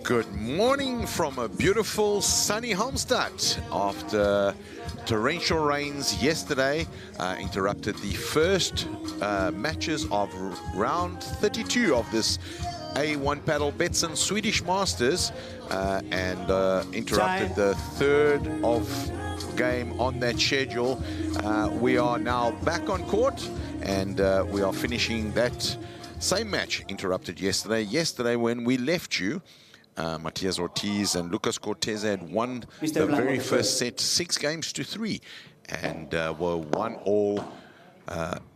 Good morning from a beautiful sunny Halmstad. After torrential rains yesterday interrupted the first matches of round 32 of this A1 Padel Betsson Swedish Masters and interrupted the third of game on that schedule. We are now back on court and we are finishing that same match interrupted yesterday when we left you. Matias Ortiz and Lucas Cortez had won the very first set 6-3 and were 1-all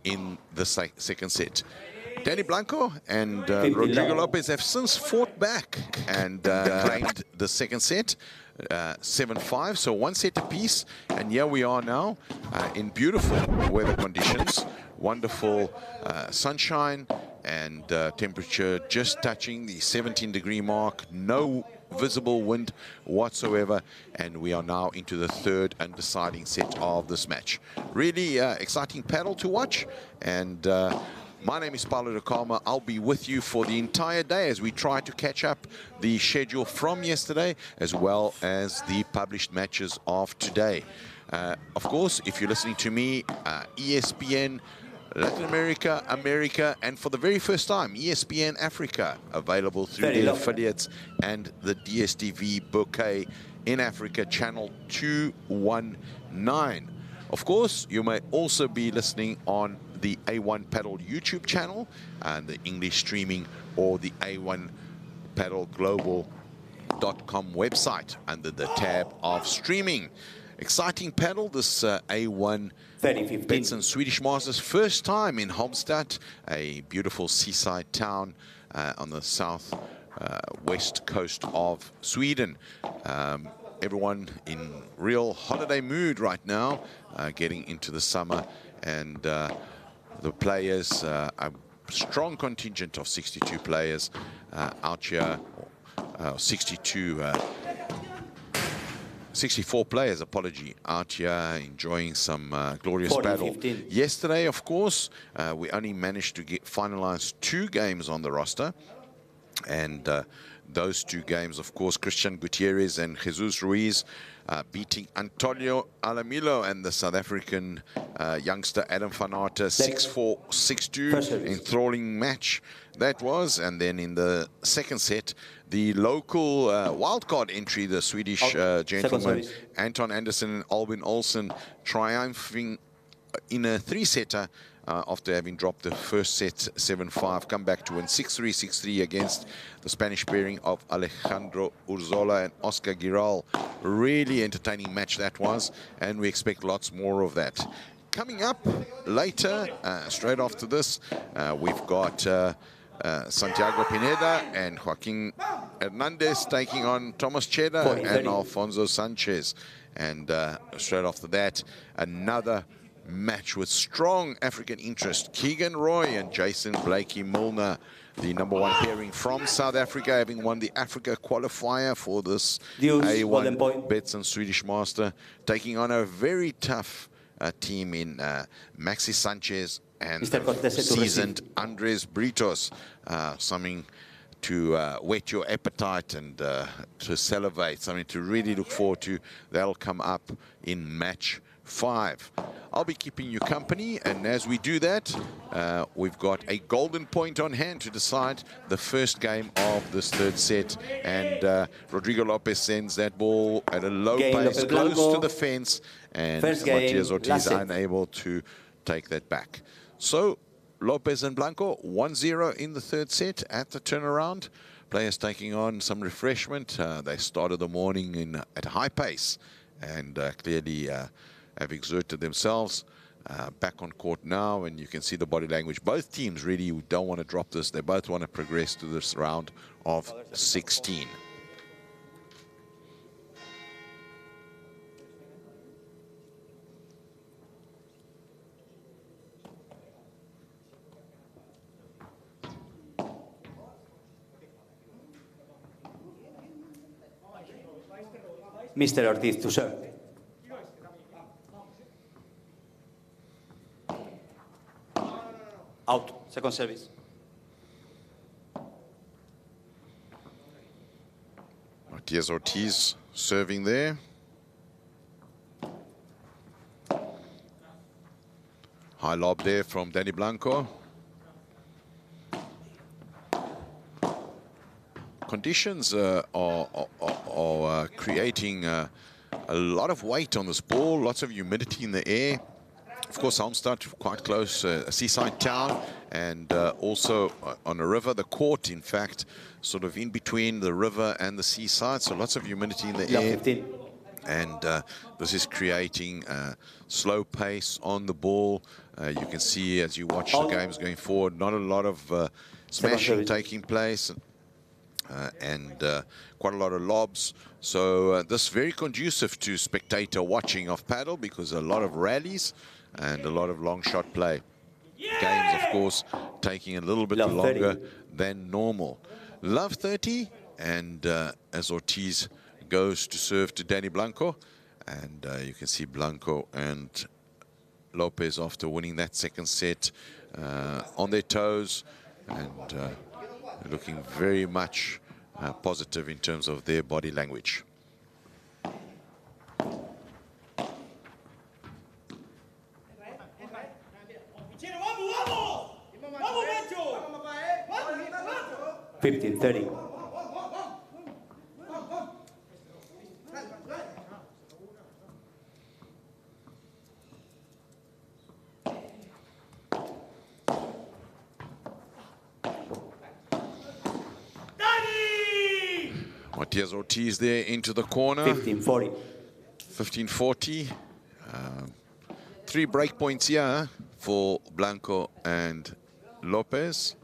in the second set. Danny Blanco and Rodrigo Lopez have since fought back and claimed the second set 7-5, so one set apiece, and here we are now in beautiful weather conditions, wonderful sunshine and temperature just touching the 17-degree mark, no visible wind whatsoever, and we are now into the third and deciding set of this match. Really exciting paddle to watch, and my name is Paulo de Calma. I'll be with you for the entire day as we try to catch up the schedule from yesterday as well as the published matches of today. Of course, if you're listening to me, ESPN Latin America, America, and for the very first time, ESPN Africa, available through the affiliates and the DSTV bouquet in Africa, channel 219. Of course, you may also be listening on the A1 Padel YouTube channel and the English streaming or the A1 Padel Global.com website under the tab of streaming. Exciting paddle, this A1 Betsson Swedish Masters, first time in Halmstad, a beautiful seaside town on the south west coast of Sweden. Everyone in real holiday mood right now, getting into the summer, and the players, a strong contingent of 62 players out here, 64 players, out here enjoying some glorious paddle. Yesterday, of course, we only managed to finalize 2 games on the roster. And those 2 games, of course, Christian Gutierrez and Jesus Ruiz beating Antonio Alamilo and the South African youngster Adam van Aerten 6-4, 6-2, enthralling match that was. And then in the second set, the local wildcard entry, the Swedish gentleman Anton Andersson and Albin Olsen, triumphing in a 3-setter after having dropped the first set 7-5, come back to win 6-3, 6-3 against the Spanish pairing of Alejandro Urzola and Oscar Giral. Really entertaining match that was, and we expect lots more of that. Coming up later, straight after this, we've got Santiago Pineda and Joaquin Hernandez taking on Thomas Cheddar and Alfonso Sanchez. And straight after that, another match with strong African interest. Keegan Roy and Jason Blakey Milner, the #1 pairing from South Africa, having won the Africa qualifier for this A1 Betsson Swedish Master, taking on a very tough team in Maxi Sanchez and seasoned Andres Britos. Something to whet your appetite and to salivate, something to really look forward to. That'll come up in match 5. I'll be keeping you company, and as we do that, we've got a golden point on hand to decide the first game of this third set, and Rodrigo Lopez sends that ball at a low pace close to the fence, and Matias Ortiz unable to take that back. So Lopez and Blanco 1-0 in the third set at the turnaround. Players taking on some refreshment. They started the morning at a high pace and clearly have exerted themselves. Back on court now, and you can see the body language. Both teams really don't want to drop this. They both want to progress to this round of 16. Mr. Ortiz to serve. Out. Second service. Matias Ortiz serving there. High lob there from Danny Blanco. Conditions are creating a lot of weight on this ball, lots of humidity in the air. Of course, Halmstad, quite close, a seaside town, and also on a river. The court, in fact, sort of in between the river and the seaside, so lots of humidity in the air. 15. And this is creating a slow pace on the ball. You can see as you watch the games going forward, not a lot of smashing taking place. And quite a lot of lobs. So this is very conducive to spectator watching of paddle, because a lot of rallies and a lot of long shot play. Games, of course, taking a little bit longer than normal. Love 30, and as Ortiz goes to serve to Danny Blanco, and you can see Blanco and Lopez, after winning that second set, on their toes, and looking very much positive in terms of their body language. $15-30. Matias Ortiz there into the corner. 15-40. 15-40. 3 break points here for Blanco and Lopez.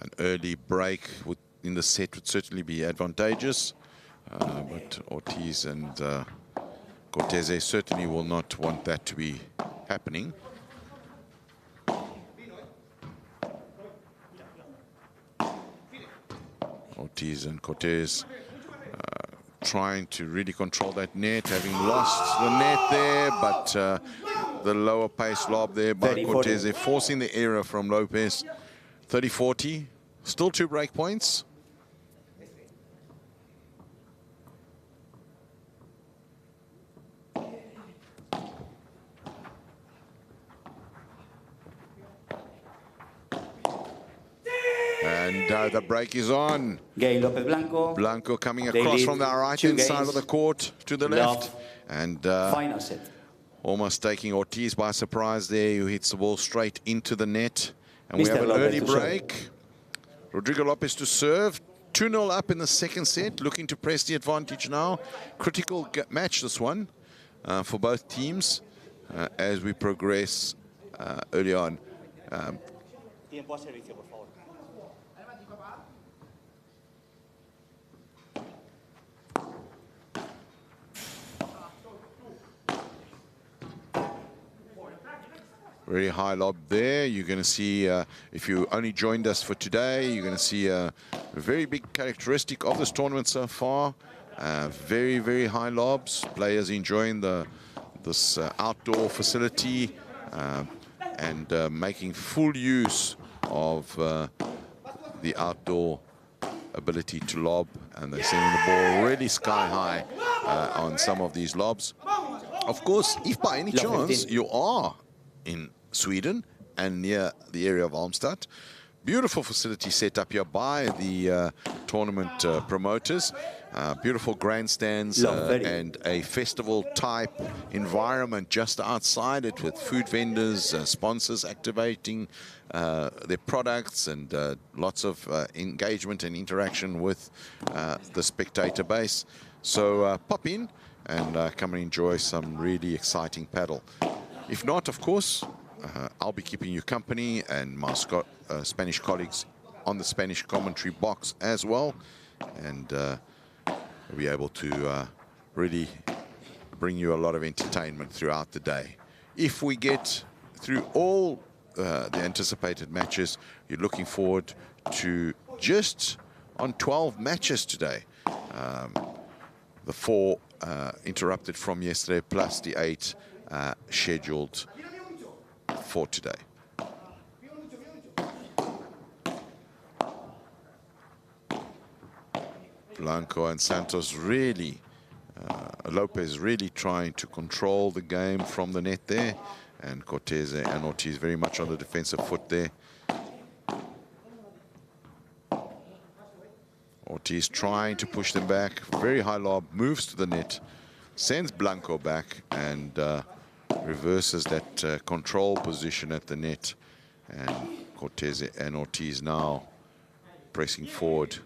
An early break in the set would certainly be advantageous, but Ortiz and Cortese certainly will not want that to be happening. Ortiz and Cortez trying to really control that net, having lost the net there, but the lower pace lob there by Cortese, forcing the error from Lopez. 30-40, still 2 break points. And the break is on. Lopez Blanco. Blanco coming across from the right-hand side of the court to the left. And final set. Almost taking Ortiz by surprise there, who hits the ball straight into the net. And we have an early break. Rodrigo Lopez to serve. 2-0 up in the second set, looking to press the advantage now. Critical match, this one, for both teams as we progress early on. Very high lob there. You're going to see, if you only joined us for today, you're going to see a very big characteristic of this tournament so far. Very, very high lobs. Players enjoying this outdoor facility and making full use of the outdoor ability to lob. And they're sending the ball really sky high on some of these lobs. Of course, if by any chance you are in Sweden and near the area of Halmstad, beautiful facility set up here by the tournament promoters. Beautiful grandstands and a festival type environment just outside it, with food vendors, sponsors activating their products, and lots of engagement and interaction with the spectator base. So pop in and come and enjoy some really exciting paddle. If not, of course, I'll be keeping you company, and my Spanish colleagues on the Spanish commentary box as well, and we'll be able to really bring you a lot of entertainment throughout the day. If we get through all the anticipated matches, you're looking forward to just on 12 matches today. The 4 interrupted from yesterday, plus the 8 scheduled for today. Blanco and Santos really, Lopez really trying to control the game from the net there. And Cortez and Ortiz very much on the defensive foot there. Ortiz trying to push them back. Very high lob, moves to the net, sends Blanco back, and reverses that control position at the net. And Cortez and Ortiz now pressing forward.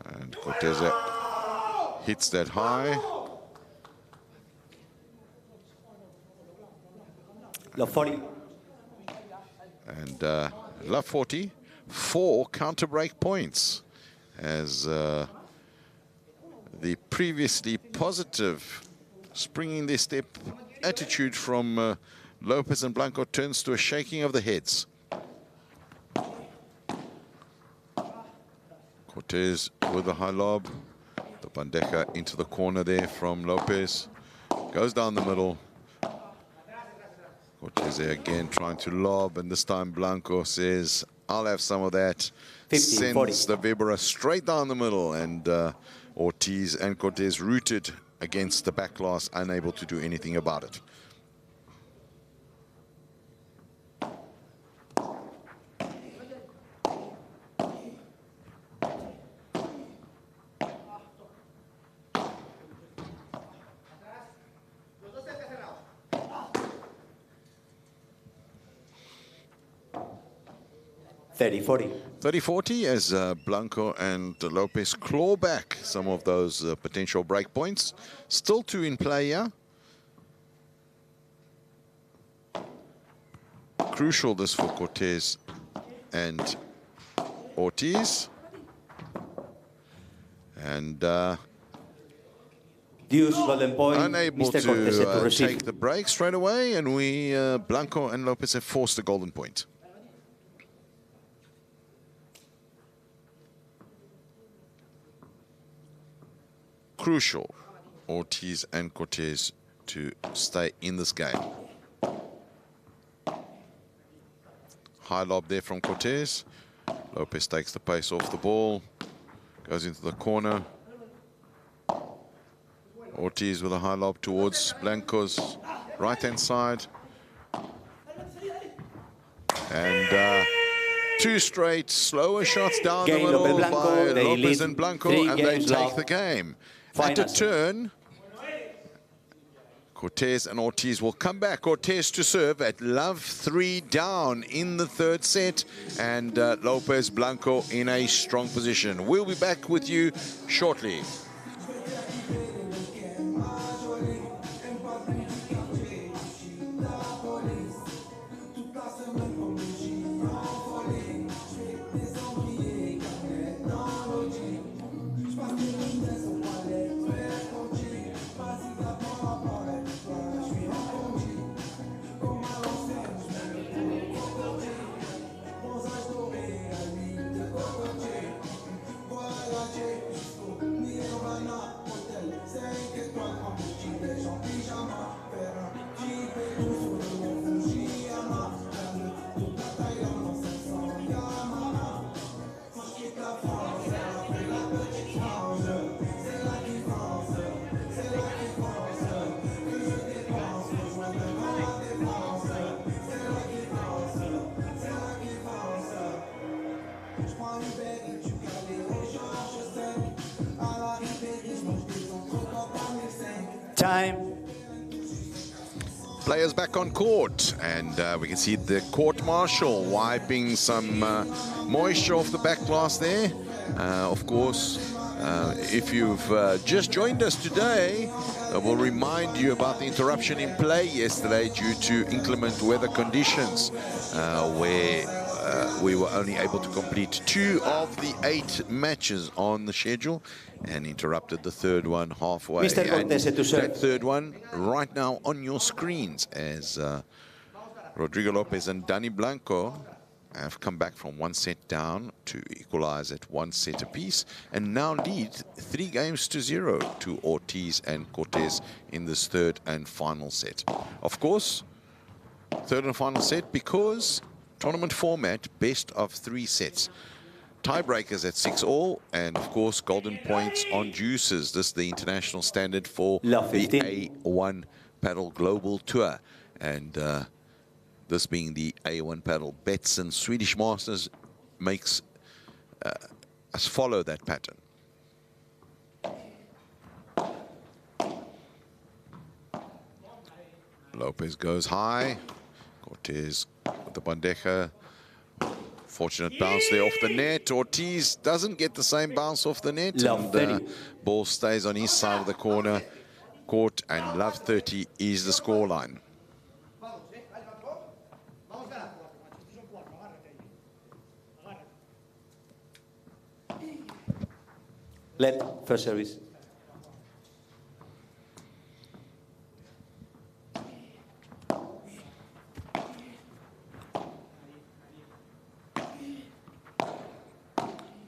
And Cortez hits that high. Love 40. And love 40, 4 counter break points as the previously positive springing their step attitude from Lopez and Blanco turns to a shaking of the heads. Cortez with the high lob. The bandeja into the corner there from Lopez. Goes down the middle. Cortez again trying to lob, and this time Blanco says, I'll have some of that. 15, Sends 40. the Vibra straight down the middle, and Ortiz and Cortez rooted against the back glass, unable to do anything about it. $30-40. 30-40 as Blanco and Lopez claw back some of those potential break points. Still 2 in play here. Crucial this for Cortez and Ortiz. And Deuce, golden point. unable Mr. Cortez to to receive. take the break straight away, and Blanco and Lopez have forced the golden point. Crucial, Ortiz and Cortez to stay in this game. High lob there from Cortez. Lopez takes the pace off the ball, goes into the corner. Ortiz with a high lob towards Blanco's right-hand side. And 2 straight slower shots down Game the middle Blanco, by they Lopez lead and Blanco, 3 and they games take love. the game. Final At a turn, Cortez and Ortiz will come back. Cortez to serve at love 3 down in the 3rd set, and Lopez Blanco in a strong position. We'll be back with you shortly. Time. Players back on court, and we can see the court marshal wiping some moisture off the back glass there. Of course, if you've just joined us today, we'll remind you about the interruption in play yesterday due to inclement weather conditions, where we were only able to complete 2 of the 8 matches on the schedule, and interrupted the 3rd one halfway. Mr. Cortez to serve. That 3rd one right now on your screens as Rodrigo Lopez and Danny Blanco have come back from 1 set down to equalize at 1 set apiece, and now lead 3-0 to Ortiz and Cortez in this 3rd and final set. Of course, 3rd and final set because tournament format, best of 3 sets. tiebreakers at 6-all, and of course golden points on deuces. This is the international standard for the A1 Padel Global Tour, and this being the A1 Padel Betsson Swedish Masters makes us follow that pattern. Lopez goes high. Cortez with the bandeja. Fortunate bounce there off the net. Ortiz doesn't get the same bounce off the net. And ball stays on his side of the corner. Court, and love 30 is the scoreline. Let first service.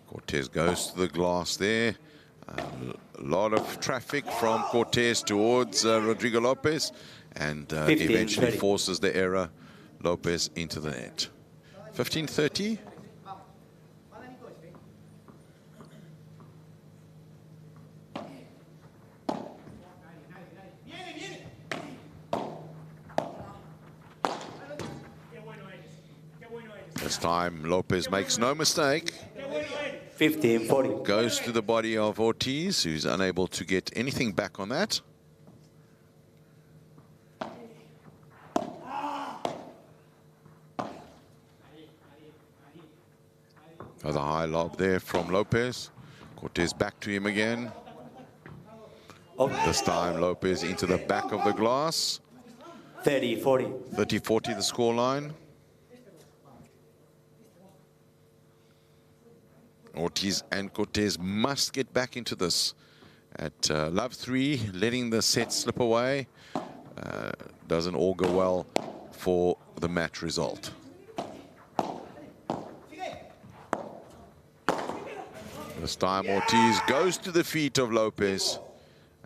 Cortez goes to the glass there. A lot of traffic from Cortez towards Rodrigo Lopez, and eventually forces the error, Lopez into the net. 15-30. This time Lopez makes no mistake. 15-40. Goes to the body of Ortiz, who's unable to get anything back on that. Another high lob there from Lopez. Cortez back to him again. This time Lopez into the back of the glass. 30-40. 30-40 the scoreline. Ortiz and Cortez must get back into this. At love 3, letting the set slip away doesn't augur well for the match result. This time Ortiz goes to the feet of Lopez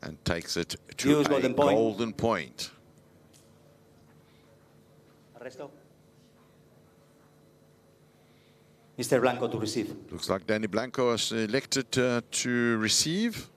and takes it to a golden point. Mr. Blanco to receive. Looks like Danny Blanco has elected to receive.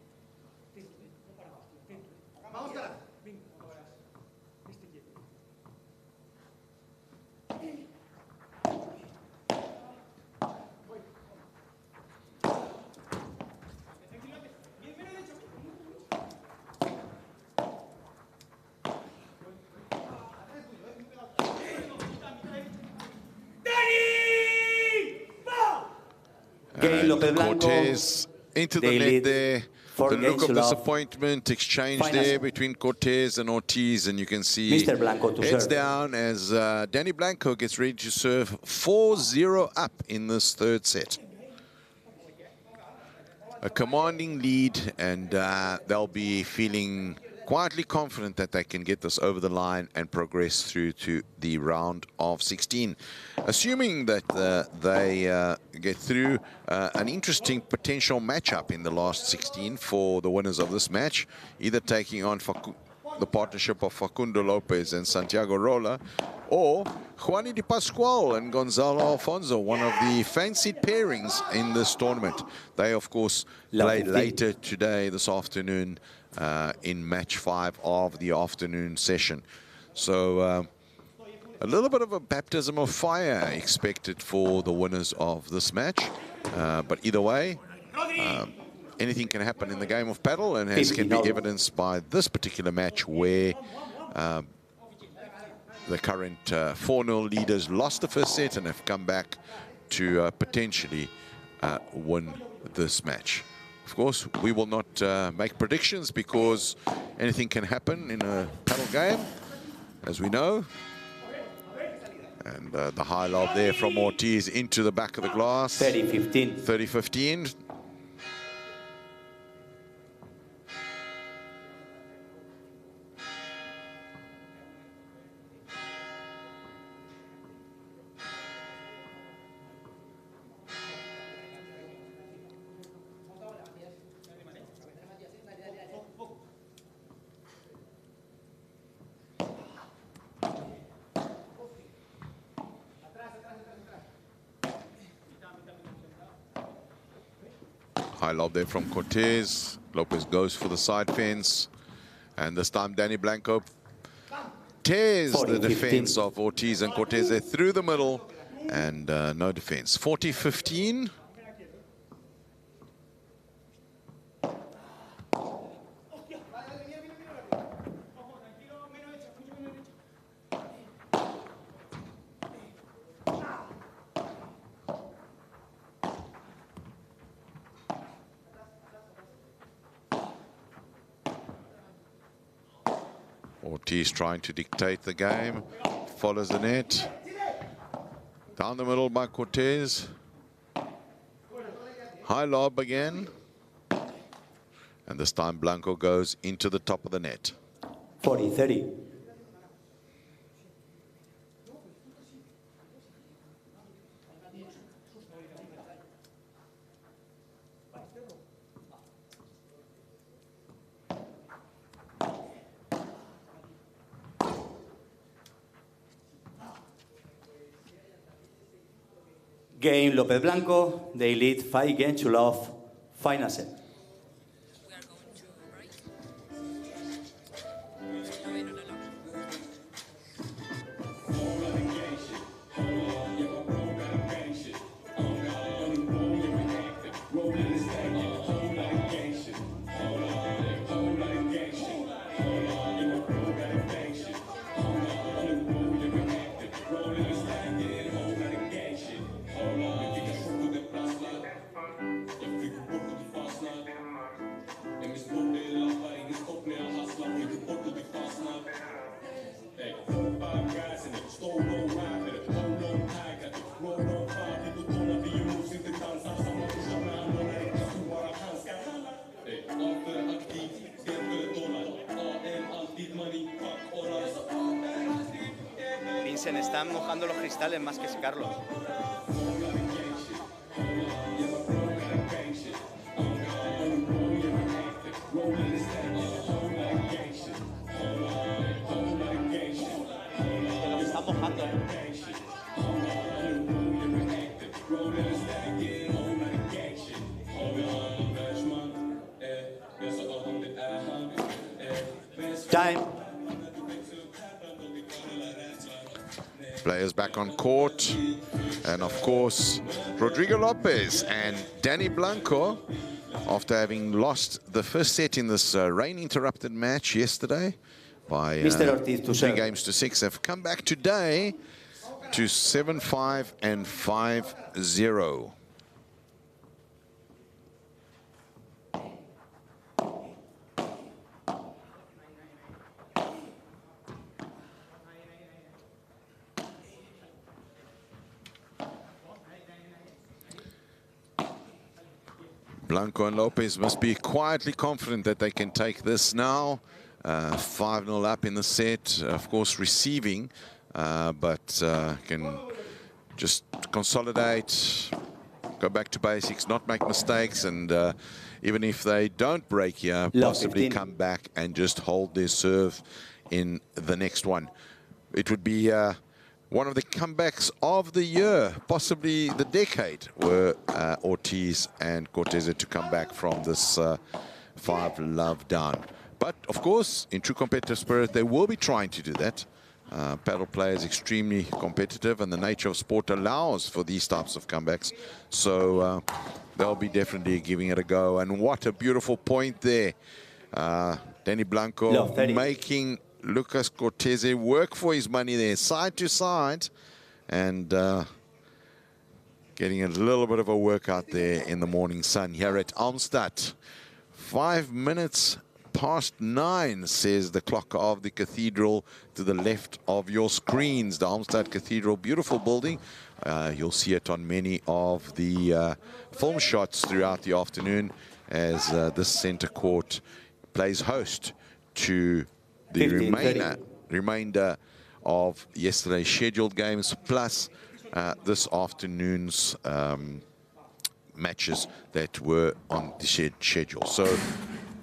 Cortez into the net there. The look of disappointment exchanged there between Cortez and Ortiz, and you can see heads down as Danny Blanco gets ready to serve 4-0 up in this third set. A commanding lead, and they'll be feeling quietly confident that they can get this over the line and progress through to the round of 16. Assuming that they get through, an interesting potential matchup in the last 16 for the winners of this match, either taking on the partnership of Facundo Lopez and Santiago Rola, or Juani Di Pasquale and Gonzalo Alfonso, one of the fancied pairings in this tournament. They, of course, play later today, this afternoon, in match 5 of the afternoon session. So a little bit of a baptism of fire expected for the winners of this match. But either way, anything can happen in the game of paddle, and as can be evidenced by this particular match where the current 4-0 leaders lost the first set and have come back to potentially win this match. Of course, we will not make predictions because anything can happen in a paddle game, as we know. And the high lob there from Ortiz into the back of the glass. 30-15. 30-15. High lob there from Cortez. Lopez goes for the side fence. And this time Danny Blanco tears the defense of Ortiz and Cortez there through the middle. And no defense. 40-15. Ortiz trying to dictate the game, follows the net. Down the middle by Cortez. High lob again. And this time Blanco goes into the top of the net. 40-30. Game López Blanco, they lead 5 games to love, final set. Se están mojando los cristales más que secarlos. Se los están mojando, Time. Players back on court, and of course Rodrigo Lopez and Danny Blanco, after having lost the first set in this rain-interrupted match yesterday by 3 games to 6, have come back today to 7-5 and 5-0. Blanco and Lopez must be quietly confident that they can take this now. 5-0 up in the set, of course receiving, but can just consolidate, go back to basics, not make mistakes, and even if they don't break here, possibly come back and just hold their serve in the next one. It would be one of the comebacks of the year, possibly the decade, were Ortiz and Cortez to come back from this 5-love down. But, of course, in true competitive spirit, they will be trying to do that. Paddle play is extremely competitive, and the nature of sport allows for these types of comebacks. So they'll be definitely giving it a go. And what a beautiful point there. Danny Blanco making Lucas Cortez work for his money there, side to side, and getting a little bit of a workout there in the morning sun here at Almstad. 5 minutes past 9, says the clock of the cathedral to the left of your screens. The Almstad Cathedral, beautiful building. You'll see it on many of the film shots throughout the afternoon as this center court plays host to the remainder of yesterday's scheduled games, plus this afternoon's matches that were on the schedule. So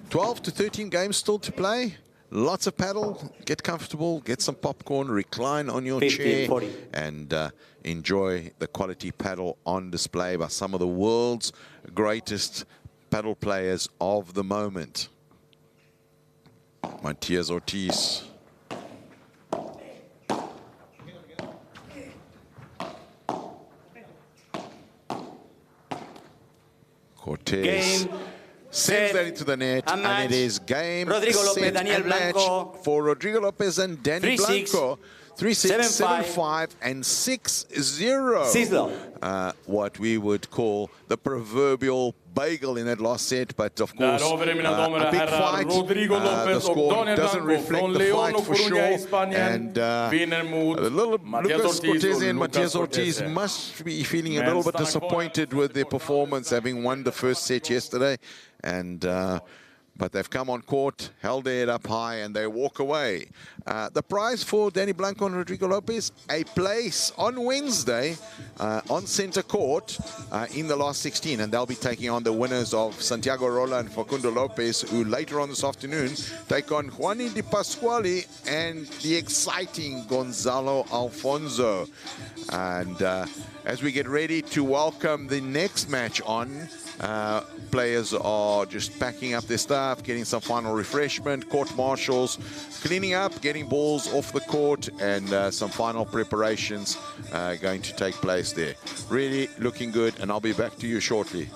12 to 13 games still to play. Lots of paddle. Get comfortable, get some popcorn, recline on your chair, and enjoy the quality paddle on display by some of the world's greatest paddle players of the moment. Matias Ortiz. Cortez sends that into the net, and it is game, Rodrigo set, Lopez, Daniel and match Blanco. for Rodrigo Lopez and Danny 3-6, Blanco. 3-6, 7-5, and 6-0. What we would call the proverbial bagel in that last set, but of course, a big fight. The score doesn't reflect the fight for sure. And Lucas Cortez and Matias Ortiz must be feeling a little bit disappointed with their performance, having won the first set yesterday. And but they've come on court, held their head up high, and they walk away. The prize for Danny Blanco and Rodrigo Lopez, a place on Wednesday on center court in the last 16, and they'll be taking on the winners of Santiago Rola and Facundo Lopez, who later on this afternoon take on Juani Di Pasquale and the exciting Gonzalo Alfonso. And as we get ready to welcome the next match on, players are just packing up their stuff, getting some final refreshment, court marshals, cleaning up, getting balls off the court, and some final preparations going to take place there. Really looking good, and I'll be back to you shortly.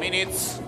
minutes.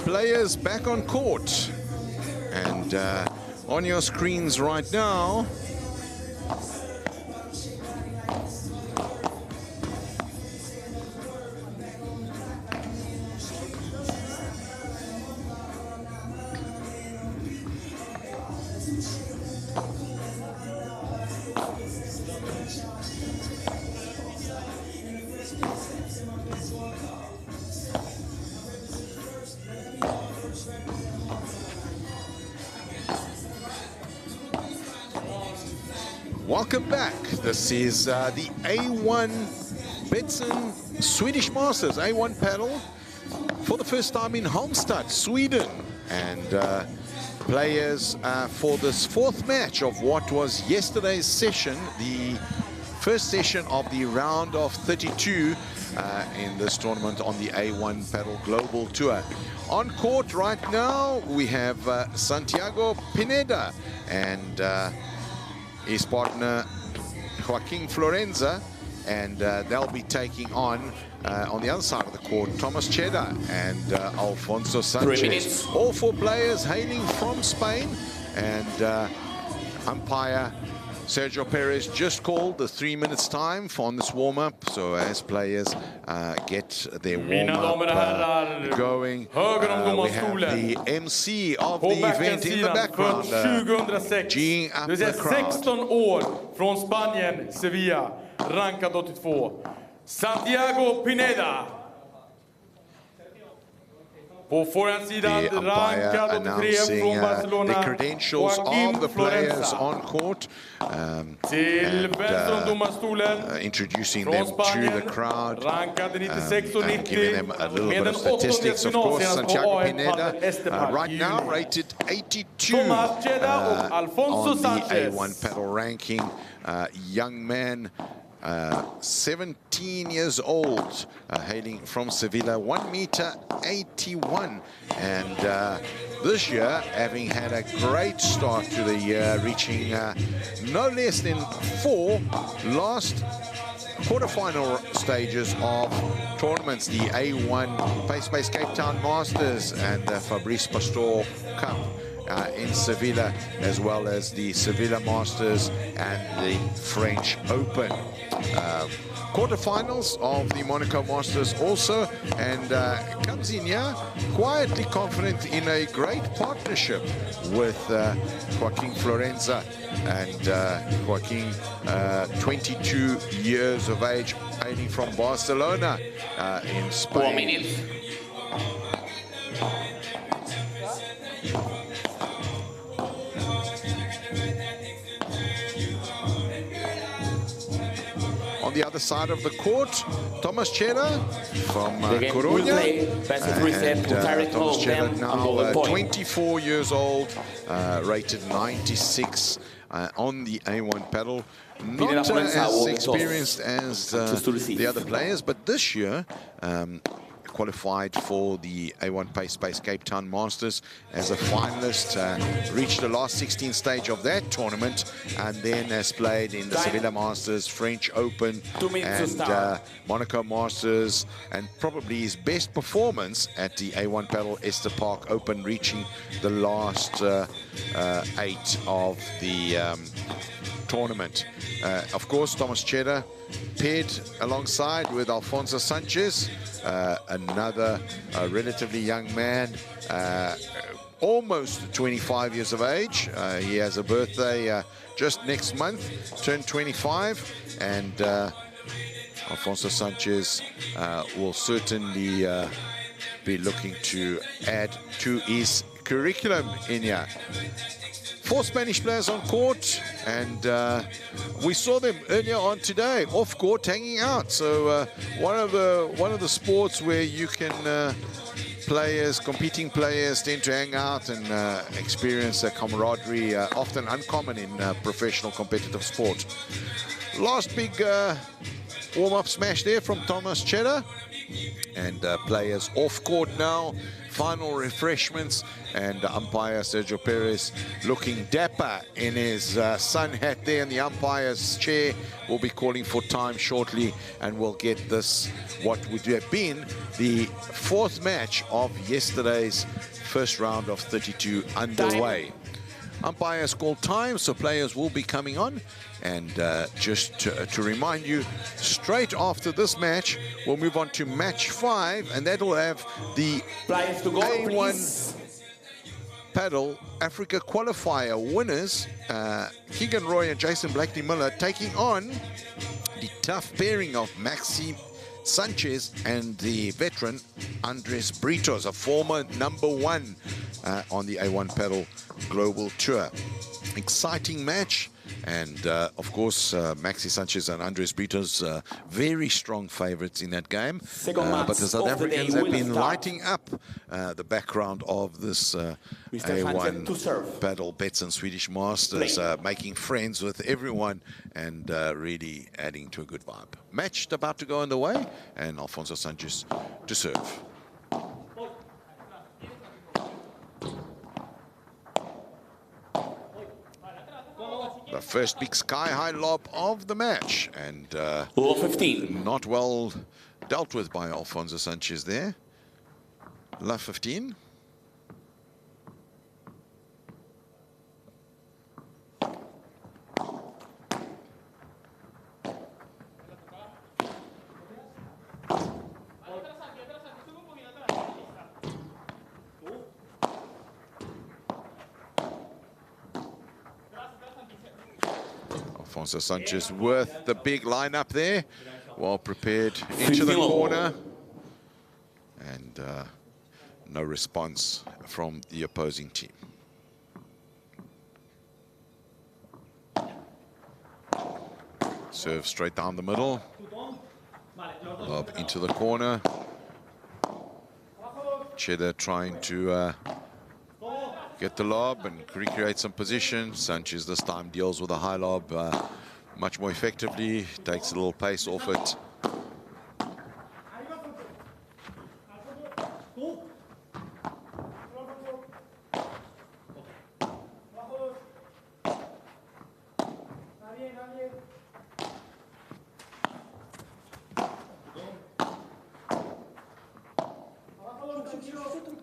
Players back on court, and on your screens right now, welcome back. This is the A1 Betsson Swedish Masters, A1 Padel, for the first time in Halmstad, Sweden. And players for this fourth match of what was yesterday's session, the first session of the round of 32 in this tournament on the A1 Padel Global Tour. On court right now, we have Santiago Pineda and his partner Joaquin Florenza, and they'll be taking on the other side of the court, Thomas Cheddar and Alfonso Sanchez. All four players hailing from Spain, and umpire Sergio Perez just called the 3 minutes time for on this warm-up. So as players get their warm-up going, we have the MC of the event in the background, geeing up the crowd. 16 år från Spanien, Sevilla, rankad 82. Santiago Pineda. På forehandsidan rankad 83 från Barcelona. The credentials of the players on court, till vänster om domarstolen introducing them to the crowd, rankad 96 och 90 giving them a little bit of statistics. Of course, Santiago Pineda right now rated 82 on the A1 Padel ranking. Young man, 17 years old, hailing from Sevilla, 1m81, and this year having had a great start to the year, reaching no less than 4 last quarterfinal stages of tournaments, the A1 Pace-Based Cape Town Masters and the Fabrice Pastor Cup in Sevilla, as well as the Sevilla Masters and the French Open. Quarterfinals of the Monaco Masters also, and comes in here quietly confident in a great partnership with Joaquin Florenza. And Joaquin, 22 years of age, hailing from Barcelona in Spain. 4 minutes. On the other side of the court, Thomas Cheddar from Coruña. Thomas Cheddar now 24 years old, rated 96 on the A1 Padel. Not as experienced as the other players, but this year qualified for the A1 Pace Space Cape Town Masters as a finalist, reached the last 16 stage of that tournament, and then has played in the Sevilla Masters, French Open, and Monaco Masters, and probably his best performance at the A1 Padel Ester Park Open, reaching the last 8 of the tournament. Of course, Thomas Cheddar paired alongside with Alfonso Sanchez, another relatively young man, almost 25 years of age. He has a birthday just next month, turned 25, and Alfonso Sanchez will certainly be looking to add to his curriculum in here. 4 Spanish players on court, and we saw them earlier on today off court hanging out. So one of the sports where you can competing players tend to hang out and experience a camaraderie often uncommon in professional competitive sport. Last big warm-up smash there from Thomas Cheddar, and players off court now. Final refreshments, and umpire Sergio Perez looking dapper in his sun hat there in the umpire's chair. Will be calling for time shortly, and we'll get this, what would have been the 4th match of yesterday's first round of 32 underway. Umpires call time, so players will be coming on. And just to remind you, straight after this match, we'll move on to match 5, and that will have the A1 Padel Africa qualifier winners, Keegan Roy and Jason Blakely Miller, taking on the tough pairing of Maxi Sanchez and the veteran Andres Britos, a former #1 on the A1 Padel Global Tour. Exciting match. And, of course, Maxi Sanchez and Andres Britos, very strong favorites in that game. But the South Africans have been lighting up the background of this A1 Padel Betsson Swedish Masters, making friends with everyone and really adding to a good vibe. Match about to go underway, and Alfonso Sanchez to serve. The first big sky-high lob of the match, and 15. Not well dealt with by Alfonso Sanchez there. Love 15. Alfonso Sanchez worth the big lineup there, well prepared into the corner, and no response from the opposing team. Serve straight down the middle, lob into the corner. Cheddar trying to get the lob and recreate some position. Sanchez this time deals with a high lob much more effectively, takes a little pace off it.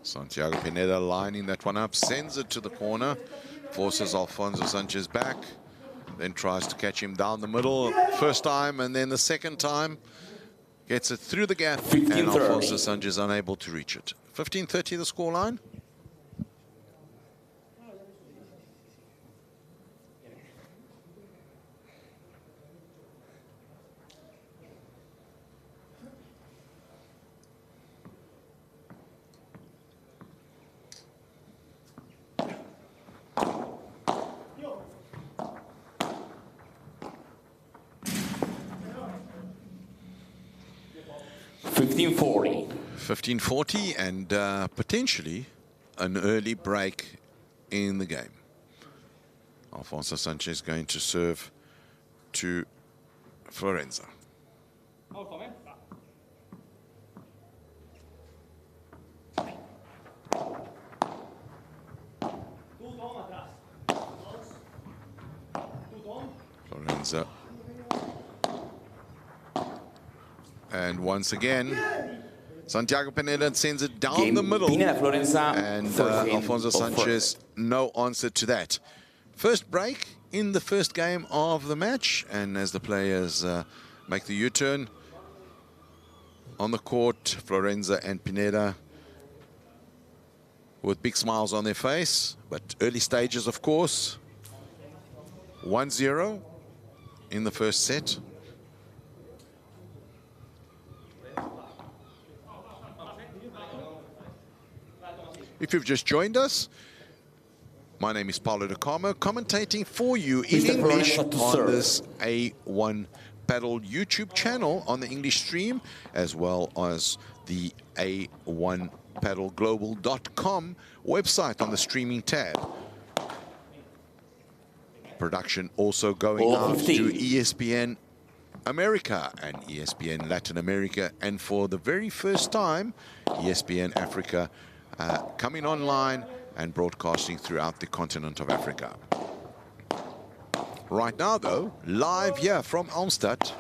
Santiago Pineda lining that one up, sends it to the corner, forces Alfonso Sanchez back, then tries to catch him down the middle first time, and then the second time gets it through the gap, and Alfonso Sanchez unable to reach it. 15-30 the scoreline. $15-40, and potentially an early break in the game. Alfonso Sanchez going to serve to Florenza. Florenza. And once again, Santiago Pineda sends it down the middle. And Alfonso Sanchez, no answer to that. First break in the first game of the match. And as the players make the U-turn on the court, Florenza and Pineda with big smiles on their face. But early stages, of course. 1-0 in the first set. If you've just joined us, my name is Paulo De Carmo, commentating for you in English on this A1 Padel YouTube channel on the English stream, as well as the A1PadelGlobal.com website on the streaming tab. Production also going out to ESPN America and ESPN Latin America, and for the very first time, ESPN Africa coming online and broadcasting throughout the continent of Africa. Right now, though, live here from Almstad,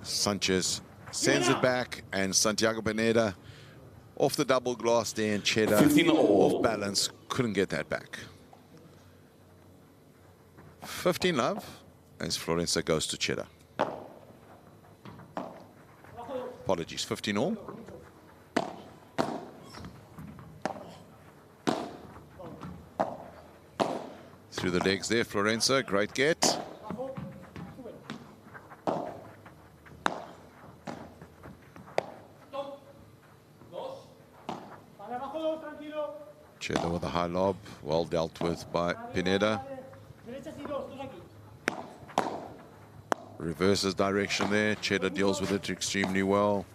Sanchez sends it back, and Santiago Pineda off the double glass there, and Cheddar off balance, couldn't get that back. 15 love as Florenza goes to Cheddar. Apologies, 15 all. Through the legs there, Florenza, great get. Cheddar with a high lob, well dealt with by Pineda. Reverses direction there, Cheddar deals with it extremely well.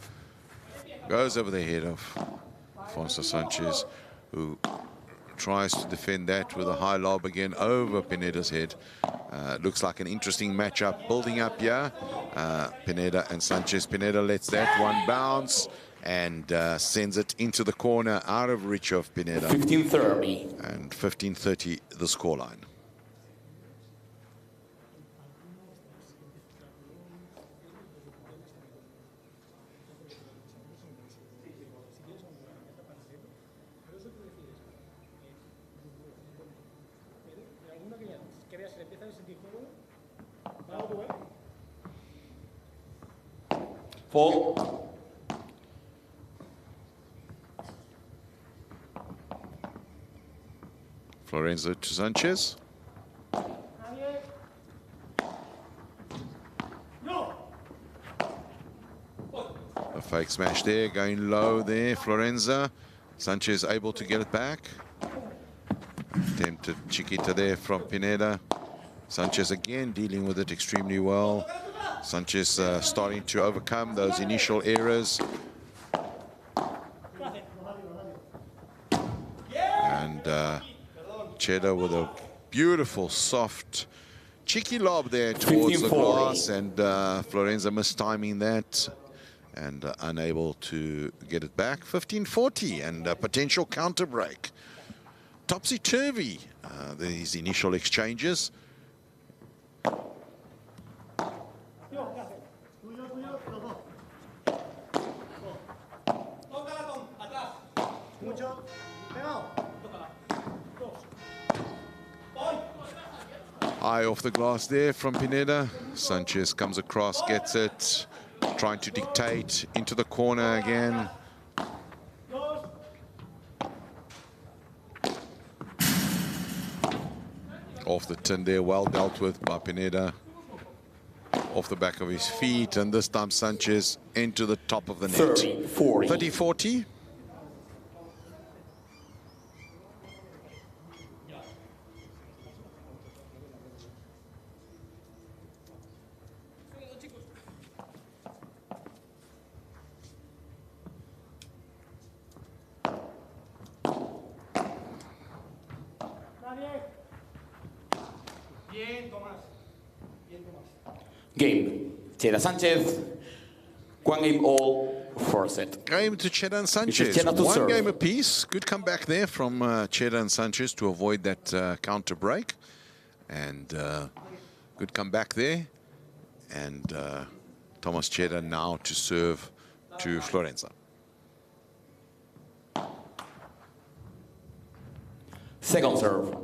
Goes over the head of Alfonso Sanchez, who tries to defend that with a high lob again over Pineda's head. Looks like an interesting matchup building up here. Pineda and Sanchez. Pineda lets that one bounce and sends it into the corner, out of reach of Pineda. 15-30. And 15-30 the scoreline. Four. Florenza to Sanchez. A fake smash there, going low there, Florenza. Sanchez able to get it back. Attempted Chiquita there from Pineda. Sanchez again dealing with it extremely well. Sanchez starting to overcome those initial errors. And Cheddar with a beautiful, soft, cheeky lob there towards the glass. And Florenza mistiming that and unable to get it back. 15-40 and a potential counter break. Topsy-turvy, these initial exchanges. Eye off the glass there from Pineda. Sanchez comes across, gets it, trying to dictate into the corner again. Off the tin there, well dealt with by Pineda. Off the back of his feet, and this time Sanchez into the top of the net. 30-40. 30-40. Game. Cheddar Sanchez. One game all. 4 set. Game to Cheddar and Sanchez. One game apiece. Good comeback there from Cheddar and Sanchez to avoid that counter break. And good comeback there. And Thomas Cheddar now to serve to Florenza. Second serve.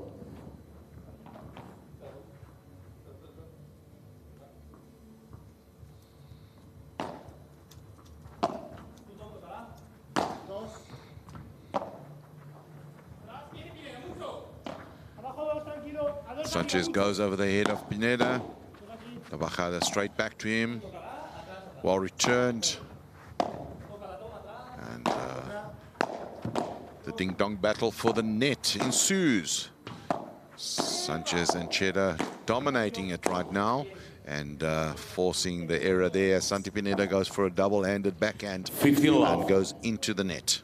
Sanchez goes over the head of Pineda. The bajada straight back to him. Well returned. And the ding-dong battle for the net ensues. Sanchez and Cheddar dominating it right now and forcing the error there. Santi Pineda goes for a double-handed backhand and goes into the net.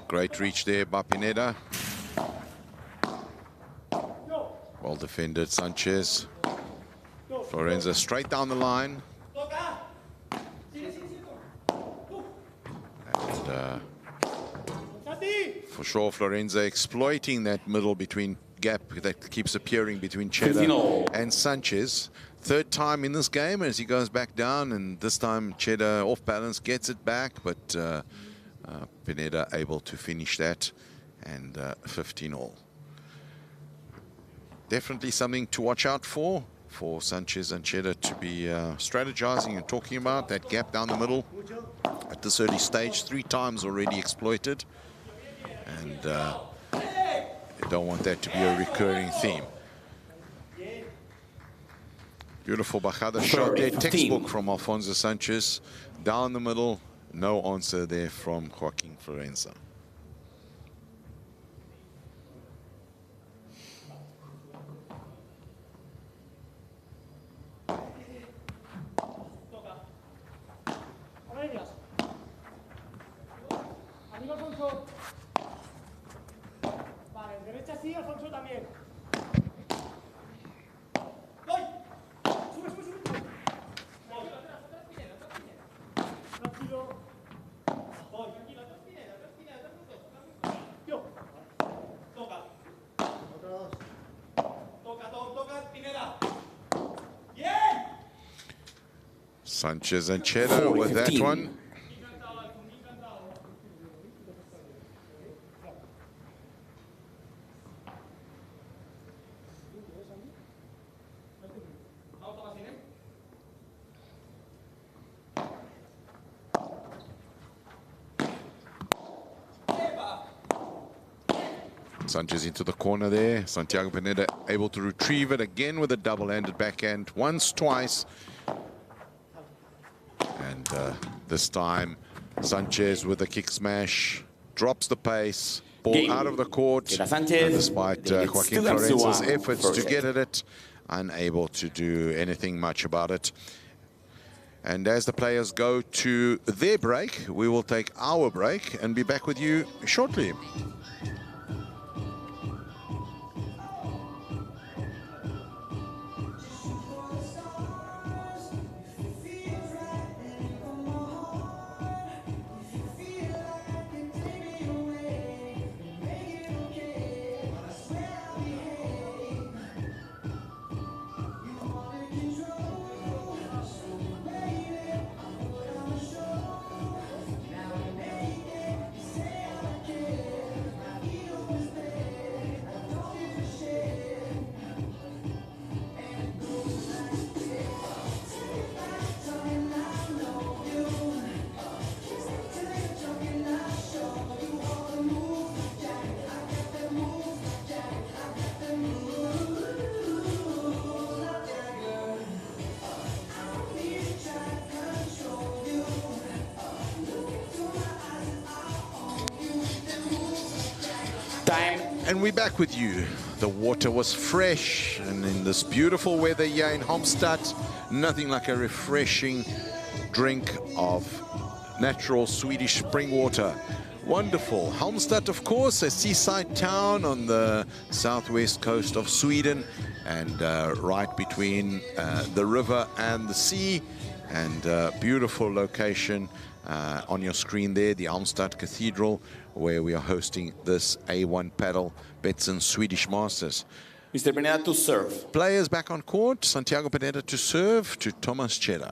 Great reach there by Pineda. Well defended, Sanchez. Florenza straight down the line. And for sure, Florenza exploiting that middle between gap that keeps appearing between Cheddar and Sanchez. Third time in this game as he goes back down, and this time Cheddar off balance gets it back, but Pineda able to finish that, and 15-all. Definitely something to watch out for Sanchez and Cheddar to be strategizing and talking about. That gap down the middle at this early stage, 3 times already exploited, and you don't want that to be a recurring theme. Beautiful bajada shot there, textbook from Alfonso Sanchez. Down the middle, no answer there from Joaquin Florenza. Sanchez and Cheddar with that one. Sanchez into the corner there. Santiago Pineda able to retrieve it again with a double-handed backhand. Once, twice. And this time, Sanchez with a kick smash. Drops the pace. Ball out of the court. And despite Joaquin Florenza's efforts to get at it, unable to do anything much about it. And as the players go to their break, we will take our break and be back with you shortly. Time. And we're back with you. The water was fresh, and in this beautiful weather here in Halmstad, nothing like a refreshing drink of natural Swedish spring water. Wonderful. Halmstad, of course, a seaside town on the southwest coast of Sweden, and right between the river and the sea, and beautiful location on your screen there, the Halmstad Cathedral, where we are hosting this A1 Padel Betsson Swedish Masters. Mr. Pineda to serve. Players back on court. Santiago Pineda to serve to Thomas Cheddar.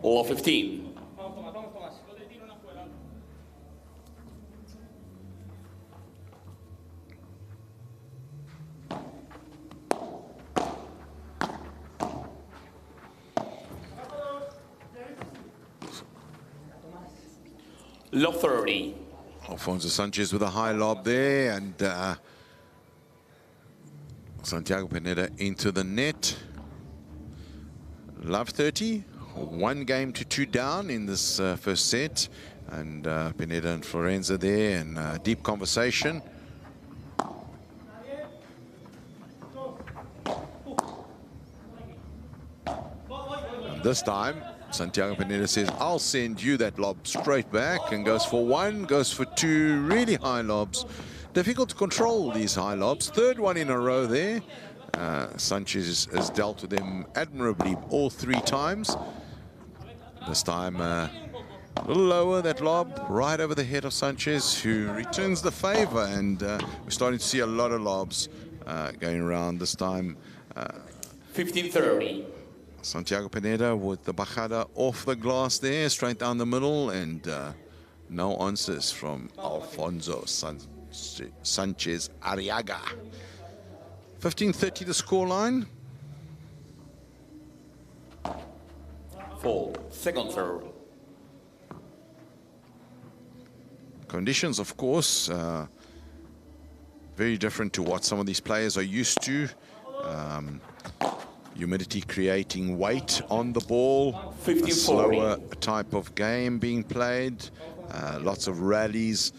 All 15. Lob 30. Alfonso Sanchez with a high lob there, and Santiago Pineda into the net. Love 30. 1 game to 2 down in this first set, and Pineda and Florenza there in deep conversation. And this time Santiago Pineda says, I'll send you that lob straight back, and goes for 1, goes for 2, really high lobs. Difficult to control these high lobs. 3rd one in a row there. Sanchez has dealt with him admirably all 3 times. This time a little lower, that lob right over the head of Sanchez, who returns the favor, and we're starting to see a lot of lobs going around this time. 15-30. Santiago Pineda with the bajada off the glass there, straight down the middle, and no answers from Alfonso Sanchez Arriaga. 15-30 the scoreline. 4. Second serve. Conditions, of course, very different to what some of these players are used to. Humidity creating weight on the ball, a slower type of game being played, lots of rallies,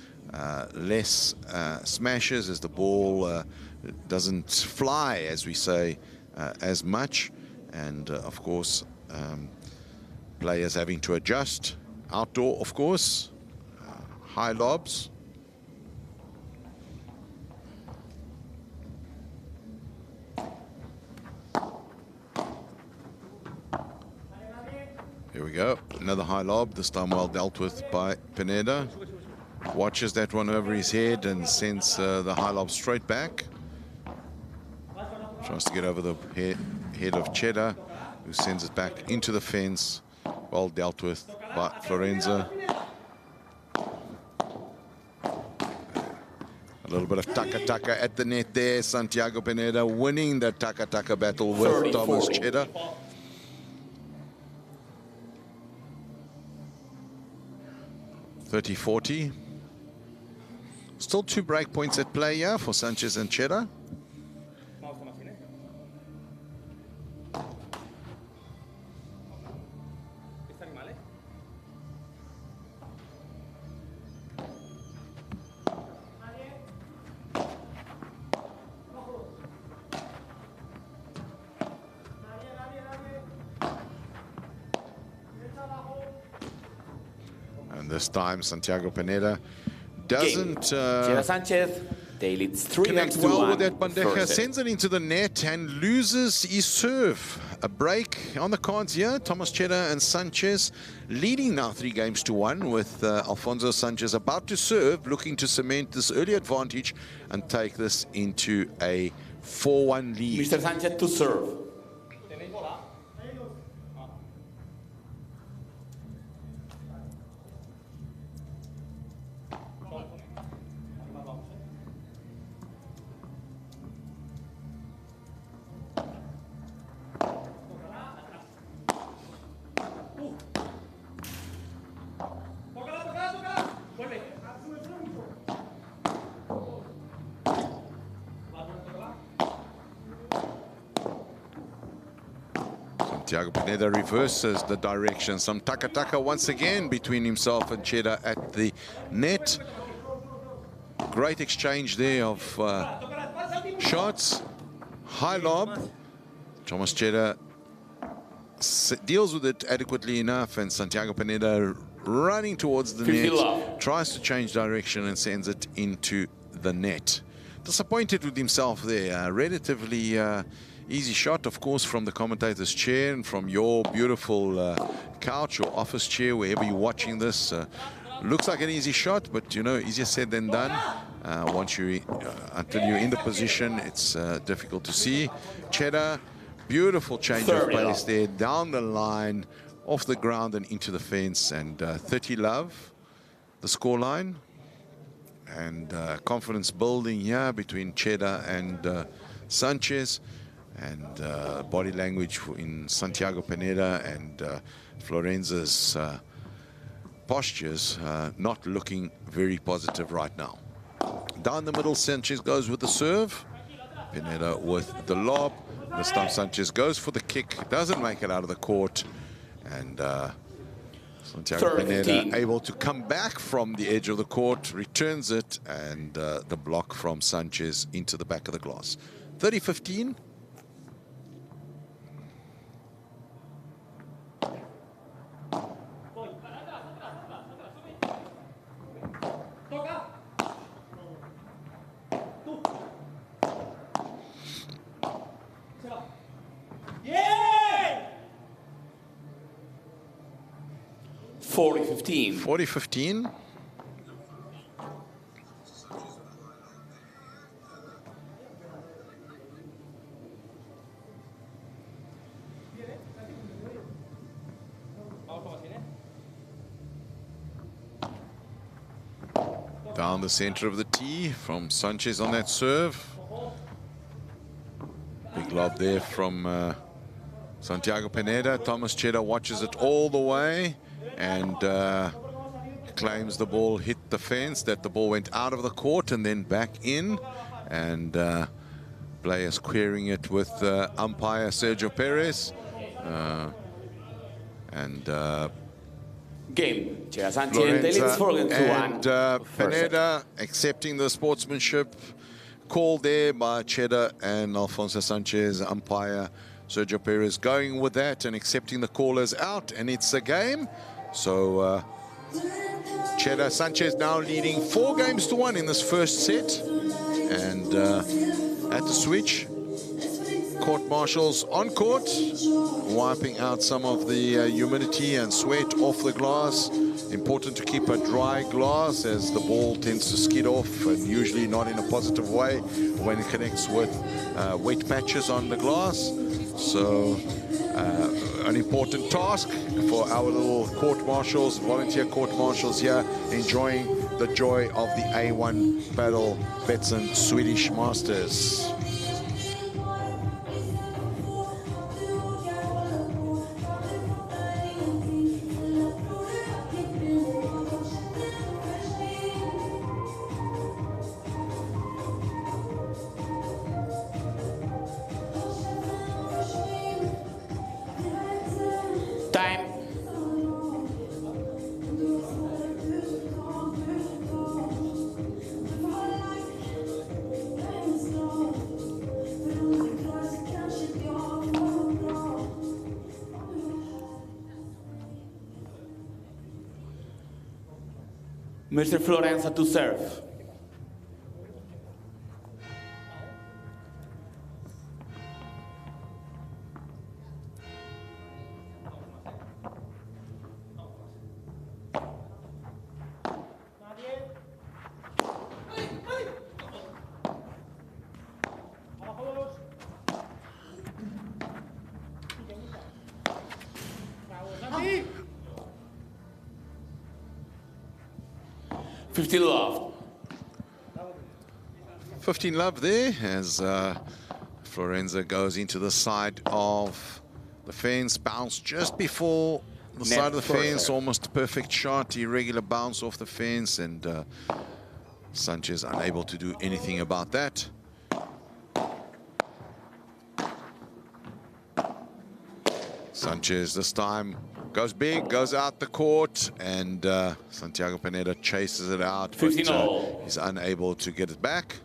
less smashes as the ball doesn't fly, as we say, as much, and of course players having to adjust. Outdoor, of course, high lobs. Here we go, another high lob, this time well dealt with by Pineda. Watches that one over his head and sends the high lob straight back. Tries to get over the head of Cheddar, who sends it back into the fence. Well dealt with by Florenza. A little bit of taka-taka at the net there. Santiago Pineda winning the taka-taka battle with Thomas Cheddar. 30-40. Still 2 break points at play here for Sanchez and Cheddar. And this time Santiago Pineda doesn't Sanchez, they lead 3 connect games to well 1. with that bandeja, sends it into the net and loses his serve. A break on the cards here. Thomas Cheddar and Sanchez leading now 3 games to 1, with Alfonso Sanchez about to serve, looking to cement this early advantage and take this into a 4-1 lead. Mr. Sanchez to serve. Santiago Pineda reverses the direction. Some taka-taka once again between himself and Cheddar at the net. Great exchange there of shots. High lob. Thomas Cheddar deals with it adequately enough, and Santiago Pineda running towards the net, tries to change direction and sends it into the net. Disappointed with himself there. Relatively easy shot, of course, from the commentator's chair and from your beautiful couch or office chair, wherever you're watching this. Looks like an easy shot, but you know, easier said than done. Once you, until you're in the position, it's difficult to see. Cheddar, beautiful change of pace there, down the line, off the ground and into the fence, and 30 love, the scoreline. And confidence building here between Cheddar and Sanchez, and body language in Santiago Pineda and Florenza's postures not looking very positive right now. Down the middle, Sanchez goes with the serve, Pineda with the lob. This time Sanchez goes for the kick, doesn't make it out of the court, and Santiago Pineda able to come back from the edge of the court, returns it, and the block from Sanchez into the back of the glass. 30-15. Yeah! 40-15. 40-15. Down the center of the tee from Sanchez on that serve. Big lob there from Santiago Pineda. Thomas Cheddar watches it all the way and claims the ball hit the fence, that the ball went out of the court and then back in. And players querying it with umpire Sergio Perez. Game. Cheddar Sanchez, and Pineda accepting the sportsmanship call there by Cheddar, and Alfonso Sanchez, umpire Sergio Perez, going with that and accepting the call as out, and it's a game. So Cheddar Sanchez now leading 4-1 in this first set, and at the switch, court marshals on court, wiping out some of the humidity and sweat off the glass. Important to keep a dry glass, as the ball tends to skid off, and usually not in a positive way when it connects with wet patches on the glass. So an important task for our little court marshals, volunteer court marshals here, enjoying the joy of the A1 Padel Betsson Swedish Masters. Time. Mr. Florenza to serve. Hey! 15 love. 15 love there as Florenza goes into the side of the fence, bounce just before the side of the fence, almost a perfect shot, irregular bounce off the fence, and Sanchez unable to do anything about that. Sanchez this time goes big, goes out the court, and Santiago Pineda chases it out, but he's unable to get it back.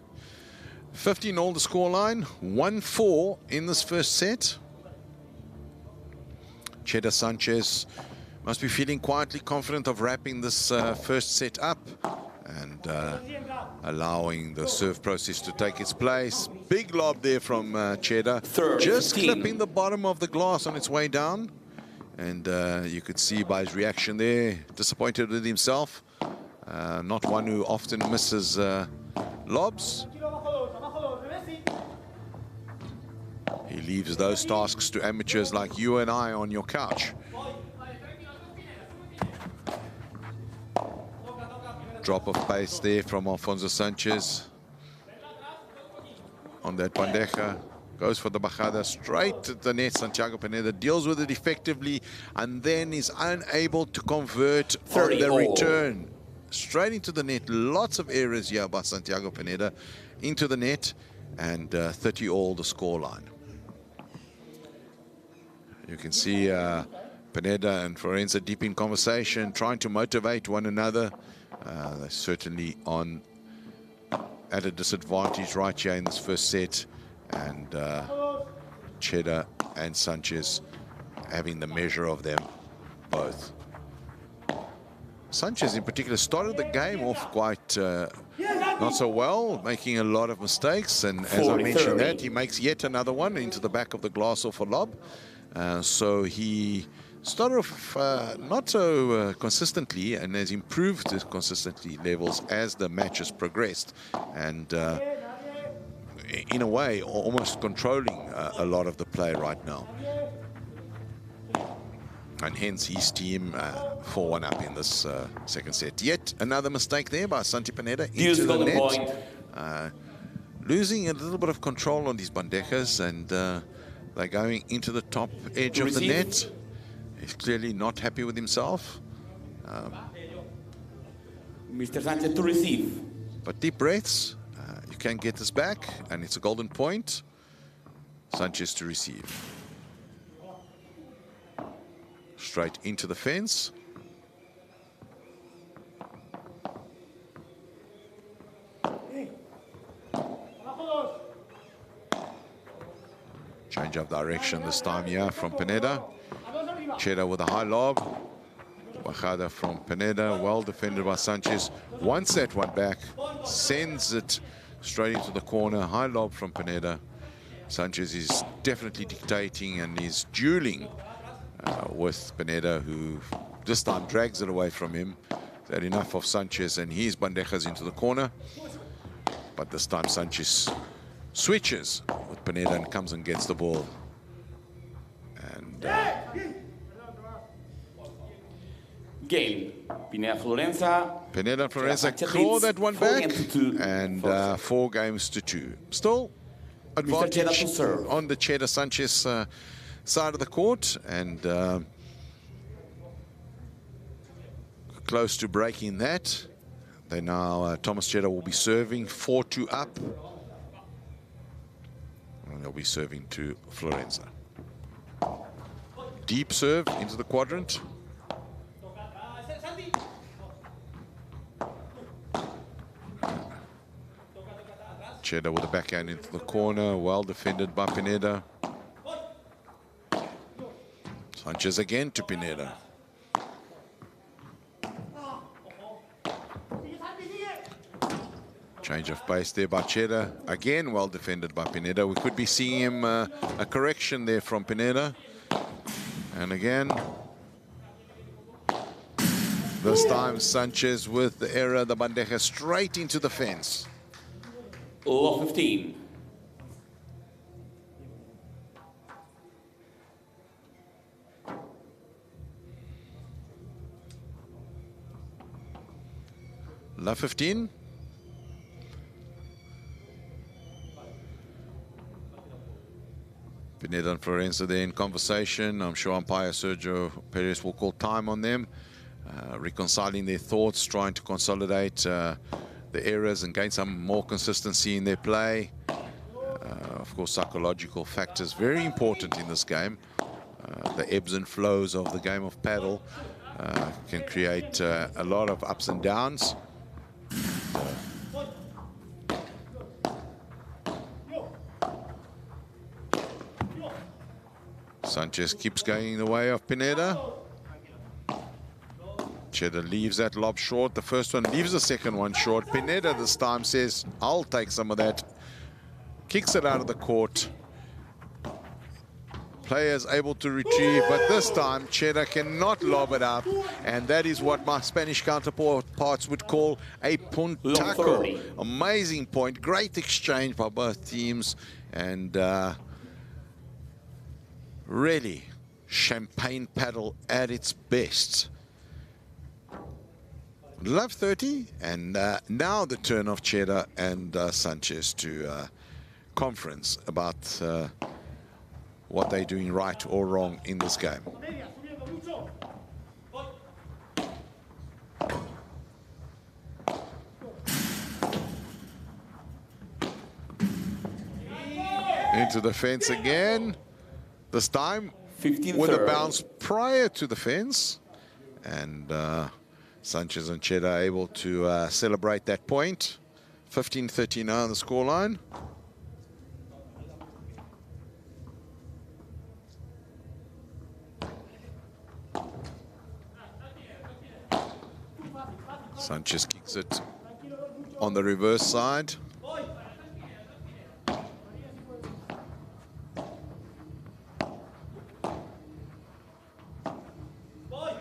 15-all the scoreline, 1-4 in this first set. Cheddar Sanchez must be feeling quietly confident of wrapping this first set up and allowing the serve process to take its place. Big lob there from Cheddar, just clipping the bottom of the glass on its way down. And you could see by his reaction there, disappointed with himself. Not one who often misses lobs. He leaves those tasks to amateurs like you and I on your couch. Drop of pace there from Alfonso Sanchez. On that bandeja. Goes for the bajada straight to the net. Santiago Pineda deals with it effectively and then is unable to convert on the return. Straight into the net. Lots of errors here by Santiago Pineda. Into the net, and 30-all the scoreline. You can see Pineda and Florenza deep in conversation, trying to motivate one another. They're certainly at a disadvantage right here in this first set. And Cheddar and Sanchez having the measure of them both. Sanchez in particular started the game off quite not so well, making a lot of mistakes, and as I mentioned that, he makes yet another one into the back of the glass off a lob. So he started off not so consistently, and has improved his consistency levels as the match has progressed, and in a way almost controlling a lot of the play right now. And hence his team 4-1 up in this second set. Yet another mistake there by Santi Pineda into the net. Losing a little bit of control on these bandejas, and they're going into the top edge of the net. He's clearly not happy with himself. Mr. Sanchez to receive. But deep breaths. You can get this back, and it's a golden point. Sanchez to receive. Straight into the fence. Change of direction this time here from Pineda. Cheddar with a high lob. Bajada from Pineda, well defended by Sanchez. Wants that one back, sends it straight into the corner. High lob from Pineda. Sanchez is definitely dictating and is dueling with Pineda, who this time drags it away from him. Had enough of Sanchez and his bandejas into the corner. But this time Sanchez switches with Pineda and comes and gets the ball. And game. Pineda Florenza claw that one back, and 4-2. Still advantage on the Cheddar Sanchez side of the court, and close to breaking that. They now, Thomas Cheddar will be serving 4-2 up, and they'll be serving to Florenza. Deep serve into the quadrant. Cheddar with the backhand into the corner, well defended by Pineda. Sanchez again to Pineda. Change of pace there by Cheddar. Again, well defended by Pineda. We could be seeing him a correction there from Pineda. And again, this time Sanchez with the error, the bandeja straight into the fence. All 15. La 15. Pineda and Florenza there in conversation. I'm sure umpire Sergio Perez will call time on them, reconciling their thoughts, trying to consolidate the errors and gain some more consistency in their play. Of course, psychological factors very important in this game. the ebbs and flows of the game of paddle can create a lot of ups and downs. Sanchez keeps going the way of Pineda. Cheddar leaves that lob short. The first one leaves the second one short. Pineda this time says, I'll take some of that. Kicks it out of the court. Players able to retrieve, but this time Cheddar cannot lob it up, and that is what my Spanish counterparts would call a puntaco. Amazing point, great exchange by both teams, and really champagne paddle at its best. Love 30, and now the turn of Cheddar and Sanchez to conference about what they're doing right or wrong in this game. Into the fence again, this time with a bounce prior to the fence, and Sanchez and Cheddar are able to celebrate that point. 15-30 now on the scoreline. Sanchez kicks it on the reverse side.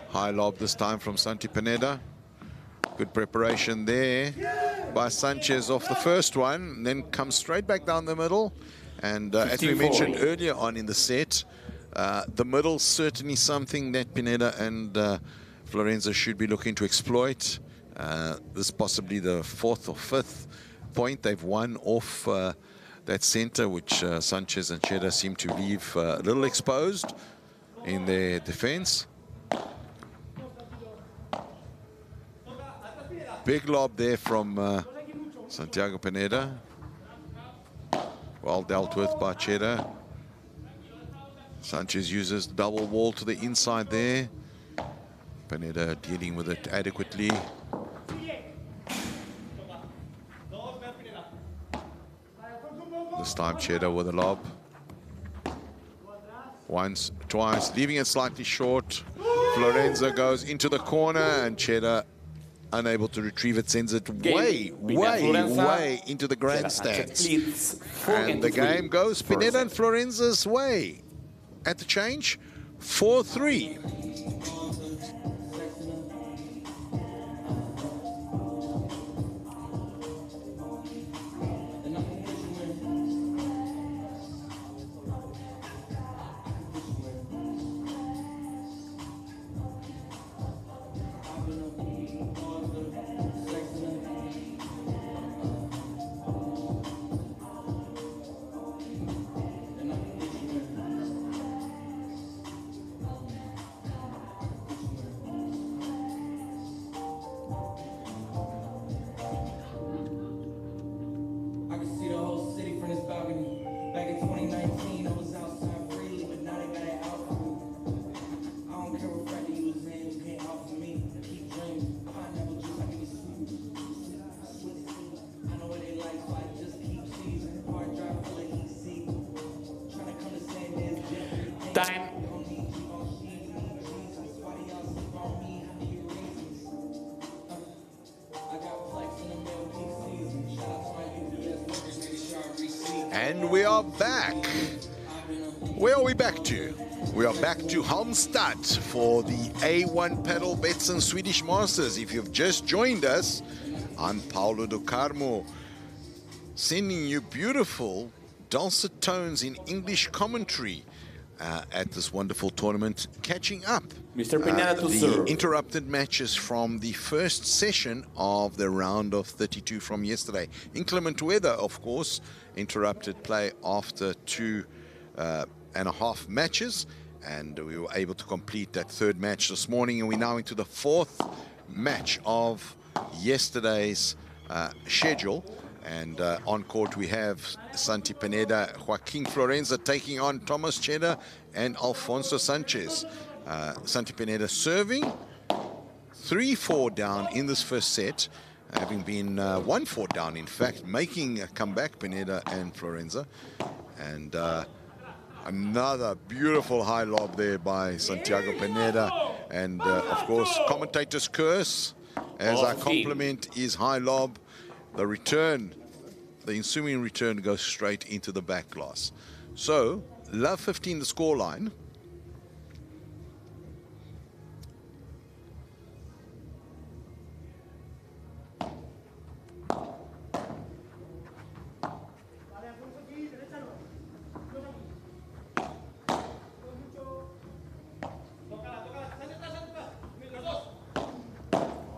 High lob this time from Santi Pineda. Good preparation there by Sanchez off the first one, then comes straight back down the middle. And as we mentioned earlier on in the set, the middle's certainly something that Pineda and Florenza should be looking to exploit. This is possibly the fourth or fifth point they've won off that center, which Sanchez and Cheddar seem to leave a little exposed in their defense. Big lob there from Santiago Pineda. Well dealt with by Cheddar. Sanchez uses double wall to the inside there. Pineda dealing with it adequately. This time Cheddar with a lob. Once, twice, leaving it slightly short. Florenza goes into the corner and Cheddar unable to retrieve it, sends it way into the grandstands. And the game goes Pineda and Florenza's way. At the change, 4-3. And we are back. Where are we back to? We are back to Halmstad for the A1 Padel Betsson Swedish Masters. If you've just joined us, I'm Paulo do Carmo, sending you beautiful dulcet tones in English commentary at this wonderful tournament, catching up Mr. Pineda to the serve. Interrupted matches from the first session of the round of 32 from yesterday. Inclement weather, of course, interrupted play after 2.5 matches, and we were able to complete that third match this morning, and we're now into the fourth match of yesterday's schedule. And on court we have Santi Pineda, Joaquin Florenza taking on Thomas Cheddar and Alfonso Sanchez. Santi Pineda serving 3-4 down in this first set, having been 1-4 down, in fact, making a comeback, Pineda and Florenza. And another beautiful high lob there by Santiago Pineda. And of course, commentator's curse, as I compliment his high lob. The return, the ensuing return, goes straight into the back glass. So, love 15 the scoreline.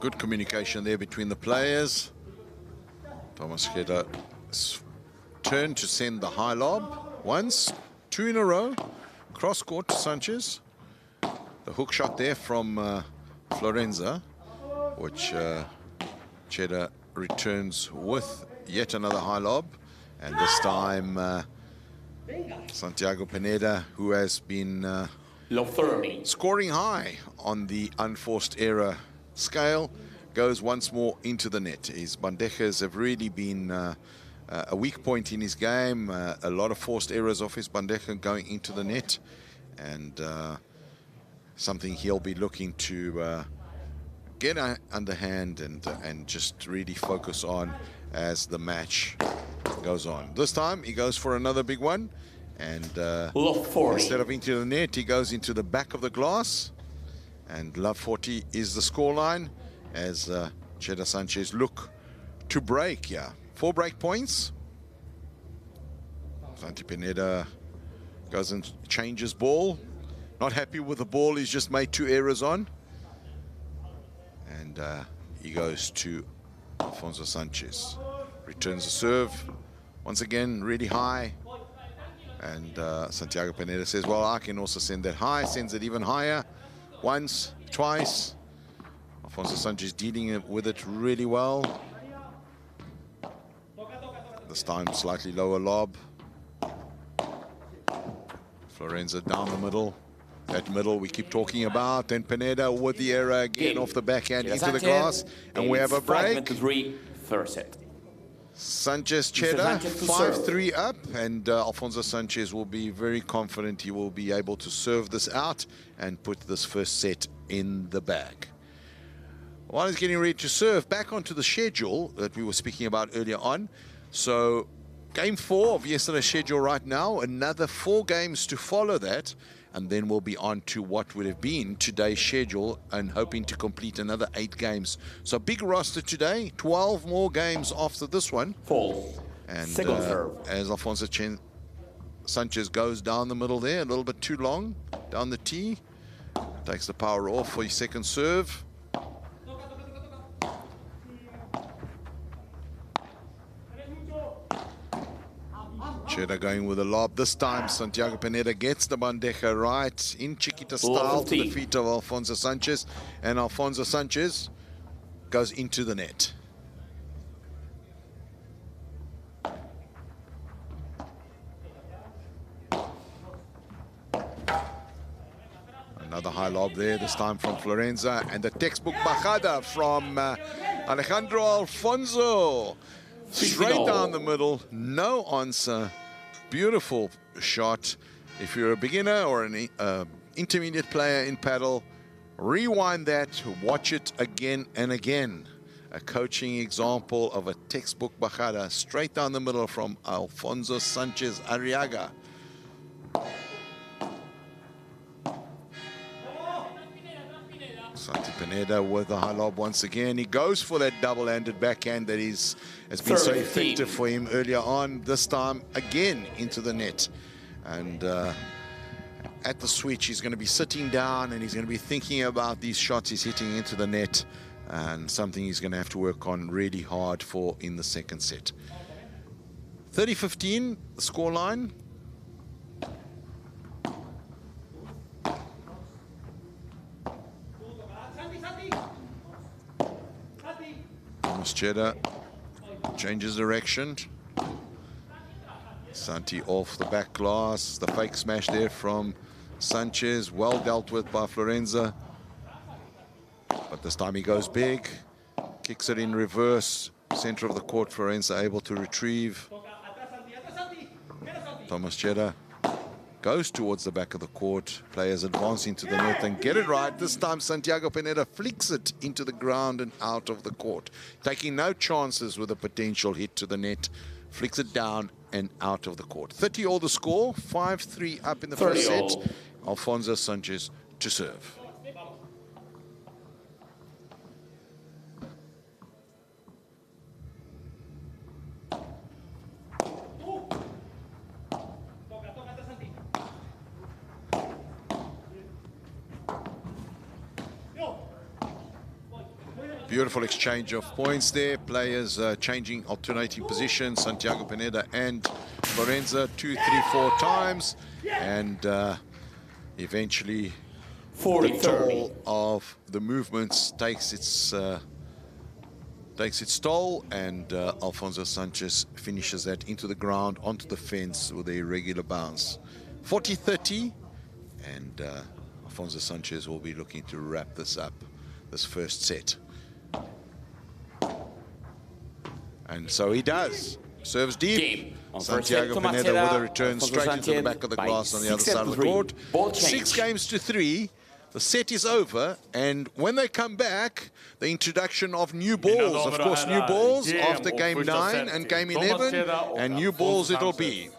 Good communication there between the players. Thomas Cheddar turn to send the high lob. Once, two in a row. Cross court to Sanchez. The hook shot there from Florenza, which Cheddar returns with yet another high lob. And this time, Santiago Pineda, who has been scoring high on the unforced error scale, goes once more into the net. His bandejas have really been a weak point in his game. A lot of forced errors off his bandeja going into the net, and something he'll be looking to get underhand and just really focus on as the match goes on. This time he goes for another big one, and instead of into the net, he goes into the back of the glass. And love 40 is the scoreline as Cheddar Sanchez look to break. 4 break points. Santi Pineda goes and changes ball. Not happy with the ball he's just made 2 errors on. And he goes to Alfonso Sanchez. Returns the serve. Once again, really high. And Santiago Pineda says, well, I can also send that high. Sends it even higher. Once, twice. Alfonso Sanchez dealing with it really well. This time, slightly lower lob. Florenza down the middle. That middle we keep talking about. Then Pineda with the error again off the backhand into the glass. And we have a break. First set. Sanchez Cheddar 5-3 up, and Alfonso Sanchez will be very confident he will be able to serve this out and put this first set in the bag. While he's getting ready to serve, back onto the schedule that we were speaking about earlier on. So game 4 of yesterday's schedule right now, another 4 games to follow that, and then we'll be on to what would have been today's schedule and hoping to complete another 8 games. So big roster today, 12 more games after this one. And as Alfonso Sanchez goes down the middle there, a little bit too long, down the tee, takes the power off for his second serve. Cheddar going with a lob. This time, Santiago Pineda gets the bandeja right in Chiquita style to the feet of Alfonso Sanchez. And Alfonso Sanchez goes into the net. Another high lob there, this time from Florenza. And the textbook bajada from Alejandro Alfonso. Straight down the middle, no answer. Beautiful shot. If you're a beginner or an intermediate player in paddle, rewind that, watch it again and again. A coaching example of a textbook bajada, straight down the middle from Alfonso Sanchez Arriaga. Santi Pineda with the high lob once again. He goes for that double-handed backhand that has been so effective for him earlier on. This time again into the net. And at the switch, he's going to be sitting down and he's going to be thinking about these shots he's hitting into the net, and something he's going to have to work on really hard for in the second set. 30-15, the scoreline. Thomas Cheddar changes direction. Santi off the back glass. The fake smash there from Sanchez. Well dealt with by Florenza. But this time he goes big. Kicks it in reverse. Center of the court, Florenza able to retrieve. Thomas Cheddar goes towards the back of the court. Players advance into the net and get it right. This time Santiago Pineda flicks it into the ground and out of the court, taking no chances with a potential hit to the net. Flicks it down and out of the court. 30 all the score, 5-3 up in the first set. Alfonso Sanchez to serve. Beautiful exchange of points there. Players changing, alternating positions. Santiago Pineda and Florenza 2, 3, 4 times. And eventually the toll of the movements takes its toll. And Alfonso Sanchez finishes that into the ground, onto the fence with a irregular bounce. 40-30. And Alfonso Sanchez will be looking to wrap this up, this first set. And so he does. Serves deep. Santiago Pineda with a return straight into the back of the glass on the other side of the court. 6-3. The set is over. And when they come back, the introduction of new balls. Of course, new balls after game 9 and game 11. And new balls it'll be.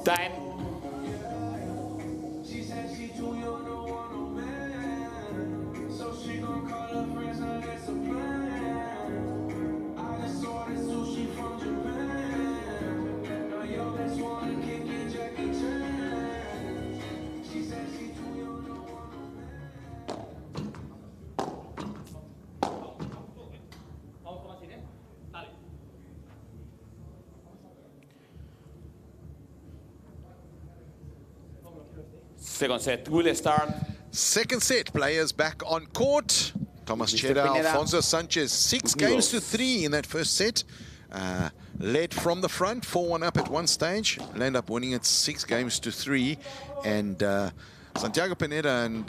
Time. Second set will start. Second set, players back on court. Thomas Cheddar, Alfonso Sanchez, 6-3 in that first set. Led from the front, 4-1 up at one stage. End up winning it 6-3. And Santiago Pineda and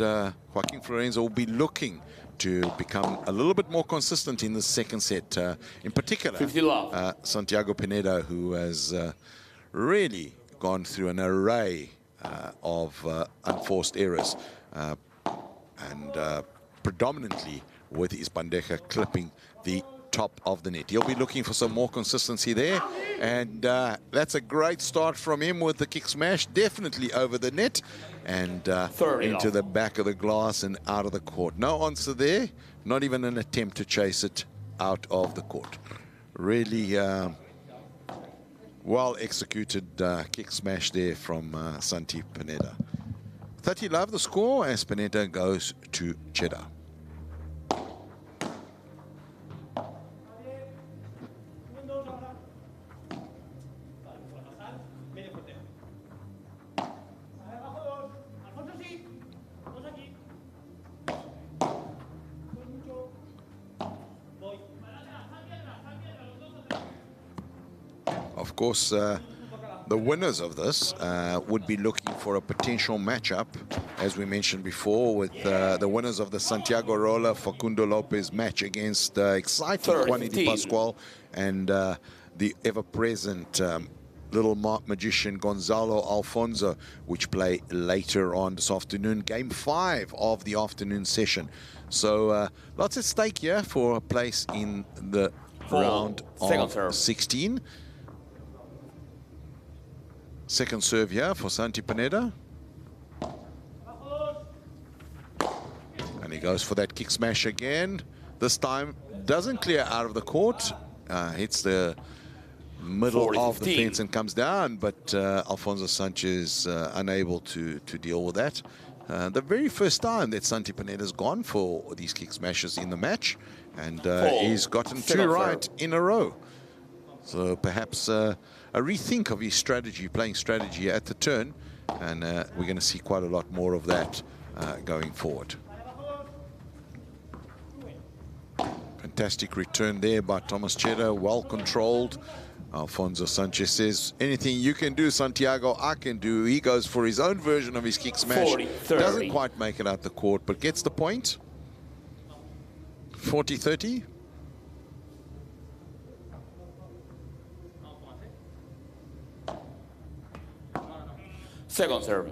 Joaquin Florenza will be looking to become a little bit more consistent in the second set. In particular, Santiago Pineda, who has really gone through an array of unforced errors and predominantly with his bandeja clipping the top of the net. He'll be looking for some more consistency there, and that's a great start from him with the kick smash, definitely over the net and into the back of the glass and out of the court. No answer there, not even an attempt to chase it out of the court. Really well executed kick smash there from Santi Pineda. 30 love the score as Pineda goes to Cheddar. Of course, the winners of this would be looking for a potential matchup, as we mentioned before, with the winners of the Santiago Rola Facundo Lopez match against exciting Juan Di Pascual and the ever-present little magician Gonzalo Alfonso, which play later on this afternoon, game 5 of the afternoon session. So lots at stake here for a place in the round of 16. Second serve here for Santi Pineda. And he goes for that kick smash again. This time doesn't clear out of the court. Hits the middle of the fence and comes down, but Alfonso Sanchez unable to deal with that. The very first time that Santi Pineda's gone for these kick smashes in the match, and he's gotten 2 right in a row. So perhaps a rethink of his strategy, playing strategy at the turn, and we're going to see quite a lot more of that going forward. Fantastic return there by Thomas Cheddar, well controlled. Alfonso Sanchez says, anything you can do, Santiago, I can do. He goes for his own version of his kick smash. Doesn't quite make it out the court, but gets the point. 40-30. Second serve.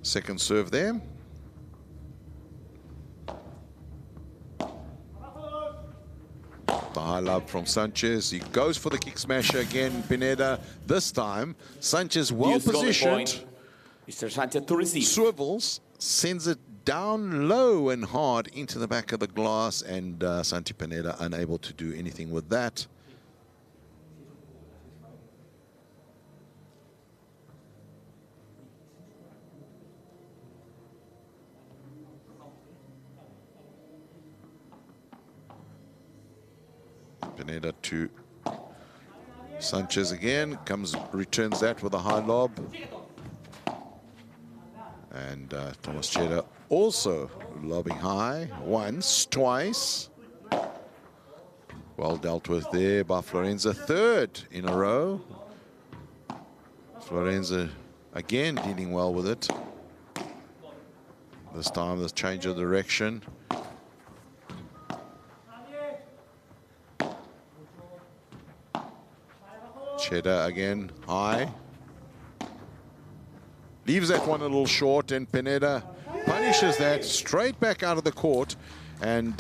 Second serve there. The high lob from Sanchez. He goes for the kick smasher again, Pineda. This time, Sanchez well positioned. Mr. Sanchez to receive. Swivels, sends it down low and hard into the back of the glass, and Santi Pineda unable to do anything with that. Pineda to Sanchez again, returns that with a high lob. And Thomas Cheddar also lobbing high, once, twice. Well dealt with there by Florenza, 3rd in a row. Florenza again dealing well with it. This time, this change of direction. Cheddar again, high. Leaves that one a little short, and Pineda punishes that straight back out of the court, and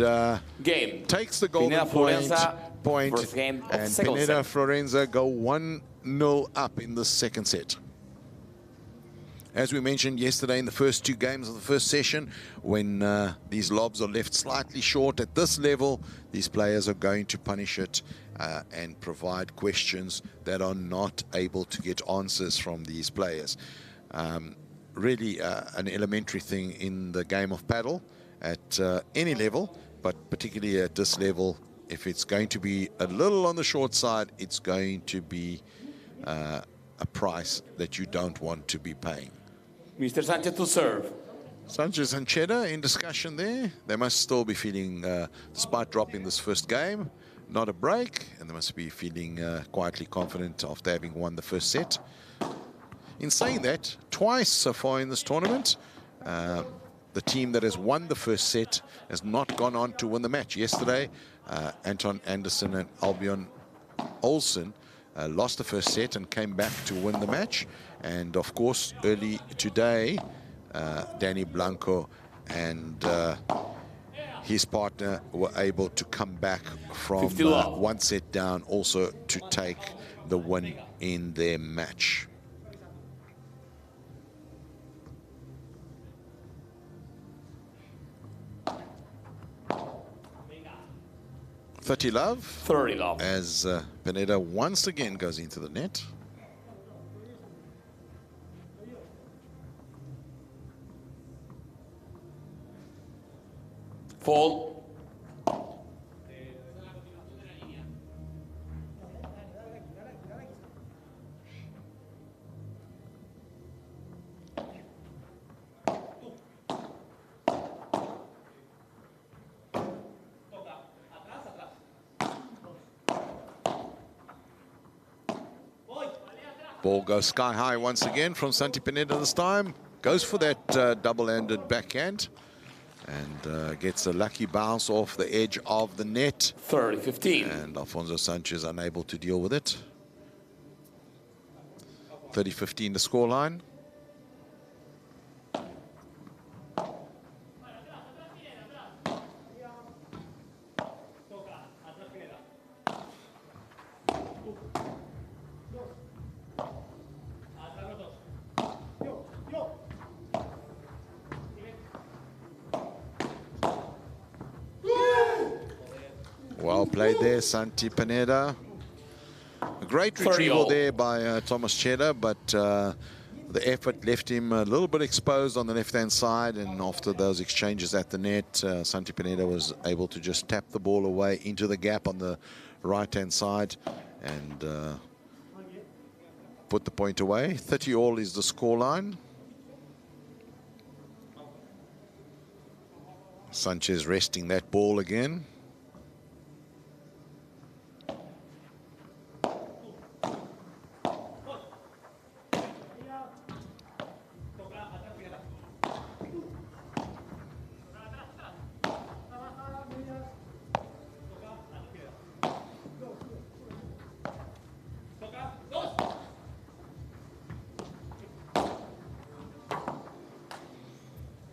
takes the golden point. And Pineda Florenza go 1-0 up in the second set. As we mentioned yesterday in the first 2 games of the first session, when these lobs are left slightly short at this level, these players are going to punish it and provide questions that are not able to get answers from these players. Really an elementary thing in the game of paddle at any level, but particularly at this level. If it's going to be a little on the short side, it's going to be a price that you don't want to be paying. Mr. Sanchez to serve. Sanchez and Cheddar in discussion there. They must still be feeling, despite dropping this first game, not a break, and they must be feeling quietly confident after having won the first set. In saying that, twice so far in this tournament, the team that has won the first set has not gone on to win the match. Yesterday, Anton Anderson and Albion Olsen lost the first set and came back to win the match. And of course, early today, Danny Blanco and his partner were able to come back from 1 set down also to take the win in their match. $30 love. 30 love. As Pineda once again goes into the net. Fall. Ball goes sky high once again from Santi Pineda this time. Goes for that double-handed backhand and gets a lucky bounce off the edge of the net. 30-15. And Alfonso Sanchez unable to deal with it. 30-15 the scoreline. Well played there, Santi Pineda. A great retrieval there by Thomas Cheddar, but the effort left him a little bit exposed on the left-hand side, and after those exchanges at the net, Santi Pineda was able to just tap the ball away into the gap on the right-hand side and put the point away. 30-all is the scoreline. Sanchez resting that ball again.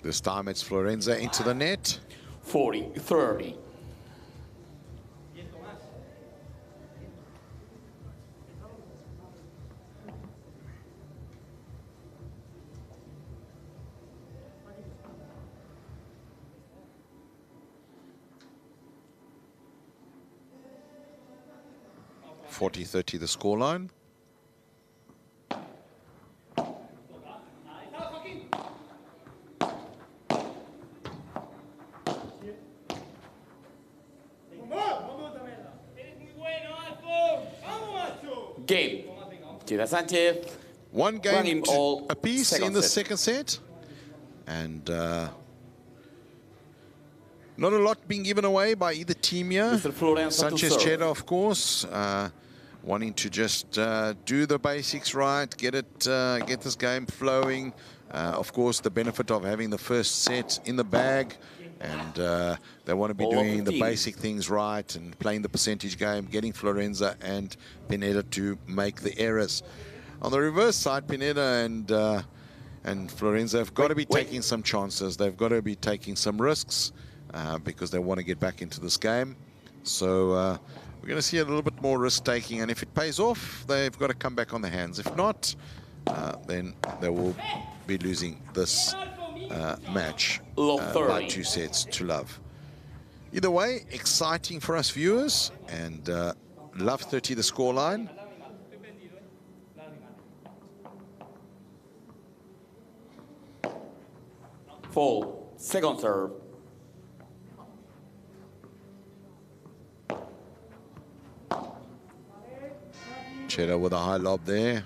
This time it's Florenza into the net. 40-30. $40-30 the scoreline. Game. Cheddar Sanchez. One game all apiece in the second set. And not a lot being given away by either team here. Sanchez Cheddar, of course, wanting to just do the basics right, get this game flowing. Of course, the benefit of having the first set in the bag, and they want to be doing the basic things right and playing the percentage game, getting Florenza and Pineda to make the errors. On the reverse side, Pineda and Florenza have got to be taking some chances. They've got to be taking some risks because they want to get back into this game. So we're going to see a little bit more risk-taking, and if it pays off, they've got to come back on the hands. If not, then they will be losing this match by 2 sets to love. Either way, exciting for us viewers, and love 30 the scoreline. Fall. Second serve. Cheddar with a high lob there.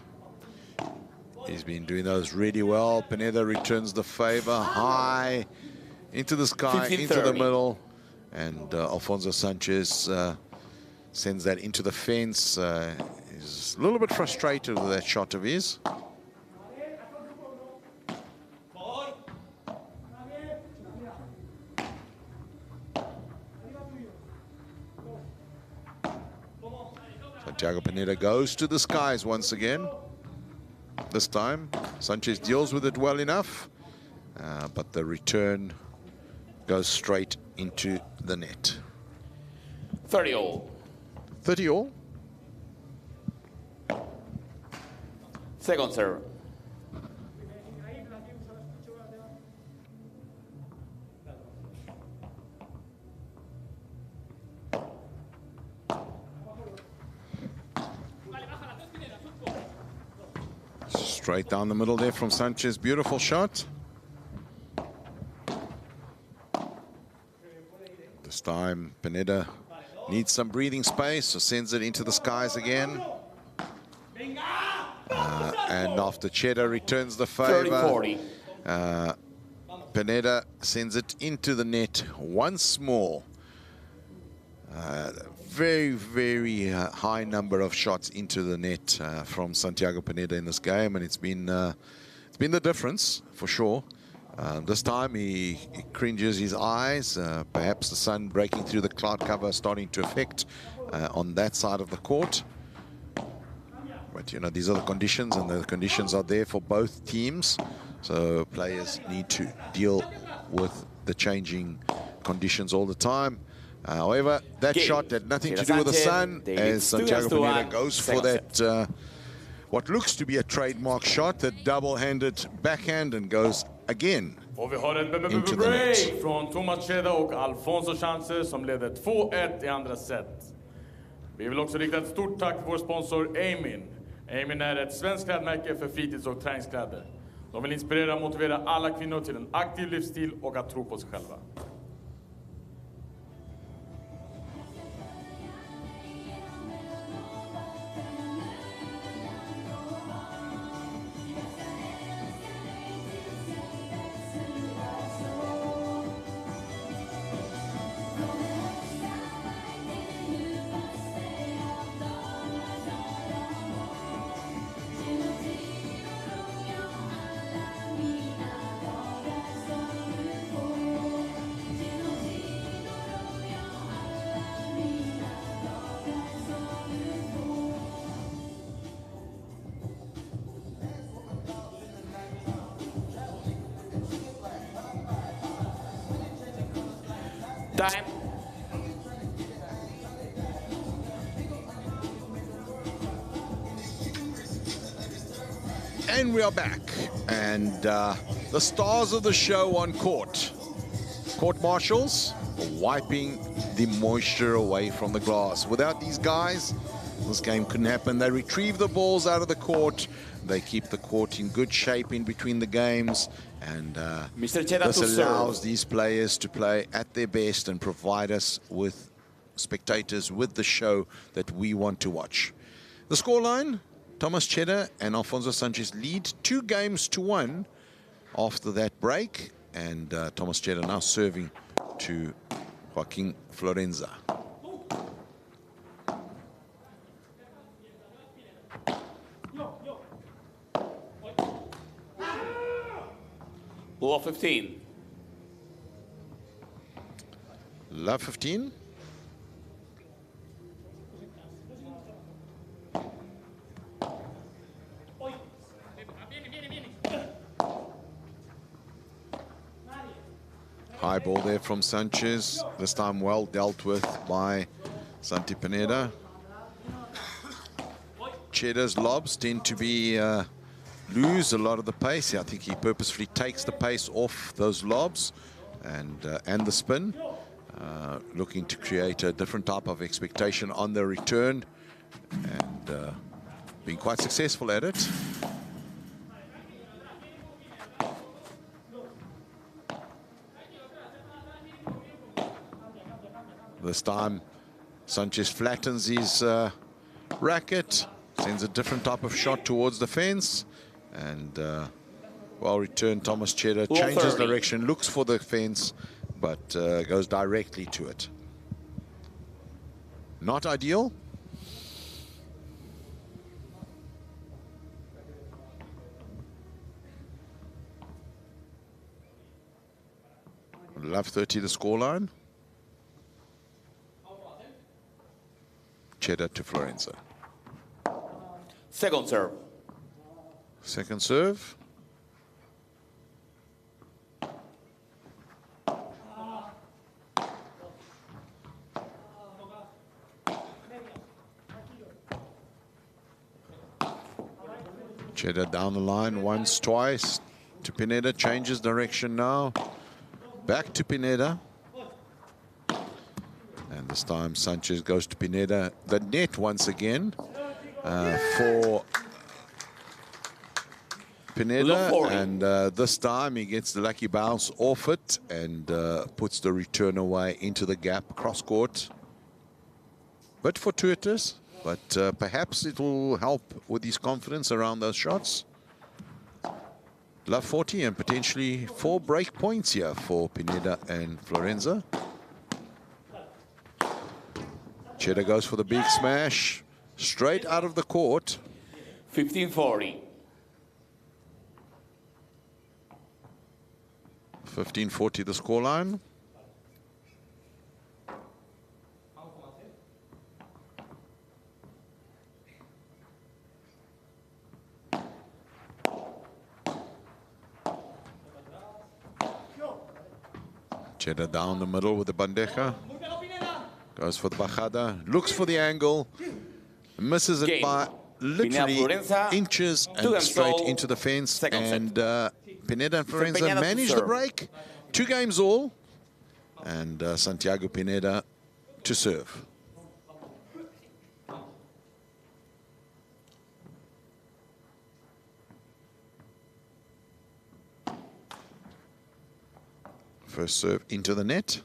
He's been doing those really well. Pineda returns the favor high into the sky, into the middle. And Alfonso Sanchez sends that into the fence. He's a little bit frustrated with that shot of his. Santiago Pineda goes to the skies once again. This time, Sanchez deals with it well enough, but the return goes straight into the net. 30 all. 30 all. Second serve. Straight down the middle there from Sanchez. Beautiful shot. This time, Pineda needs some breathing space, so sends it into the skies again. And after Cheddar returns the favor, Pineda sends it into the net once more. Very, very high number of shots into the net from Santiago Pineda in this game, and it's been the difference for sure. This time he cringes his eyes, perhaps the sun breaking through the cloud cover starting to affect on that side of the court. But you know, these are the conditions, and the conditions are there for both teams, so players need to deal with the changing conditions all the time. However, that shot had nothing to do with the sun, as Santiago Pineda goes for that, what looks to be a trademark shot, that double-handed backhand, and goes again Och vi har ett into the break net. från Thomas Cheda och Alfonso Chances som leder 2-1 i andra set. Vi vill också rikta ett stort tack till vår sponsor Amin. Amin är ett svenskt klädmärke för fritids- och träningskläder. De vill inspirera och motivera alla kvinnor till en aktiv livsstil och att tro på sig själva. Time. And we are back, and the stars of the show on court. Court marshals wiping the moisture away from the glass. Without these guys, this game couldn't happen. They retrieve the balls out of the court. They keep the court in good shape in between the games, and this allows these players to play at their best and provide us with spectators with the show that we want to watch. The scoreline: Thomas Cheddar and Alfonso Sanchez lead 2-1 after that break, and Thomas Cheddar now serving to Joaquin Florenza. Love 15. Love 15. High ball there from Sanchez. This time well dealt with by Santi Pineda. Cheddar's lobs tend to be lose a lot of the pace. I think he purposefully takes the pace off those lobs and the spin, looking to create a different type of expectation on the return, and being quite successful at it. This time Sanchez flattens his racket, sends a different type of shot towards the fence, and well returned. Thomas Cheddar changes direction, looks for the fence, but goes directly to it. Not ideal. Love 30 the scoreline. Cheddar to Florenza. Second serve. Second serve. Cheddar down the line once, twice to Pineda, changes direction now. Back to Pineda. And this time Sanchez goes to Pineda. The net once again for Pineda. And this time he gets the lucky bounce off it and puts the return away into the gap, cross court. Bit fortuitous, but perhaps it will help with his confidence around those shots. Love 40 and potentially 4 break points here for Pineda and Florenza. Cheddar goes for the big smash, straight out of the court. 15-40. 15-40 the scoreline. Cheddar down the middle with the bandeja. Goes for the bajada. Looks for the angle. Misses it by literally inches and straight into the fence. And Pineda and Florenza manage the break. 2 games all. And Santiago Pineda to serve. First serve into the net.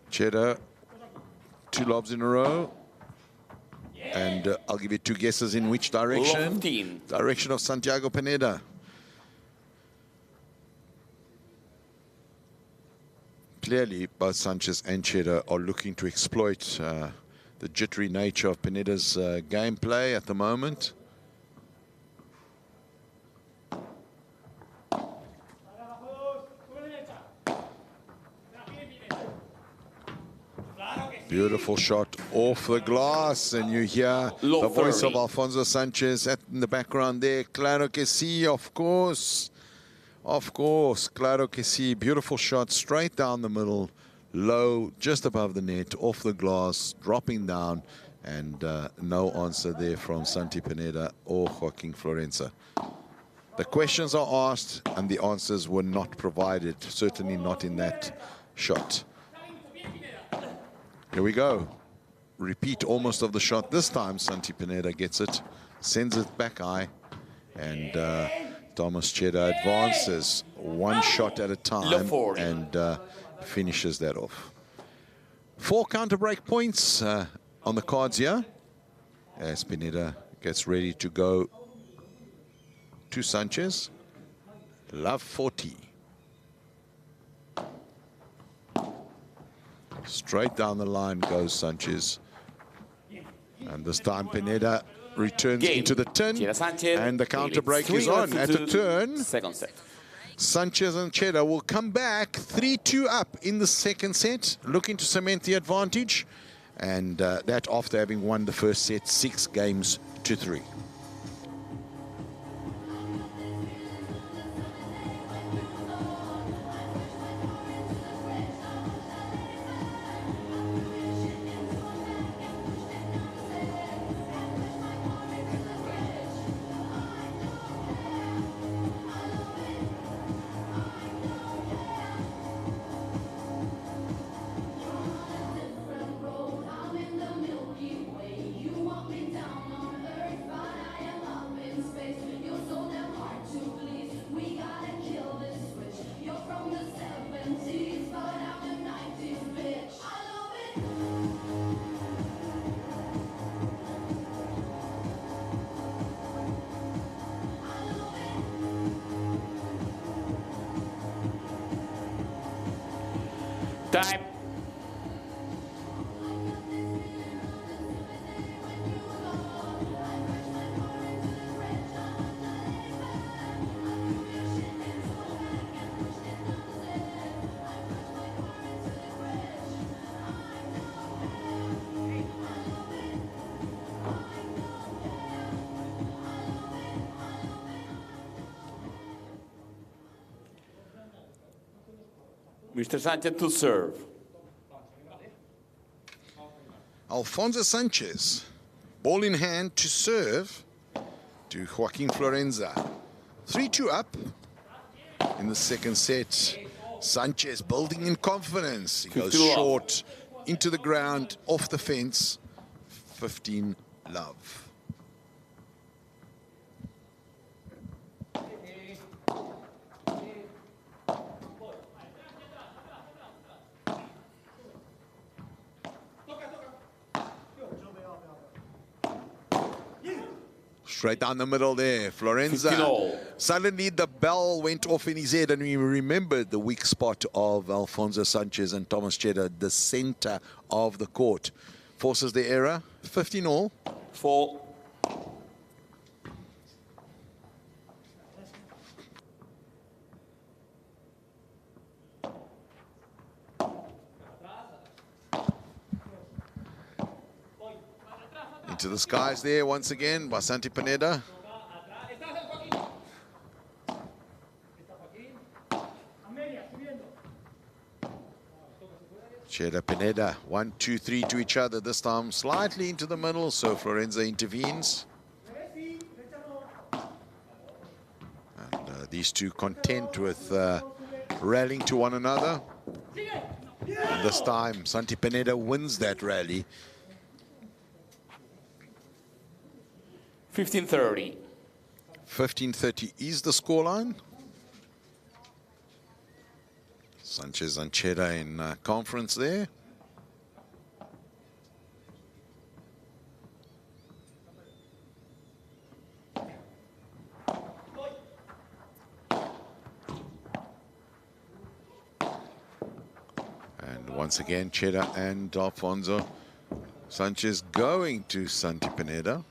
Cheddar, 2 lobs in a row. And I'll give you 2 guesses in which direction. Direction of Santiago Pineda. Clearly, both Sanchez and Cheddar are looking to exploit the jittery nature of Pineda's gameplay at the moment. Beautiful shot off the glass, and you hear the voice of Alfonso Sanchez in the background there. Claro que sí, of course. Of course, claro que sí. Beautiful shot straight down the middle, low, just above the net, off the glass, dropping down, and no answer there from Santi Pineda or Joaquin Florenza. The questions are asked and the answers were not provided, certainly not in that shot. Here we go. Repeat almost of the shot. This time Santi Pineda gets it, sends it back high, and Thomas Cheddar advances 1 shot at a time and finishes that off. 4 counter break points on the cards here as Pineda gets ready to go to Sanchez. Love 40. Straight down the line goes Sanchez. And this time Pineda returns into the tin. And the counter break is on at the turn. Second set. Sanchez and Cheddar will come back 3-2 up in the second set, looking to cement the advantage. And that after having won the first set 6 games to 3. Time. Mr. Sanchez to serve. Alfonso Sanchez, ball in hand to serve to Joaquin Florenza. 3-2 up in the second set. Sanchez building in confidence. He goes short into the ground, off the fence. 15 love. Straight down the middle there, Florenza. Suddenly the bell went off in his head and we remembered the weak spot of Alfonso Sanchez and Thomas Cheddar, the center of the court. Forces the error, 15 all. 4. Into the skies there once again by Santi Pineda. Cheddar Pineda, 1, 2, 3 to each other. This time slightly into the middle, so Florenza intervenes. And these two content with rallying to one another. And this time, Santi Pineda wins that rally. 15-30. 15-30 is the scoreline. Sanchez and Cheddar in conference there. And once again, Cheddar and Alfonso Sanchez going to Santi Pineda.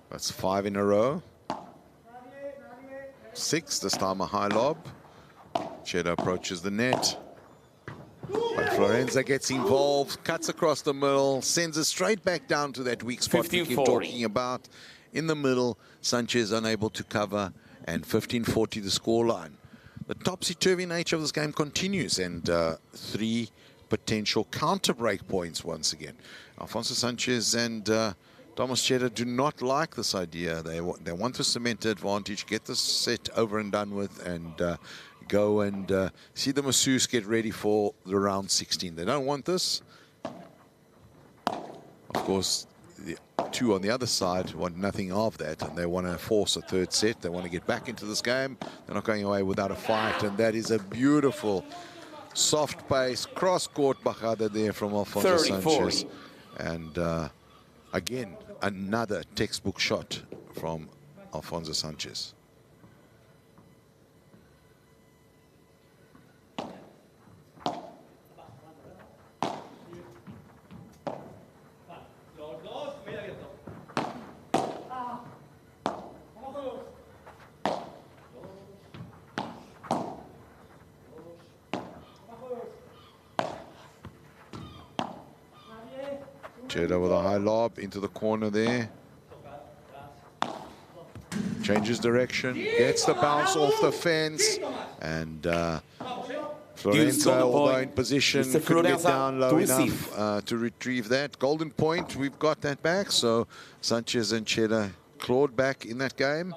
That's 5 in a row. 6, this time a high lob. Cheddar approaches the net. But Florenza gets involved, cuts across the middle, sends it straight back down to that weak spot we keep talking about. In the middle, Sanchez unable to cover, and 15-40 the scoreline. The topsy-turvy nature of this game continues, and 3 potential counter break points once again. Alfonso Sanchez and Thomas Cheddar do not like this idea. They want to cement the advantage, get the set over and done with, and go and see the masseuse get ready for the round 16. They don't want this. Of course, the two on the other side want nothing of that, and they want to force a third set. They want to get back into this game. They're not going away without a fight, and that is a beautiful, soft pace, cross-court bajada there from Alfonso Sanchez. And again, another textbook shot from Alfonso Sanchez. Cheddar with a high lob into the corner there. Changes direction, gets the bounce off the fence, and Florenza, although in position, couldn't get down low enough to retrieve that. Golden point, we've got that back, so Sanchez and Cheddar clawed back in that game,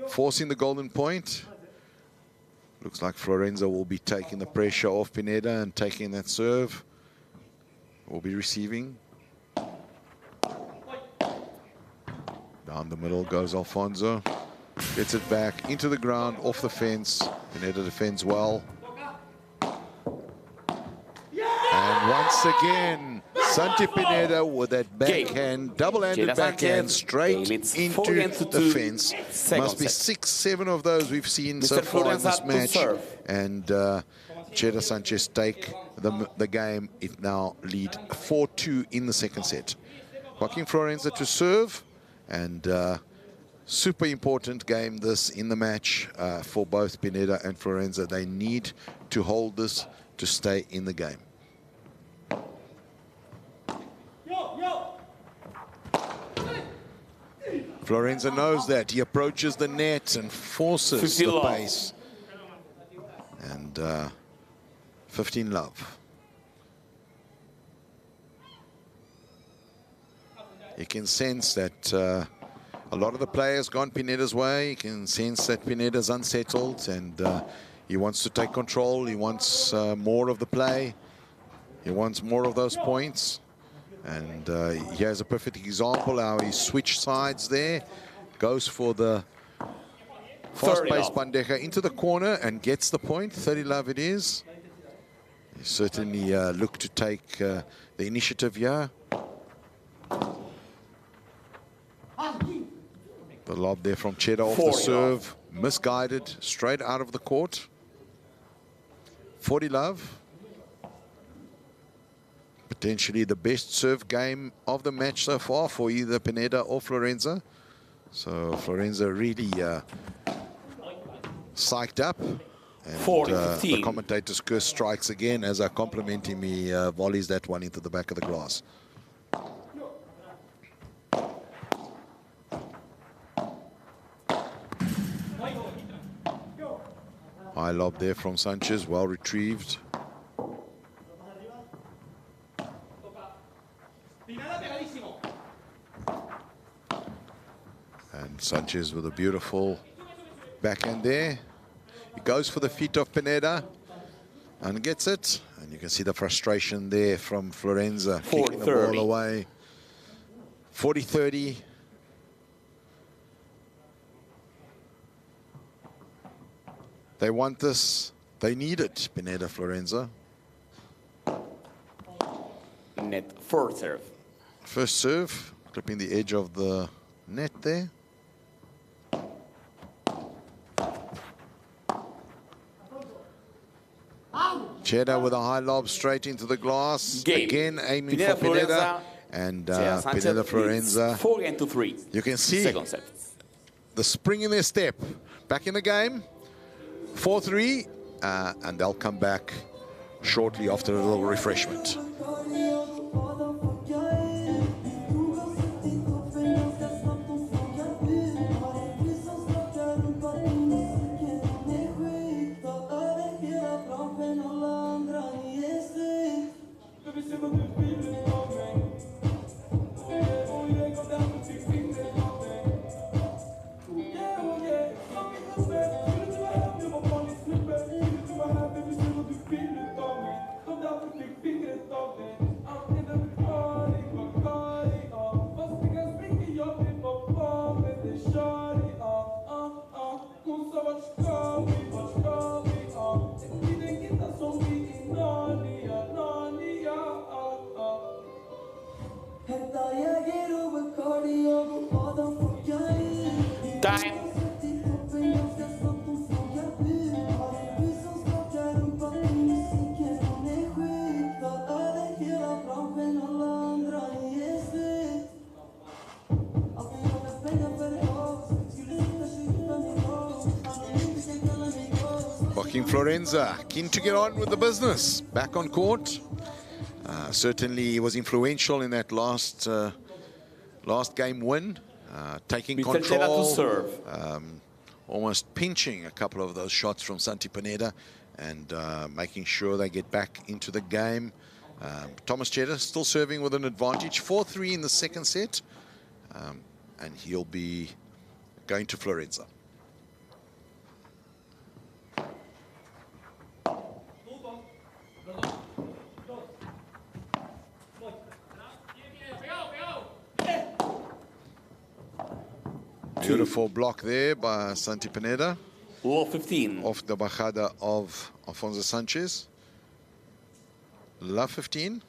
forcing the golden point. Looks like Florenza will be taking the pressure off Pineda and taking that serve. Will be receiving. Down the middle goes Alfonso. Gets it back into the ground, off the fence. Pineda defends well. And once again, Santi Pineda with that backhand, double-handed backhand straight into the fence. Must be 6, 7 of those we've seen so far in this match. And Cheddar Sanchez take the game. It now lead 4-2 in the second set. Joaquin Florenza to serve. And super important game this in the match for both Pineda and Florenza. They need to hold this to stay in the game. Florenza knows that. He approaches the net and forces the pace. And 15 love. You can sense that a lot of the players gone Pineda's way. You can sense that Pineda's unsettled and he wants to take control. He wants more of the play. He wants more of those points. And here's a perfect example how he switched sides there. Goes for the fast-paced bandeja into the corner and gets the point. 30 love it is. He certainly look to take the initiative here. The lob there from Cheddar off the serve. Misguided, straight out of the court. 40 love. Potentially the best serve game of the match so far for either Pineda or Florenza. So Florenza really psyched up. And the commentator's curse strikes again as I compliment him. He volleys that one into the back of the glass. High lob there from Sanchez, well retrieved. And Sanchez with a beautiful backhand there. He goes for the feet of Pineda and gets it. And you can see the frustration there from Florenza, kicking the ball away. 40-30. They want this. They need it, Pineda, Florenza. Net first serve. First serve, clipping the edge of the net there. Cheddar with a high lob straight into the glass. Again aiming for Pineda. And Pineda Florenza. 4-3. You can see the spring in their step. Back in the game. 4-3. And they'll come back shortly after a little refreshment. Florenza keen to get on with the business. Back on court. Certainly he was influential in that last game win. Taking control. To serve. Almost pinching a couple of those shots from Santi Pineda and making sure they get back into the game. Thomas Cheddar still serving with an advantage. 4-3 in the second set. And he'll be going to Florenza. Beautiful block there by Santi Pineda. Low 15. Off the bajada of Alfonso Sanchez. Love 15.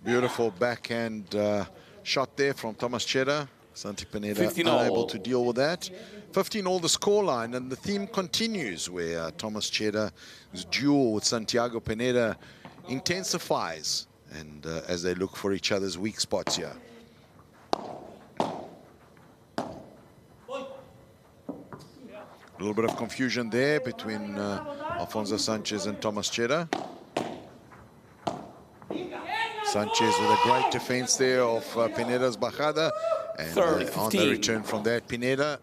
Beautiful backhand shot there from Thomas Cheddar. Santi Pineda 15 unable all. to deal with that. 15 all the scoreline, and the theme continues where Thomas Cheda's duel with Santiago Pineda intensifies, and as they look for each other's weak spots here. A little bit of confusion there between Alfonso Sanchez and Thomas Cheda. Sanchez with a great defense there of Pineda's bajada. And on the return from that, Pineda,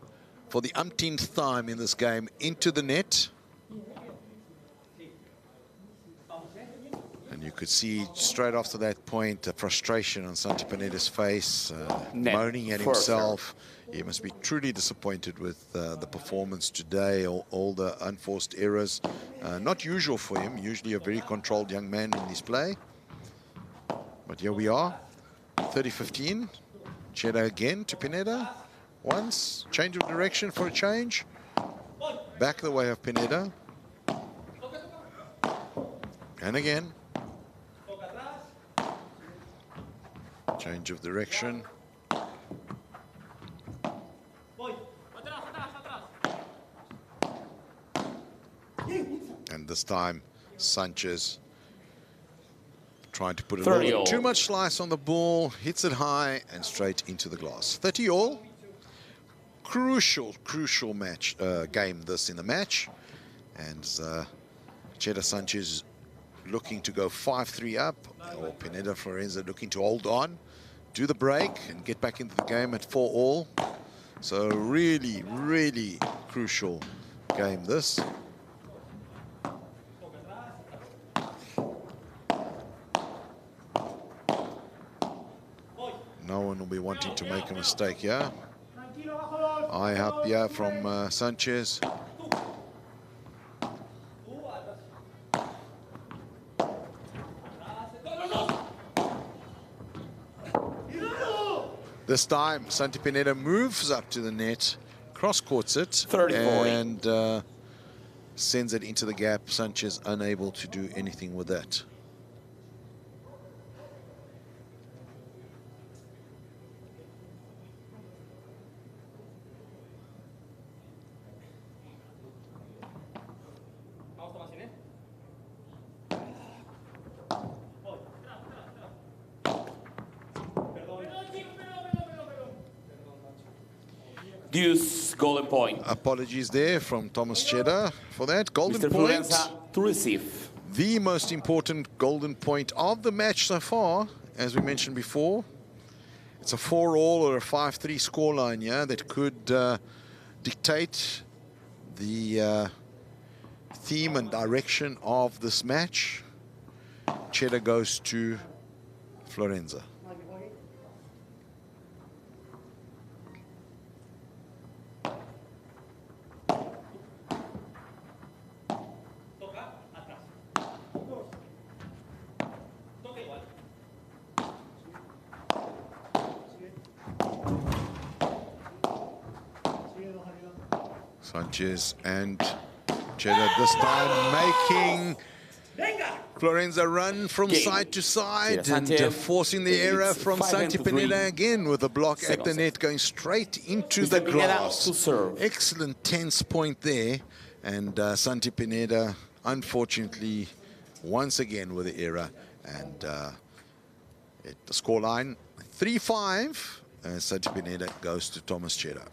for the umpteenth time in this game, into the net. And you could see straight after that point, the frustration on Santi Pineda's face, moaning at himself. He must be truly disappointed with the performance today, all the unforced errors. Not usual for him, usually a very controlled young man in his play. But here we are, 30-15. Cheda again to Pineda. Once, change of direction for a change. Back the way of Pineda. And again. Change of direction. And this time, Sanchez trying to put a little too much slice on the ball, hits it high and straight into the glass. 30 all. Crucial match game this in the match. And Cheda Sanchez looking to go 5-3 up, or Pineda Florenza looking to hold on, do the break and get back into the game at 4 all. So really, really crucial game this. No one will be wanting to make a mistake here. Eye up here from Sanchez. This time, Santi Pineda moves up to the net, cross-courts it, 30, and sends it into the gap. Sanchez unable to do anything with that. Deuce, golden point. Apologies there from Thomas Cheda for that. Golden Mr. point. Florenza to receive. The most important golden point of the match so far, as we mentioned before. It's a 4 all or a 5-3 scoreline, yeah, that could dictate the theme and direction of this match. Cheda goes to Florenza. Sanchez and Cheda this time making Florenza run from side to side and forcing the error from Santi Pineda again with a block at the net going straight into the glass. Excellent tense point there, and Santi Pineda unfortunately once again with the error, and the scoreline 3-5 as Santi Pineda goes to Thomas Cheda.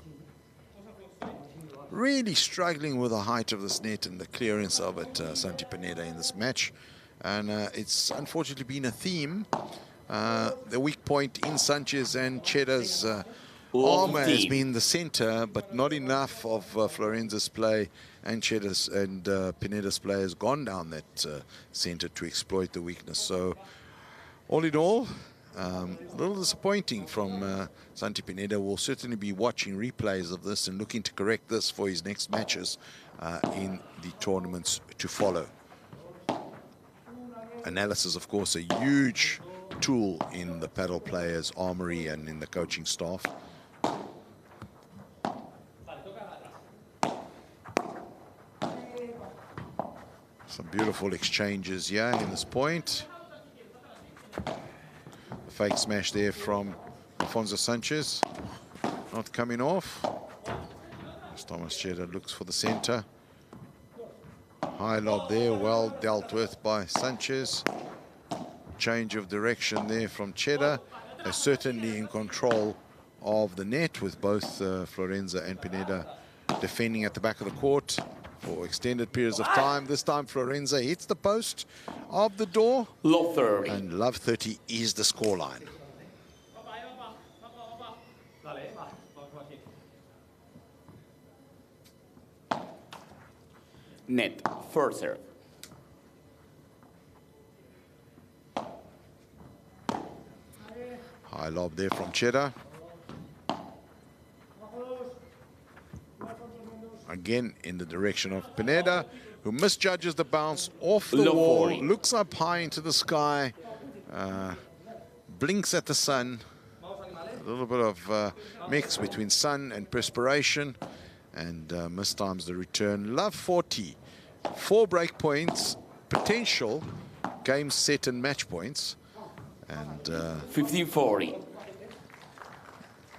Really struggling with the height of this net and the clearance of it, Santi Pineda, in this match. And it's unfortunately been a theme. The weak point in Sanchez and Cheda's armor has been the center, but not enough of Florenza's play and Cheda's and Pineda's play has gone down that center to exploit the weakness. So all in all, a little disappointing from Santi Pineda. Will certainly be watching replays of this and looking to correct this for his next matches in the tournaments to follow. Analysis, of course, a huge tool in the paddle players' armory and in the coaching staff. Some beautiful exchanges here in this point. Fake smash there from Alfonso Sanchez. not coming off. As Thomas Cheddar looks for the center. High lob there, well dealt with by Sanchez. Change of direction there from Cheddar. They're certainly in control of the net, with both Florenza and Pineda defending at the back of the court for extended periods of time. This time Florenza hits the post of the door. Love 30. And love 30 is the scoreline. Net, first serve. High lob there from Cheddar. Again in the direction of Pineda, who misjudges the bounce off the wall, looks up high into the sky, blinks at the sun. A little bit of mix between sun and perspiration, and mistimes the return. Love 40, 4 break points, potential game, set, and match points. And 15-40.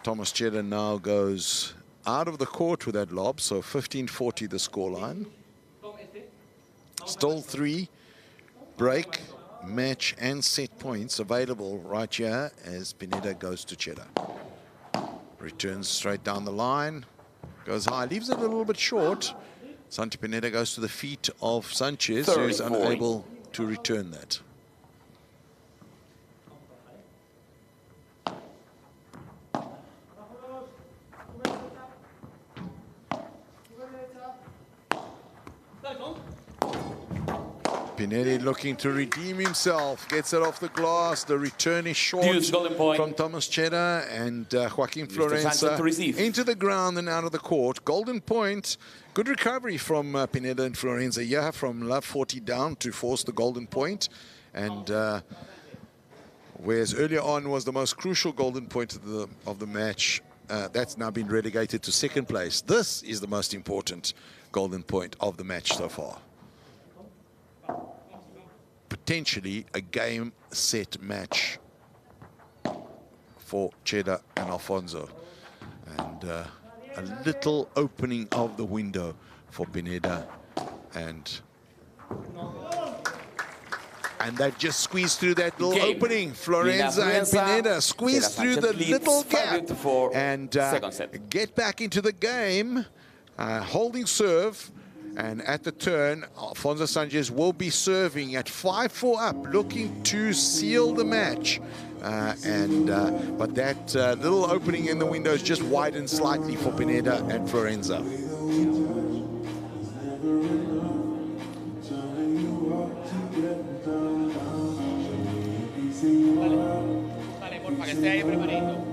Thomas Cheddar now goes out of the court with that lob, so 15-40 the scoreline. Still 3 break, match, and set points available right here as Pineda goes to Cheddar. Returns straight down the line, goes high, leaves it a little bit short. Santi Pineda goes to the feet of Sanchez, who's unable to return that. Pineda looking to redeem himself, gets it off the glass. The return is short from Thomas Cheddar, and Joaquin Florenza into the ground and out of the court. Golden point. Good recovery from Pineda and Florenza. Yeah, from love 40 down to force the golden point. And whereas earlier on was the most crucial golden point of the match, that's now been relegated to second place. This is the most important golden point of the match so far. Potentially a game set match for Cheddar and Alfonso, and a little opening of the window for Pineda, and they've just squeezed through that little opening. Florenza and Pineda squeeze through the little gap and get back into the game, holding serve. And at the turn, Alfonso Sanchez will be serving at 5-4 up, looking to seal the match. But that little opening in the windows just widened slightly for Pineda and Florenza. Vale, porfa, que esté ahí preparadito.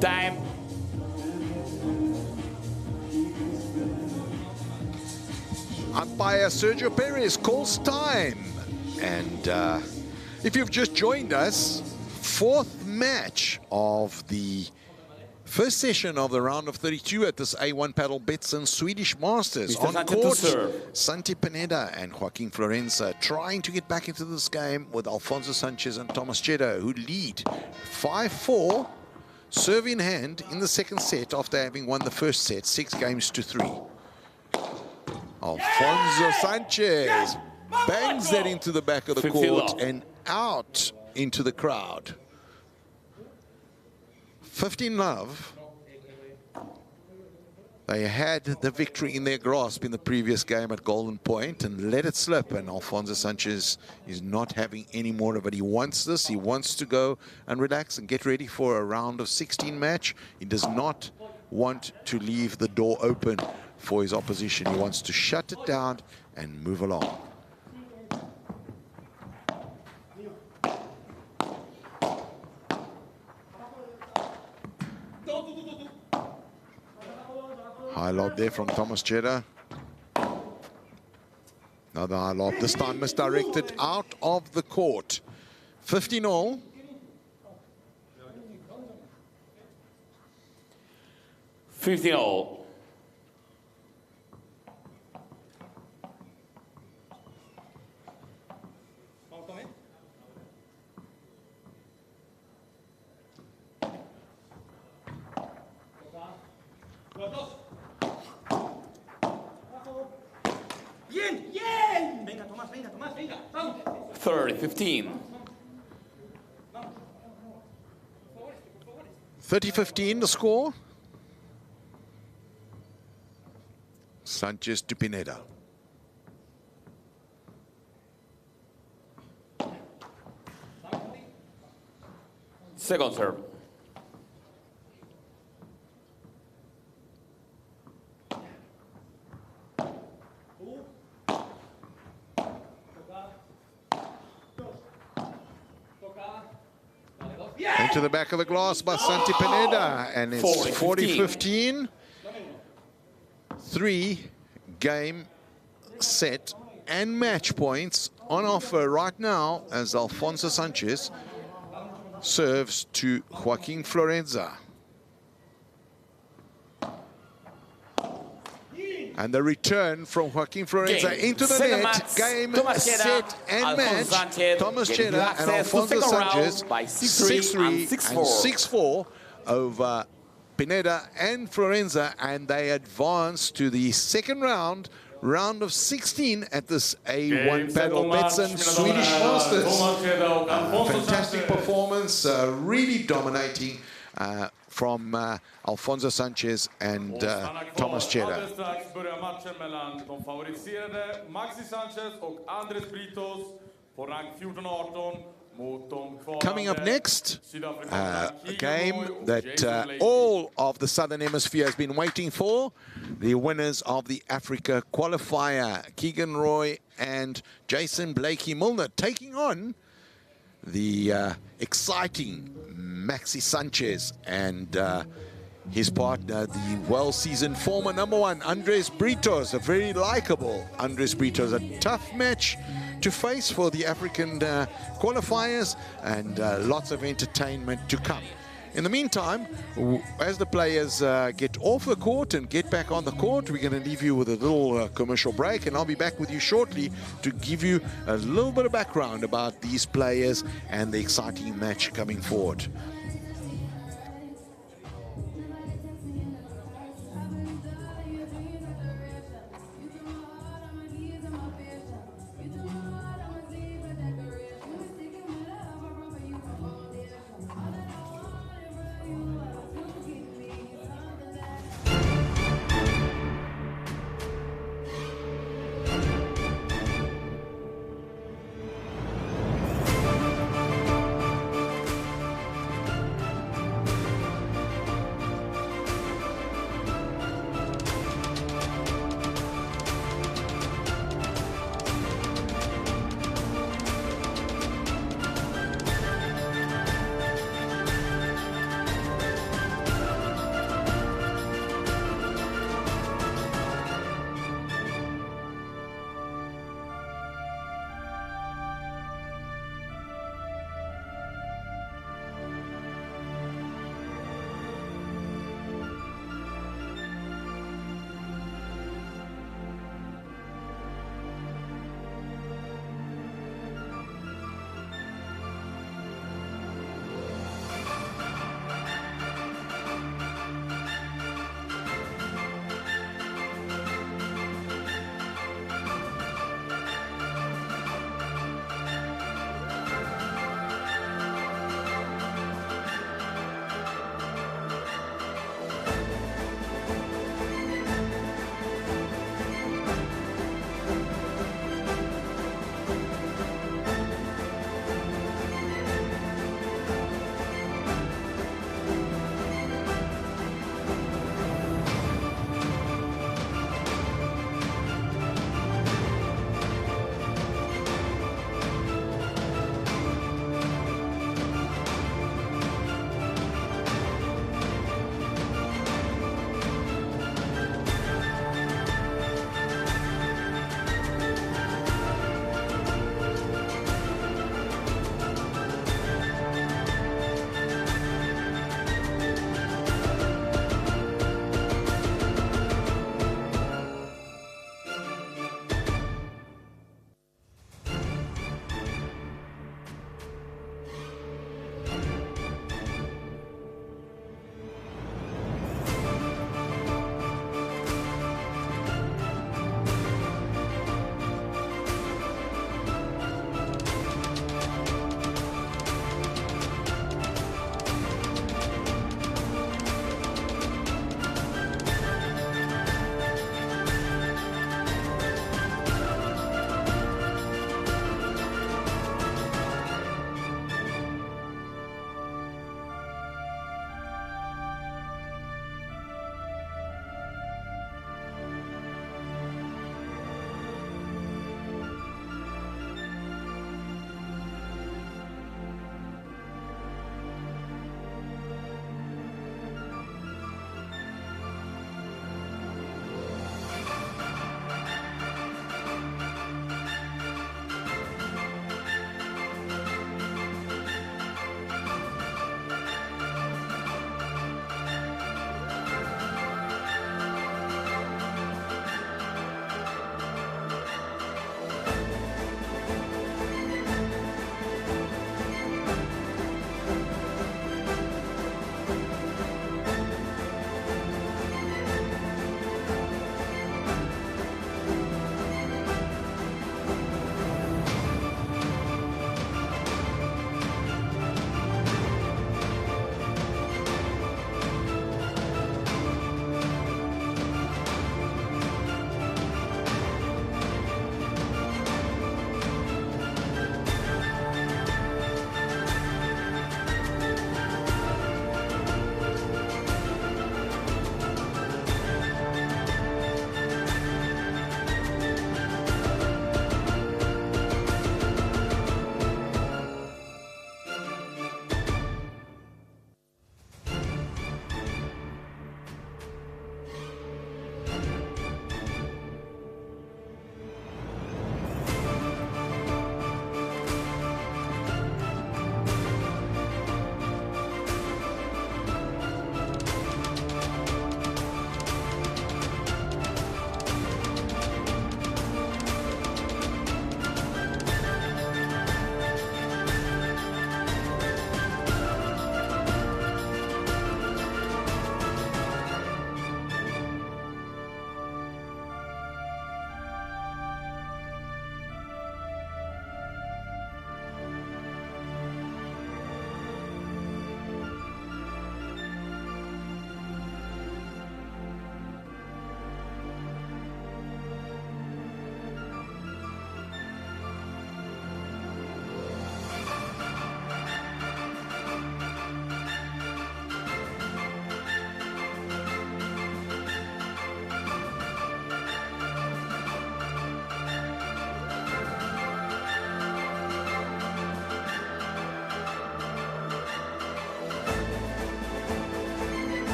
Time. Umpire Sergio Perez calls time. And if you've just joined us, 4th match of the first session of the round of 32 at this A1 Padel Betsson Swedish Masters. On court, Santi Pineda and Joaquin Florenza trying to get back into this game with Alfonso Sanchez and Thomas Cheddar, who lead 5-4. Serve in hand in the second set after having won the first set 6-3. Alfonso Sanchez bangs that into the back of the court and out into the crowd. 15 love. They had the victory in their grasp in the previous game at Golden Point and let it slip, and Alfonso Sanchez is not having any more of it. He wants this. He wants to go and relax and get ready for a round of 16 match. He does not want to leave the door open for his opposition. He wants to shut it down and move along. High lob there from Thomas Cheddar. Another high lob, this time misdirected out of the court. 15-all. 15-all. Venga, Tomás, venga, Tomás, venga. 30-15. 30-15 the score. Sanchez to Pineda. Second serve. Into the back of the glass by Santi Pineda, and it's 40-15. 3 game, set, and match points on offer right now as Alfonso Sanchez serves to Joaquin Florenza. And the return from Joaquin Florenza into the net. Game, set, and match. Thomas Cheddar and Alfonso Sanchez, 6-3 and 6-4 over Pineda and Florenza, and they advance to the second round, round of 16 at this A1 Padel Betsson Swedish Masters. Fantastic performance, really dominating from Alfonso Sanchez and Thomas Cheddar. Coming up next, a game that all of the Southern Hemisphere has been waiting for. The winners of the Africa qualifier, Keegan Roy and Jason Blakey Milner, taking on the exciting Maxi Sanchez and his partner, the well-seasoned former #1, Andres Britos, a very likable Andres Britos. A tough match to face for the African qualifiers, and lots of entertainment to come. In the meantime, as the players get off the court and get back on the court, we're going to leave you with a little commercial break, and I'll be back with you shortly to give you a little bit of background about these players and the exciting match coming forward.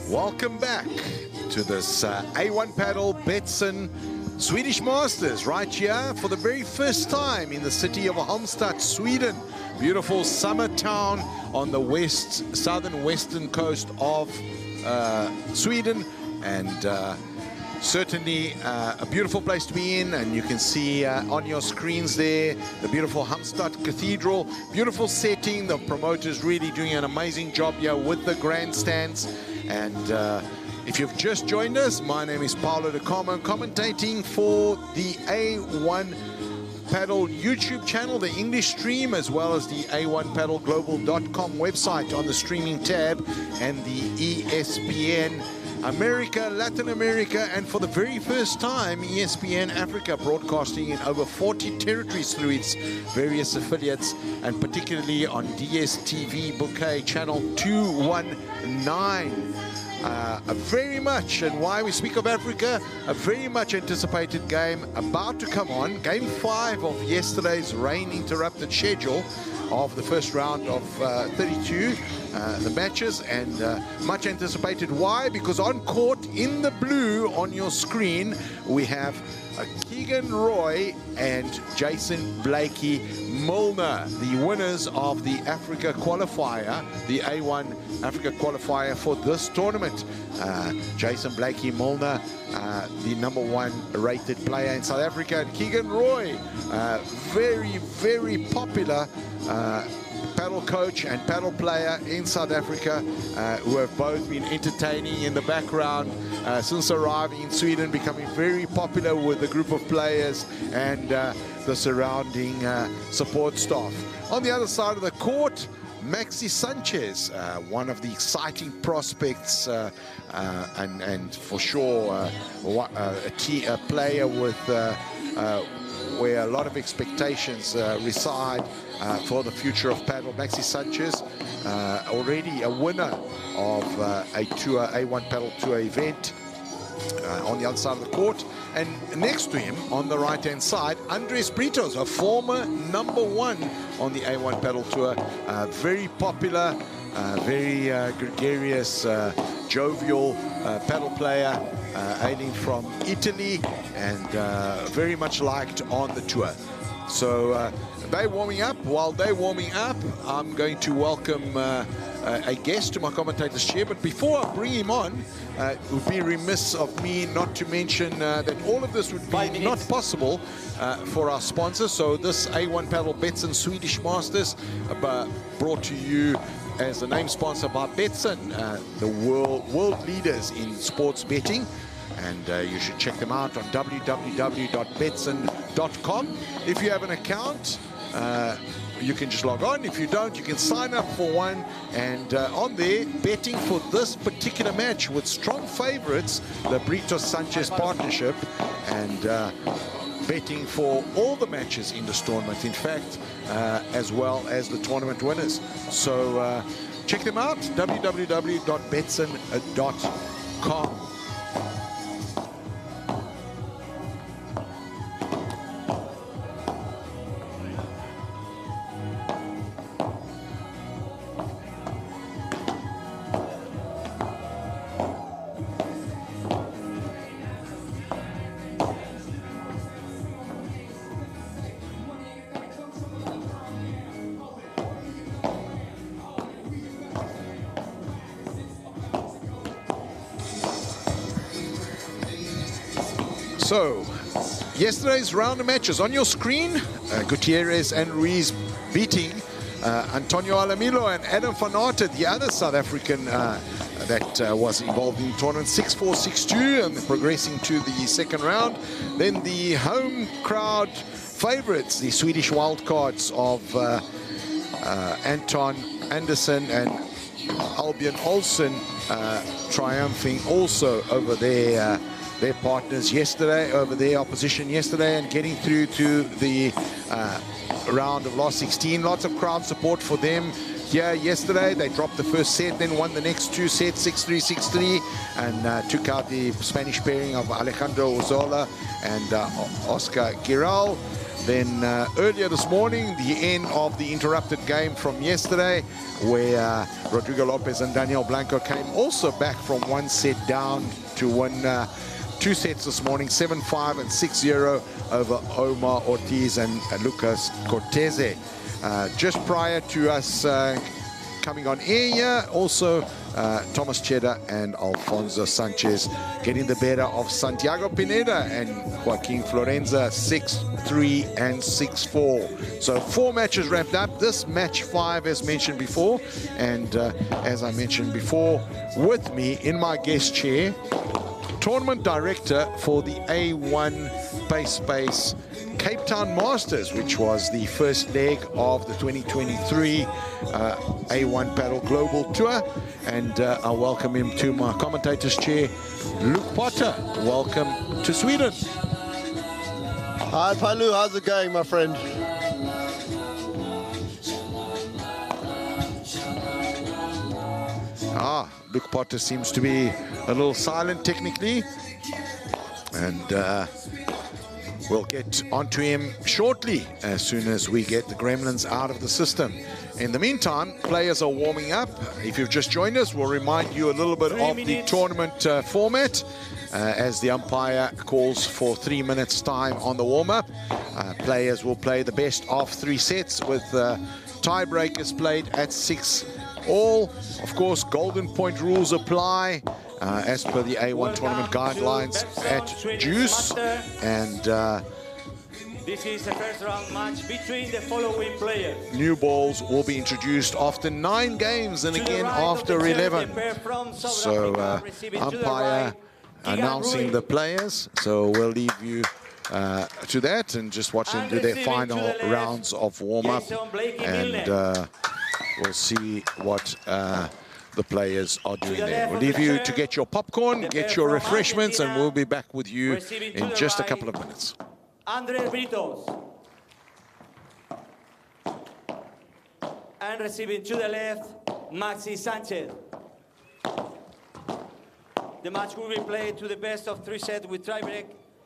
Welcome back to this A1 Padel Betsson Swedish Masters right here for the very first time in the city of Halmstad, Sweden. Beautiful summer town on the southern western coast of Sweden, and certainly a beautiful place to be in. And you can see on your screens there the beautiful Halmstad Cathedral. Beautiful setting. The promoters really doing an amazing job here with the grandstands. And if you've just joined us, my name is Paulo de Carmo, commentating for the A1 Padel YouTube channel, the English stream, as well as the a1padelglobal.com website on the streaming tab, and the ESPN America, Latin America, and for the very first time, ESPN Africa, broadcasting in over 40 territories through its various affiliates, and particularly on DSTV Bouquet channel 219. A very much, and why we speak of Africa, a very much anticipated game about to come on. Game 5 of yesterday's rain-interrupted schedule of the first round of 32, the matches, and much anticipated. Why? Because on court, in the blue on your screen, we have Keegan Roy and Jason Blakey Milner, the winners of the Africa qualifier, the A1 Africa qualifier for this tournament. Jason Blakey Milner, the #1 rated player in South Africa, and Keegan Roy, very, very popular paddle coach and paddle player in South Africa, who have both been entertaining in the background since arriving in Sweden, becoming very popular with the group of players and the surrounding support staff. On the other side of the court, Maxi Sanchez, one of the exciting prospects, and for sure a player with where a lot of expectations reside for the future of paddle. Maxi Sanchez, already a winner of a tour, A1 Padel Tour event, on the other side of the court. And next to him, on the right-hand side, Andres Britos, a former #1 on the A1 Padel Tour, very popular, very gregarious, jovial paddle player, hailing from Italy, and very much liked on the tour. So they're warming up. While they're warming up, I'm going to welcome a guest to my commentator's chair. But before I bring him on, it would be remiss of me not to mention that all of this would be not possible for our sponsors. So this A1 Padel Betsson Swedish Masters, brought to you as the name sponsor by Betsson, the world leaders in sports betting. And you should check them out on www.betsson.com. If you have an account, you can just log on. If you don't, you can sign up for one, and on there, betting for this particular match with strong favorites, the Britos-Sanchez partnership, and betting for all the matches in this tournament, in fact, as well as the tournament winners. So check them out, www.betsson.com. So, yesterday's round of matches on your screen, Gutierrez and Ruiz beating Antonio Alamilo and Adam van Aert, the other South African that was involved in the tournament, 6-4, 6-2, and progressing to the second round. Then the home crowd favorites, the Swedish wildcards of Anton Andersson and Albion Olsen, triumphing also over their partners yesterday, over their opposition yesterday, and getting through to the round of last 16. Lots of crowd support for them here yesterday. They dropped the first set, then won the next two sets, 6-3, 6-3, and took out the Spanish pairing of Alejandro Uzola and Oscar Giral. Then earlier this morning, the end of the interrupted game from yesterday, where Rodrigo Lopez and Daniel Blanco came also back from 1 set down to win 2 sets this morning, 7-5 and 6-0 over Omar Ortiz and Lucas Cortese. Just prior to us coming on air here, also Thomas Cheddar and Alfonso Sanchez getting the better of Santiago Pineda and Joaquin Florenza, 6-3 and 6-4. So 4 matches wrapped up. This match 5, as mentioned before, and as I mentioned before, with me in my guest chair, tournament director for the A1 Pace Cape Town Masters, which was the first leg of the 2023 A1 Padel Global Tour. And I welcome him to my commentator's chair, Luke Potter. Welcome to Sweden. Hi, Palu. How's it going, my friend? Luke Potter seems to be a little silent technically. And we'll get onto him shortly as soon as we get the gremlins out of the system. In the meantime, players are warming up. If you've just joined us, we'll remind you a little bit of the tournament format as the umpire calls for 3 minutes time on the warm-up. Players will play the best of 3 sets with tiebreakers played at 6 all. Of course, golden point rules apply as per the A1 tournament guidelines at Juice. And this is the first round match between the following players. New balls will be introduced after 9 games and again after 11. So umpire announcing the players. So we'll leave you to that and just watch them do their final rounds of warm-up. And we'll see what the players are doing there. We'll leave you to get your popcorn, get your refreshments, and we'll be back with you in just a couple of minutes. Andres Britos. And receiving to the left, Maxi Sanchez. The match will be played to the best of 3 sets with tiebreak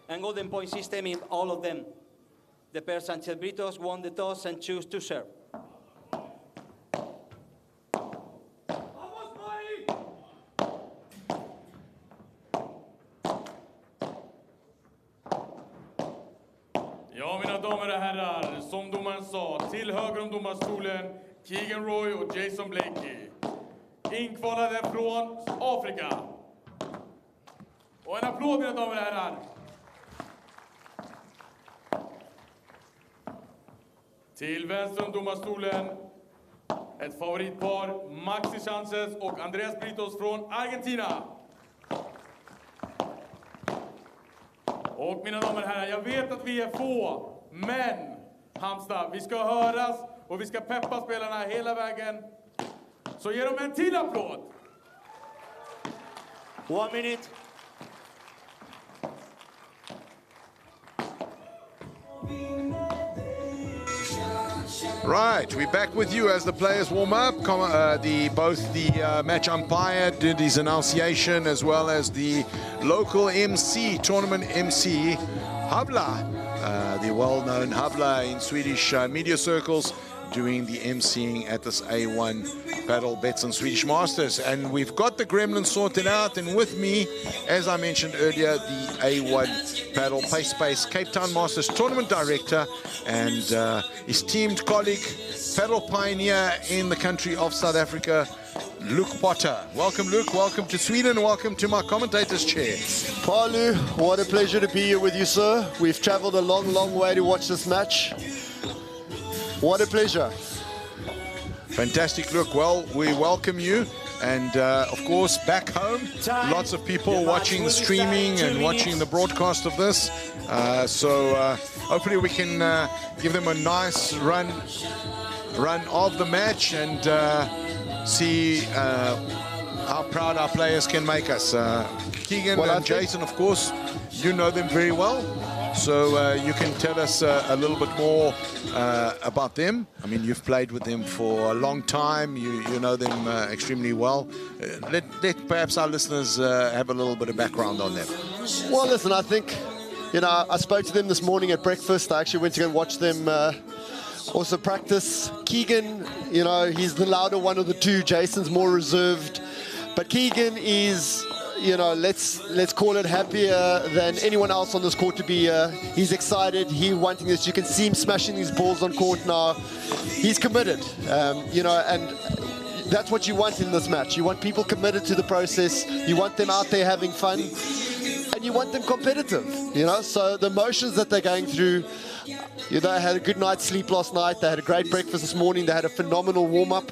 and golden point system in all of them. The pair Sanchez Britos won the toss and choose to serve. Ja, mina damer och herrar, som domaren sa, till höger om domarstolen, Keegan Roy och Jason Blakey. Inkvalade från Afrika. Och en applåd, mina damer och herrar. Till vänster om domarstolen, ett favoritpar, Maxi Sanchez och Andreas Britos från Argentina. Och mina damer och herrar, jag vet att vi är få, men Halmstad, vi ska höras och vi ska peppa spelarna hela vägen. Så ge dem en till applåd. 1 minute. Right, we're back with you as the players warm up. Both the match umpire did his annunciation, as well as the local MC, tournament MC, Havla, the well-known Havla in Swedish media circles, doing the MCing at this A1 Padel Betsson Swedish Masters. And we've got the gremlins sorted out, and with me, as I mentioned earlier, the A1 Padel Pace Cape Town Masters Tournament Director and esteemed colleague, Padel pioneer in the country of South Africa, Luke Potter. Welcome, Luke. Welcome to Sweden. Welcome to my commentator's chair. Palu, what a pleasure to be here with you, sir. We've traveled a long, long way to watch this match. What a pleasure. Fantastic, Luke. Well, we welcome you. And, of course, back home, lots of people watching the streaming and watching the broadcast of this. So hopefully we can give them a nice run of the match and see how proud our players can make us. Keegan and Jason, of course, you know them very well. So you can tell us a little bit more about them. I mean, you've played with them for a long time. You know them extremely well. Let perhaps our listeners have a little bit of background on them. Well, listen, I think You know, I spoke to them this morning at breakfast. I actually went to go and watch them also practice. Keegan, you know, he's the louder one of the two. Jason's more reserved. But Keegan is, you know, let's call it happier than anyone else on this court to be here. He's excited. He's wanting this. You can see him smashing these balls on court now. He's committed, you know, and that's what you want in this match. You want people committed to the process. You want them out there having fun. And you want them competitive, you know. So the emotions that they're going through, you know, they had a good night's sleep last night. They had a great breakfast this morning. They had a phenomenal warm-up.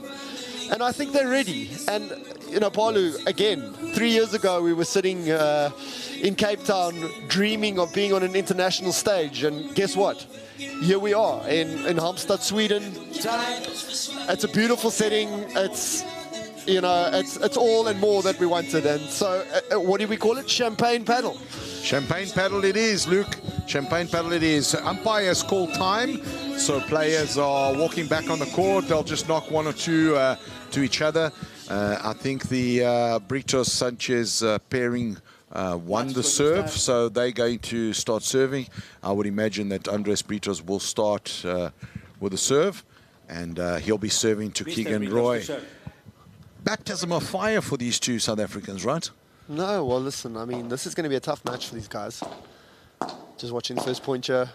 And I think they're ready. And, you know, Paulu, again, 3 years ago, we were sitting in Cape Town dreaming of being on an international stage. And guess what? Here we are in Halmstad, Sweden. It's a beautiful setting. It's, you know, it's all and more that we wanted. And so, what do we call it? Champagne paddle. Champagne paddle it is, Luke. Champagne paddle it is. Umpires call time, so players are walking back on the court. They'll just knock one or two to each other. I think the Britos Sanchez pairing won the serve, so they're going to start serving. I would imagine that Andres Britos will start with the serve, and he'll be serving to Keegan Roy. Baptism of fire for these two South Africans, right? No, well, listen, I mean, this is going to be a tough match for these guys. Just watching the first point here.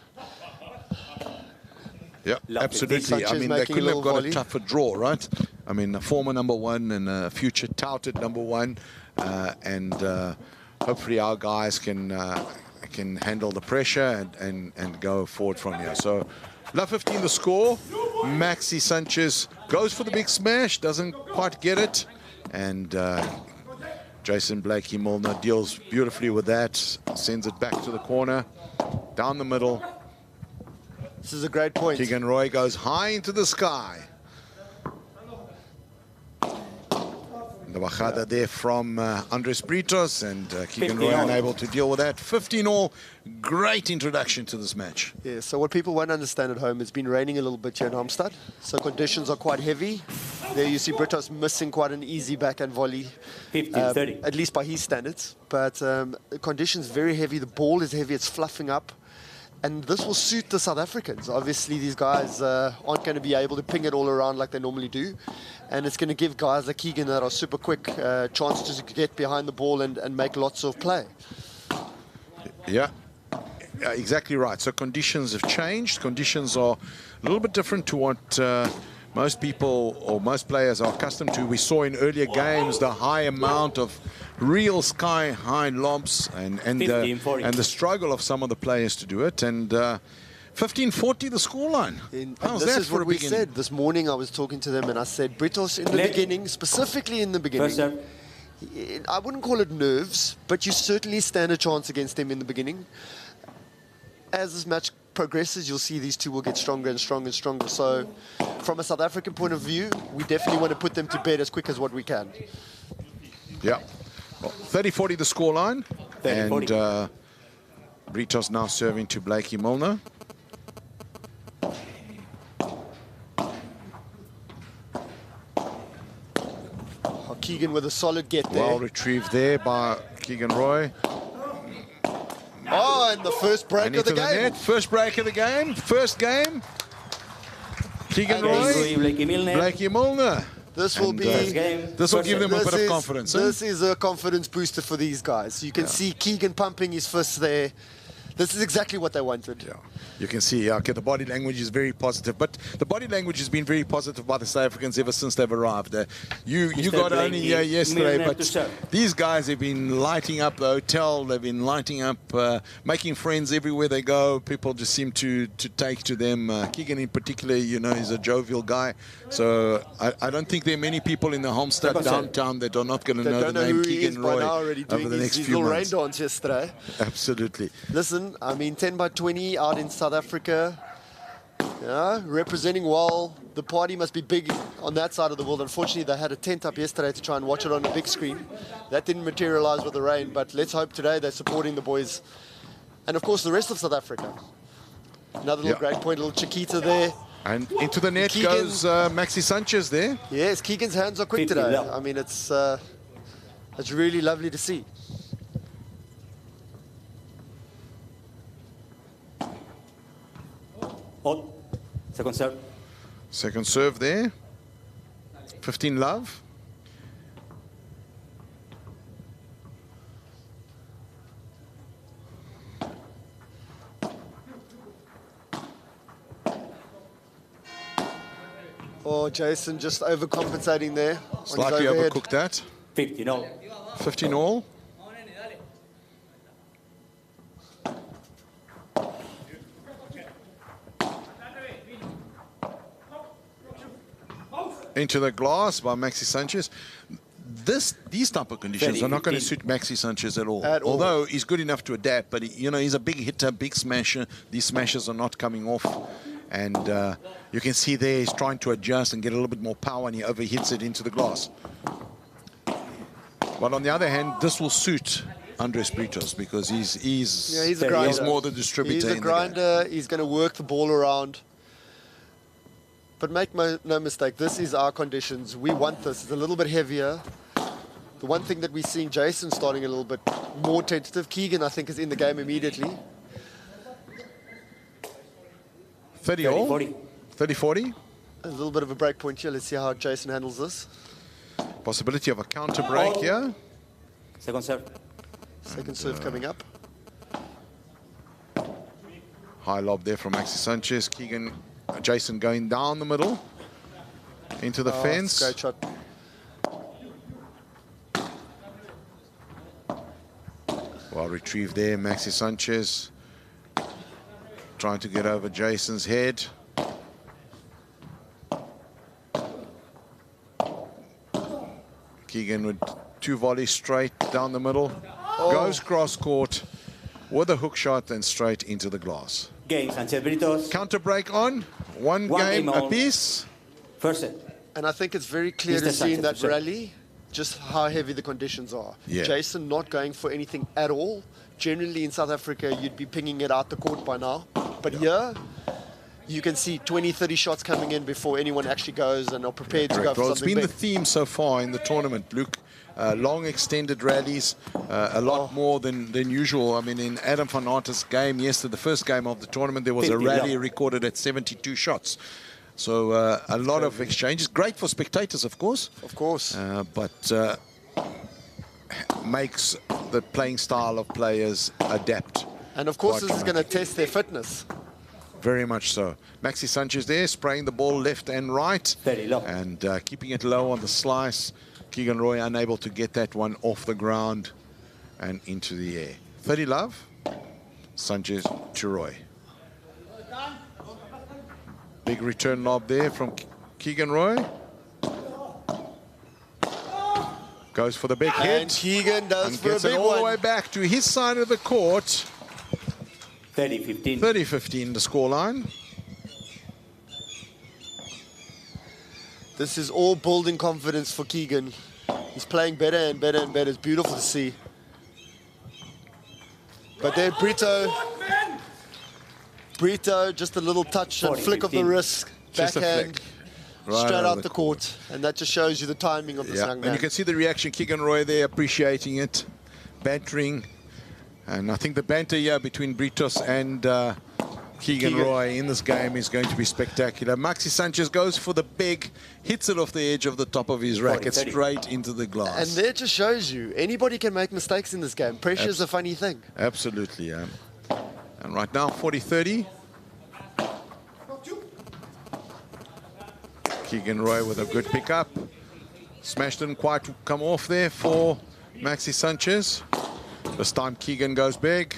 Yeah, absolutely. I mean, they couldn't have got a tougher draw, right? I mean, a former #1 and a future touted #1. And hopefully our guys can handle the pressure and go forward from here. So, love 15 the score. Maxi Sanchez goes for the big smash, doesn't quite get it. And Jason Blakey Milner deals beautifully with that, sends it back to the corner, down the middle. This is a great point. Keegan Roy goes high into the sky. The bajada there from Andres Britos, and Keegan Roy unable to deal with that. 15-all, great introduction to this match. Yeah, so what people won't understand at home, it's been raining a little bit here in Halmstad, so conditions are quite heavy. There you see Britos missing quite an easy backhand volley, 15-30. at least by his standards. But the conditions very heavy, the ball is heavy, it's fluffing up. And this will suit the South Africans. Obviously, these guys aren't going to be able to ping it all around like they normally do. And it's going to give guys like Keegan that are super quick chances to get behind the ball and make lots of play. Yeah, exactly right. So conditions have changed. Conditions are a little bit different to what most people or most players are accustomed to. We saw in earlier games the high amount of real sky-high lobs and the struggle of some of the players to do it. And 15-40 the scoreline. This is what we said this morning. I was talking to them and I said, Britos in the beginning, specifically in the beginning, I wouldn't call it nerves, but you certainly stand a chance against them in the beginning. As this match progresses, you'll see these two will get stronger and stronger and stronger. So from a South African point of view, we definitely want to put them to bed as quick as what we can. Yeah. Well, 30-40 the scoreline. And Britos now serving to Blakey Milner. Keegan with a solid get there. Well retrieved there by Keegan Roy. Oh, and the first break of the game. Net. First break of the game. First game. Keegan Roy, Blakey Milner. This will be. This will give them a bit of confidence. This is a confidence booster for these guys. You can see Keegan pumping his fists there. This is exactly what they wanted. Yeah. You can see, okay, the body language is very positive, but the body language has been very positive by the South Africans ever since they've arrived. You got only here yesterday, but these guys have been lighting up the hotel. They've been lighting up, making friends everywhere they go. People just seem to take to them. Keegan in particular, you know, he's a jovial guy. So I don't think there are many people in the Halmstad downtown that are not going to know the name Keegan Roy over the next few months. Rain dance yesterday. Absolutely. Listen, I mean, 10 by 20 out in South Africa, yeah, representing well. The party must be big on that side of the world. Unfortunately, they had a tent up yesterday to try and watch it on the big screen. That didn't materialize with the rain, but let's hope today they're supporting the boys. And, of course, the rest of South Africa. Another little great point, little Chiquita there. And into the net goes Maxi Sanchez there. Yes, Keegan's hands are quick today. I mean, it's really lovely to see. Hot. Second serve. Second serve there. 15 love. Oh, Jason just overcompensating there. Slightly overcooked that. 15 all. 15 all. Into the glass by Maxi Sanchez. These type of conditions are not going to suit Maxi Sanchez at all. Although he's good enough to adapt, but he's a big hitter, big smasher. These smashes are not coming off. And you can see there he's trying to adjust and get a little bit more power, and he overhits it into the glass. But on the other hand, this will suit Andres Britos because he's a grinder. He's more the distributor. He's a grinder. He's going to work the ball around. But make no mistake, this is our conditions. We want this. It's a little bit heavier. The one thing that we're seeing Jason starting a little bit more tentative. Keegan, I think, is in the game immediately. 30 all. 40. 30-40. A little bit of a break point here. Let's see how Jason handles this. Possibility of a counter break here. Second serve. Second serve coming up. High lob there from Maxi Sanchez. Jason going down the middle into the fence. Great shot. Well retrieved there, Maxi Sanchez. Trying to get over Jason's head. Keegan with 2 volleys straight down the middle. Goes cross court with a hook shot and straight into the glass. Game, Sanchez Britos. Counter break on. One game apiece. First set. And I think it's very clear to see in that rally just how heavy the conditions are. Yeah. Jason not going for anything at all. Generally in South Africa, you'd be pinging it out the court by now. But here, you can see 20, 30 shots coming in before anyone actually goes and are prepared to go for Well, something it's been big. the theme so far in the tournament, Luke. Long extended rallies, a lot more than usual. I mean, in Adam van Arten's game yesterday, the first game of the tournament, there was a rally recorded at 72 shots. So a lot of exchanges. Great for spectators, of course. Of course. But makes the playing style of players adapt. And of course, this is going to test their fitness. Very much so. Maxi Sanchez there, spraying the ball left and right. Very low. And keeping it low on the slice. Keegan Roy unable to get that one off the ground and into the air. 30 love. Sanchez to Roy. Big return lob there from Keegan Roy. Goes for the big hit. And Keegan does and for a gets it big all one. the way back to his side of the court. 30-15. 30-15 the scoreline. This is all building confidence for Keegan. He's playing better and better and better. It's beautiful to see. But there, Brito, just a little touch and flick of the wrist, Just a backhand, flick. Right straight out out of the the court. And that just shows you the timing of this young man. And you can see the reaction. Keegan Roy there appreciating it, bantering. And I think the banter here between Britos and Keegan Roy in this game is going to be spectacular. Maxi Sanchez goes for the big, hits it off the edge of the top of his racket, straight into the glass. And that just shows you, anybody can make mistakes in this game. Pressure is a funny thing. Absolutely, yeah. And right now, 40-30. Keegan Roy with a good pickup. Smash didn't quite come off there for Maxi Sanchez. This time Keegan goes big.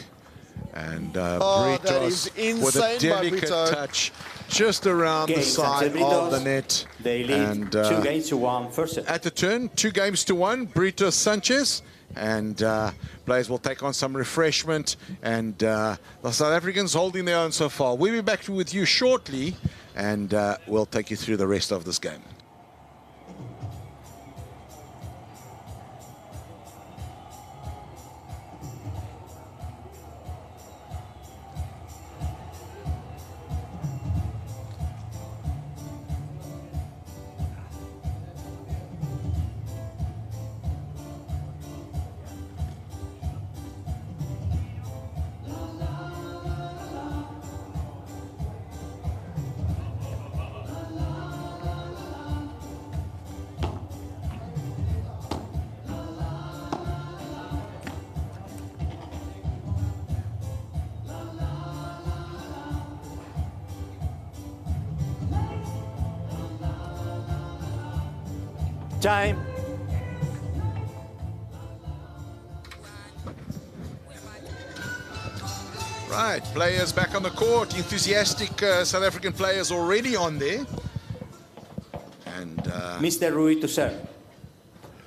And Britos with a delicate touch just around the side of the net. They lead 2 games to 1 first set. At the turn, 2 games to 1, Britos Sanchez. And players will take on some refreshment. And the South Africans holding their own so far. We'll be back with you shortly. And we'll take you through the rest of this game. Time. Right, players back on the court. Enthusiastic South African players already on there. And Mr. Rui to serve.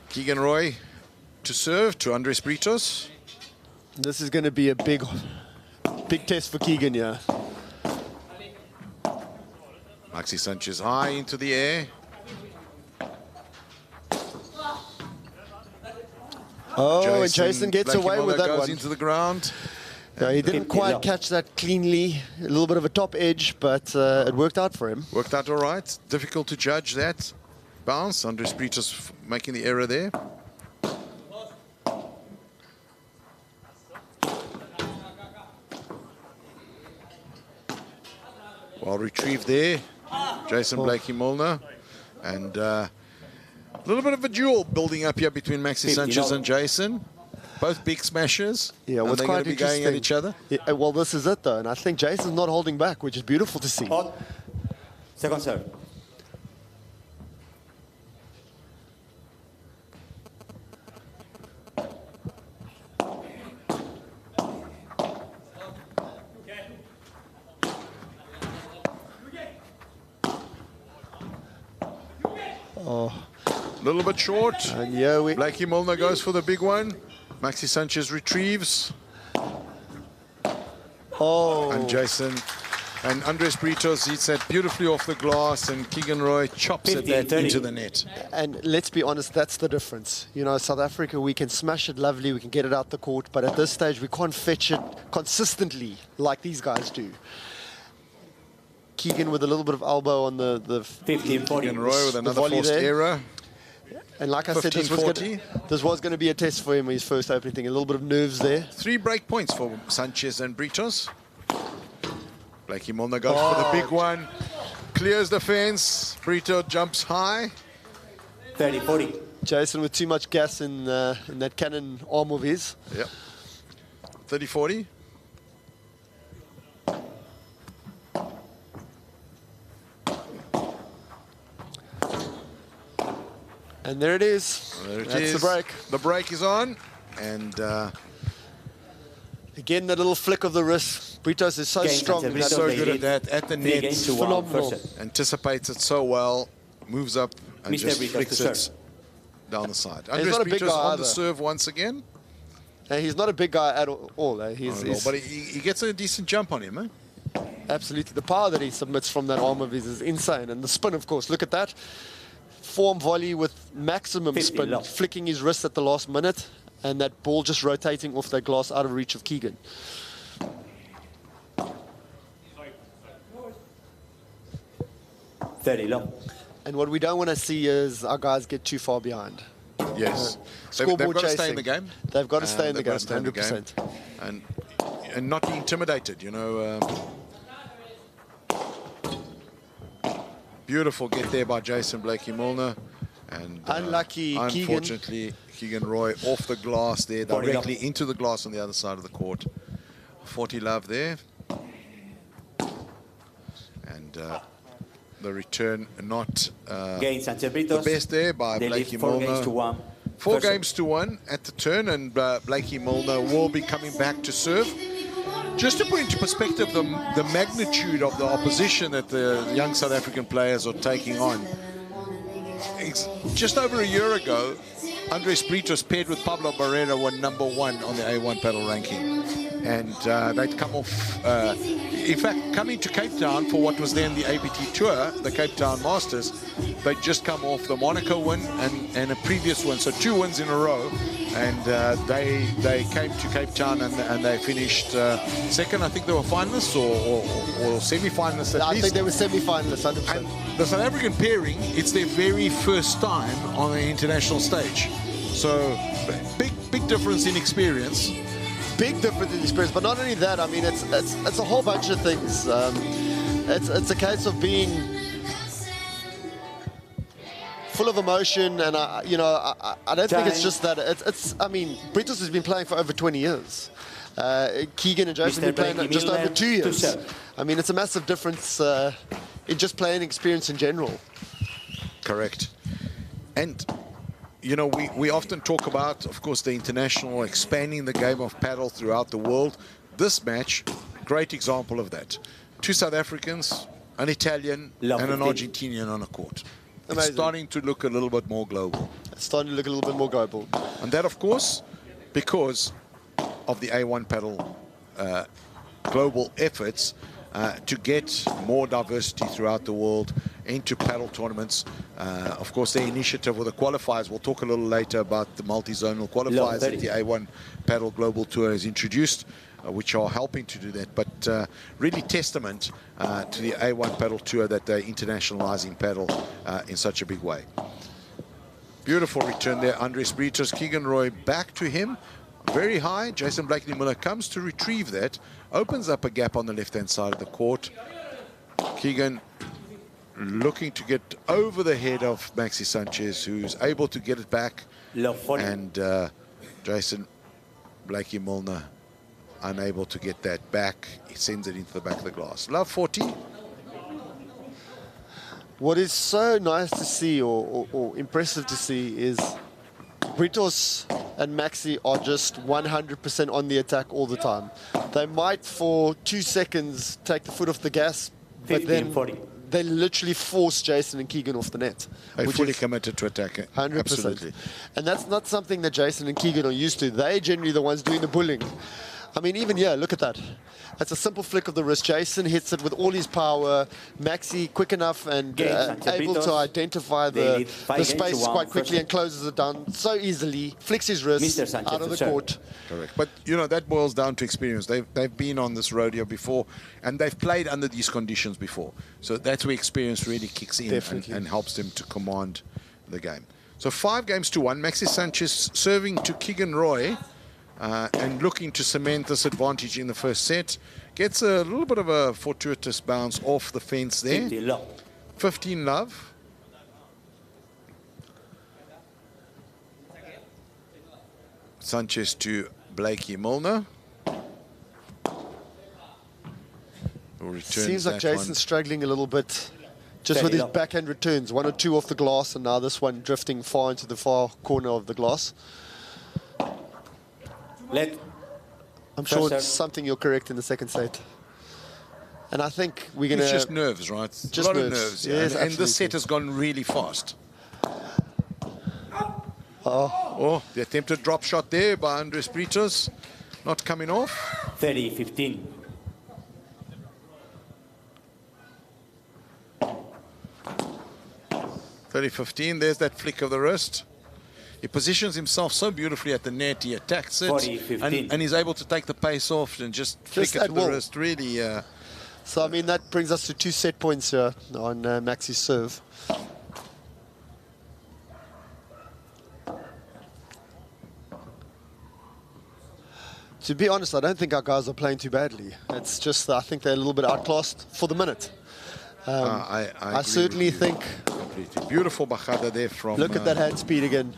Keegan Roy to serve to Andres Britos. This is going to be a big test for Keegan, yeah. Maxi Sanchez high into the air. Oh, and Jason gets Blakey away with Mulder that goes one. into the ground. Yeah, he didn't quite catch that cleanly. A little bit of a top edge, but it worked out for him. Worked out all right. Difficult to judge that bounce. Andres Britos making the error there. Well retrieved there. Jason Blakey Mulder. And a little bit of a duel building up here between Maxi Sanchez and Jason. Both big smashers. Yeah, and what's they're quite going to be going at each other. Yeah, well, this is it, though. And I think Jason's not holding back, which is beautiful to see. Second serve. Oh. A little bit short. And yeah, Blakey Mulder goes for the big one. Maxi Sanchez retrieves. Oh. And Jason and Andres Britos hits that beautifully off the glass, and Keegan Roy chops 50, at that 30. into the net. And let's be honest, that's the difference. You know, South Africa, we can smash it lovely, we can get it out the court, but at this stage, we can't fetch it consistently like these guys do. Keegan with a little bit of elbow on the 15, 40. Keegan Roy with another volley forced there. error. And like I said, 15, this was going to be a test for him, his first opening thing. A little bit of nerves there. 3 break points for Sanchez and Britos. Blakey Mulder goes for the big one. Clears the fence. Brito jumps high. 30, 40. Jason with too much gas in that cannon arm of his. Yep. 30-40. And there it is. There it That's is. the break. The break is on. And again, that little flick of the wrist. Britos is so strong. Brito. so they good at hit that. At the 3 net. against 2, 1, Phenomenal. first set. Anticipates it so well. Moves up and Mr. just Britos flicks to it serve. down the side. He's Andres not a big Britos guy on either. the serve once again. He's not a big guy at all. He's But he gets a decent jump on him, eh? absolutely. The power that he submits from that arm of his is insane. And the spin, of course, look at that. Form volley with maximum 50 spin, low. flicking his wrist at the last minute, and that ball just rotating off that glass out of reach of Keegan. Very low. And what we don't want to see is our guys get too far behind. Yes. They've Scoreboard got to stay chasing. in the game. They've got to stay in the They've game, got to stay in the game. 100%. And not be intimidated, you know. Beautiful get there by Jason Blakey Mulder. And Unlucky Keegan. unfortunately, Keegan Roy off the glass there, 40 directly love. into the glass on the other side of the court. 40 love there. And the return not Gains Sanchez the Britos. best there by They Blakey lead 4 games Mulder. to 1. 4 First set. games to 1 at the turn, and Blakey Mulder will be coming back to serve. Just to put into perspective the magnitude of the opposition that the young South African players are taking on. Just over a year ago, Andres Britos paired with Pablo Barrera were #1 on the A1 Padel ranking. And they'd come off, in fact, coming to Cape Town for what was then the APT Tour, the Cape Town Masters. They'd just come off the Monaco win and a previous one, so 2 wins in a row. And they came to Cape Town and they finished second. I think they were finalists or semi-finalists at least. I think they were semi-finalists, 100%. And the South African pairing, it's their very first time on the international stage. So big difference in experience. Big difference in experience, but not only that, I mean, it's a whole bunch of things. It's a case of being full of emotion, and I don't think it's just that. I mean, Britos has been playing for over 20 years. Keegan and Jason have been playing just over 2 years. I mean, it's a massive difference in just playing experience in general. Correct. And you know, we often talk about, of course, the international expanding the game of paddle throughout the world. This match, great example of that. Two South Africans, an Italian, and an Argentinian on a court. It's starting to look a little bit more global. It's starting to look a little bit more global. And that, of course, because of the A1 paddle global efforts to get more diversity throughout the world into paddle tournaments. Of course, the initiative or the qualifiers, we'll talk a little later about the multi-zonal qualifiers that the A1 Paddle Global Tour has introduced, which are helping to do that. But really testament to the A1 Paddle Tour that they're internationalizing paddle in such a big way. Beautiful return there, Andres Britos. Keegan Roy back to him, very high. Jason Blakely-Miller comes to retrieve that, opens up a gap on the left-hand side of the court. Keegan looking to get over the head of Maxi Sanchez, who's able to get it back. And Jason Blakely-Miller unable to get that back. He sends it into the back of the glass. Love 40. What is so nice to see or impressive to see is Britos and Maxi are just 100% on the attack all the time. They might for 2 seconds take the foot off the gas, but then they literally force Jason and Keegan off the net. They're fully committed to attacking. 100%. Absolutely. And that's not something that Jason and Keegan are used to. They're generally the ones doing the bullying. I mean, even here, look at that. That's a simple flick of the wrist. Jason hits it with all his power. Maxi quick enough and able to identify the space quite quickly and closes it down so easily. Flicks his wrist out of the court. Correct. But, you know, that boils down to experience. They've been on this rodeo before, and they've played under these conditions before. So that's where experience really kicks in and helps them to command the game. So 5-1. Maxi Sanchez serving to Keegan Roy. And looking to cement this advantage in the first set. Gets a little bit of a fortuitous bounce off the fence there. 15 love. Sanchez to Blakely-Milner. Seems like Jason's struggling a little bit just with his backhand returns. 1 or 2 off the glass, and now this one drifting far into the far corner of the glass. I'm sure it's something you'll correct in the second set. And I think we're going to... It's just nerves, right? Just a lot of nerves, yeah. Yes, and this set has gone really fast. Oh, the attempted drop shot there by Andres Britos. Not coming off. 30-15. There's that flick of the wrist. He positions himself so beautifully at the net. He attacks it, and he's able to take the pace off and just flick it to the wrist. Really. So I mean that brings us to 2 set points here on Maxi's serve. To be honest, I don't think our guys are playing too badly. It's just that I think they're a little bit outclassed for the minute. I certainly think. Completely. Beautiful bajada there from... Look at that hand speed again.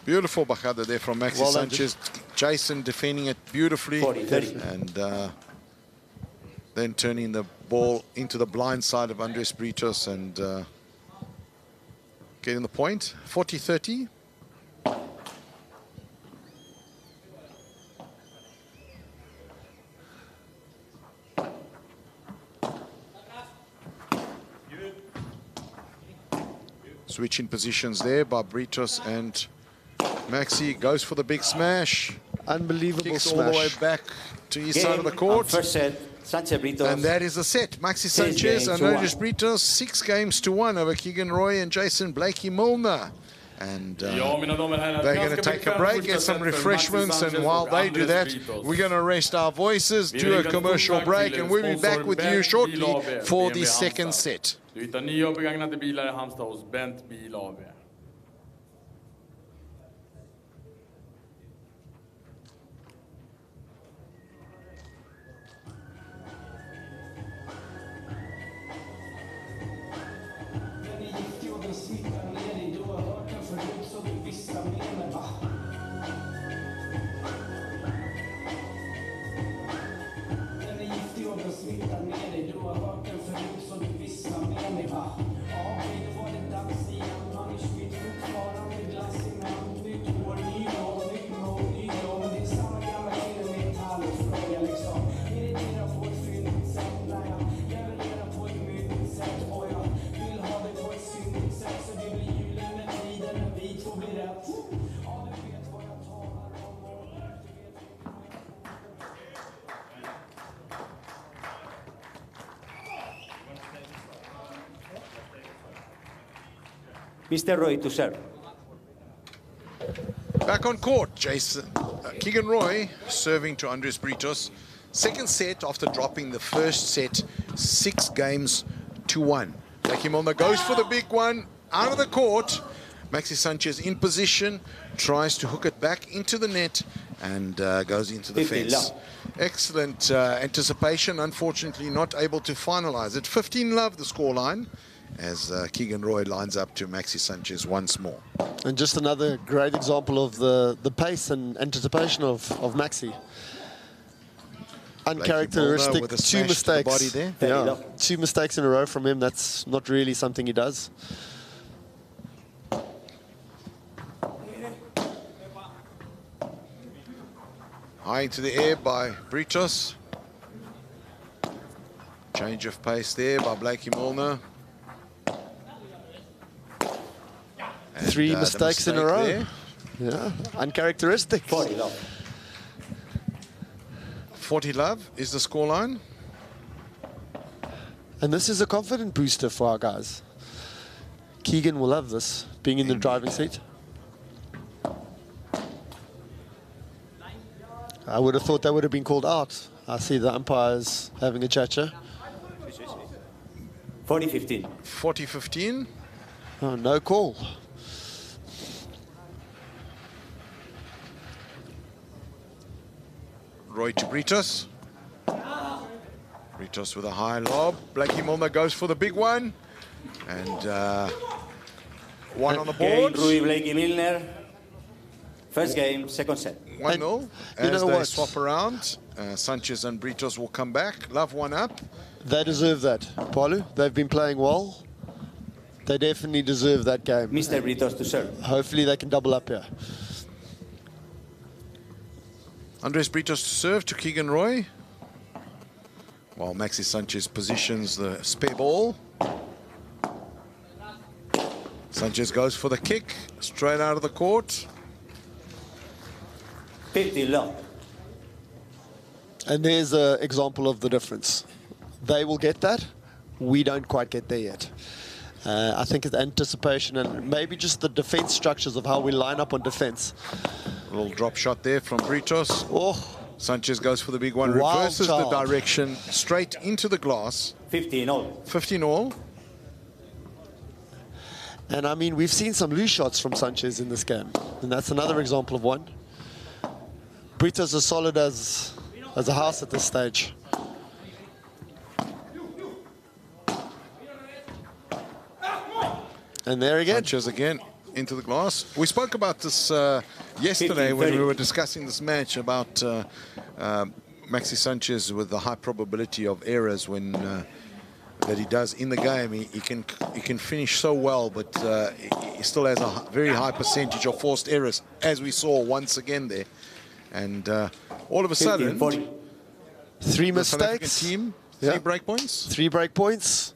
Beautiful bajada there from Maxi Sanchez. Jason defending it beautifully. And then turning the ball into the blind side of Andres Britos and getting the point. 40-30. Switching positions there by Britos and Maxi goes for the big smash. Unbelievable Kicks smash. all the way back to his side of the court. First set, Sanchez Britos. And that is the set. Maxi Sanchez and Andres Britos, 6-1 over Keegan Roy and Jason Blakely-Milner. And they're going to take a break, get some refreshments, and while they do that, we're going to rest our voices, do a commercial break, and we'll be back with you shortly for the second set. Du hittar nya och begagnade bilar i Halmstad hos Bent Bil AB. Ja, då var det dags igen. Har ni Mr. Roy to serve. Back on court, Keegan Roy serving to Andres Britos. Second set after dropping the first set 6 games to 1. Blakey Milner goes for the big one out of the court. Maxi Sanchez in position, tries to hook it back into the net and goes into the fence. Excellent anticipation, unfortunately not able to finalize it. 15-love the scoreline as Keegan Roy lines up to Maxi Sanchez once more. And just another great example of the pace and anticipation of Maxi. Uncharacteristic, with a 2 smash to the mistakes. body there. Yeah, 2 mistakes in a row from him. That's not really something he does. High into the air by Britos. Change of pace there by Blakey Milner. And, 3 mistakes in a row. There. Yeah, uncharacteristic. 40-love is the scoreline. And this is a confident booster for our guys. Keegan will love this, being in the driving seat. I would have thought that would have been called out. I see the umpires having a chatter. 40-15. 40-15. Oh, no call. Roy to Britos. Britos with a high lob. Blakey Milner goes for the big one. And one on the board. Rui Blakey Milner. First game, second set. 1-0. As you know they what? swap around, Sanchez and Britos will come back. Love one up. They deserve that, Paulu. They've been playing well. They definitely deserve that game. Mr. Britos to serve. Hopefully they can double up here. Andres Britos to serve to Keegan Roy. While Maxi Sanchez positions the spare ball. Sanchez goes for the kick, straight out of the court. 50-love. And there's an example of the difference. They will get that. We don't quite get there yet. I think it's anticipation and maybe just the defense structures of how we line up on defense. A little drop shot there from Britos. Oh, Sanchez goes for the big one, Wild reverses the child. direction straight into the glass. 15-all. 15-all. and I mean, we've seen some loose shots from Sanchez in this game. And that's another example of one. Brito's as solid as a house at this stage. And there again. Sanchez again into the glass. We spoke about this yesterday when we were discussing this match about Maxi Sanchez with the high probability of errors when that he does in the game. He can finish so well, but he still has a very high percentage of forced errors, as we saw once again there. And all of a sudden, 3 the South African mistakes. team, Yeah. 3 break points. 3 break points,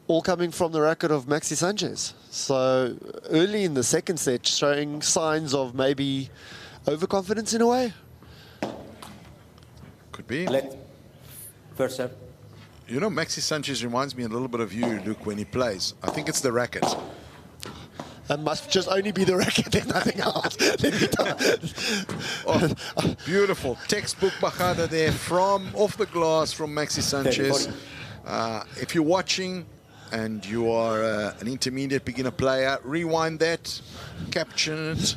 all coming from the racket of Maxi Sanchez. So early in the second set, showing signs of maybe overconfidence in a way. Could be. First serve. You know, Maxi Sanchez reminds me a little bit of you, Luke, when he plays. I think it's the racket. It must just only be the racket, there's nothing else. Oh, beautiful. Textbook bajada there from off the glass from Maxi Sanchez. If you're watching and you are an intermediate beginner player, rewind that, caption it.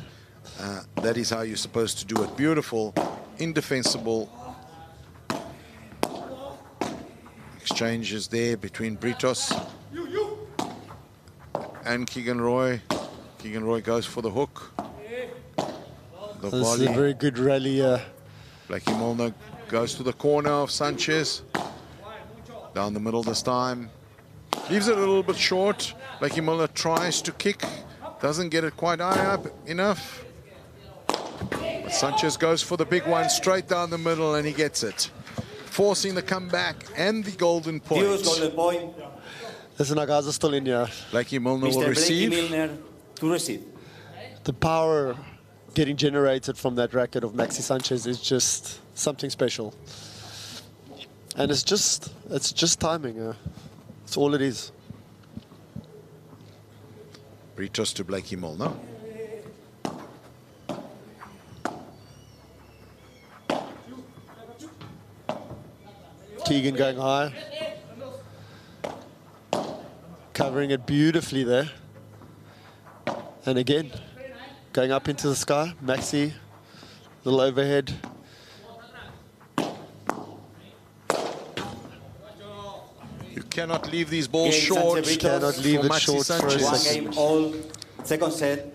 That is how you're supposed to do it. Beautiful, indefensible exchanges there between Britos and Keegan Roy. Keegan Roy goes for the hook. The This is volley. a very good rally. Blakey Milner goes to the corner of Sanchez. Down the middle this time. Leaves it a little bit short. Blakey Milner tries to kick. Doesn't get it quite high up enough. But Sanchez goes for the big one straight down the middle and he gets it. Forcing the comeback and the golden point. Deuce, golden point. Listen, our guys are still in here. Blakey Milner Mr. will Blakey receive. Milner to receive. The power getting generated from that racket of Maxi Sanchez is just something special. And it's just timing. It's all it is. Britos to Blakey Molnar. Keegan going high. Covering it beautifully there. And again, going up into the sky. Maxi, little overhead. You cannot leave these balls short. You cannot leave it short for a One second. game all, second set.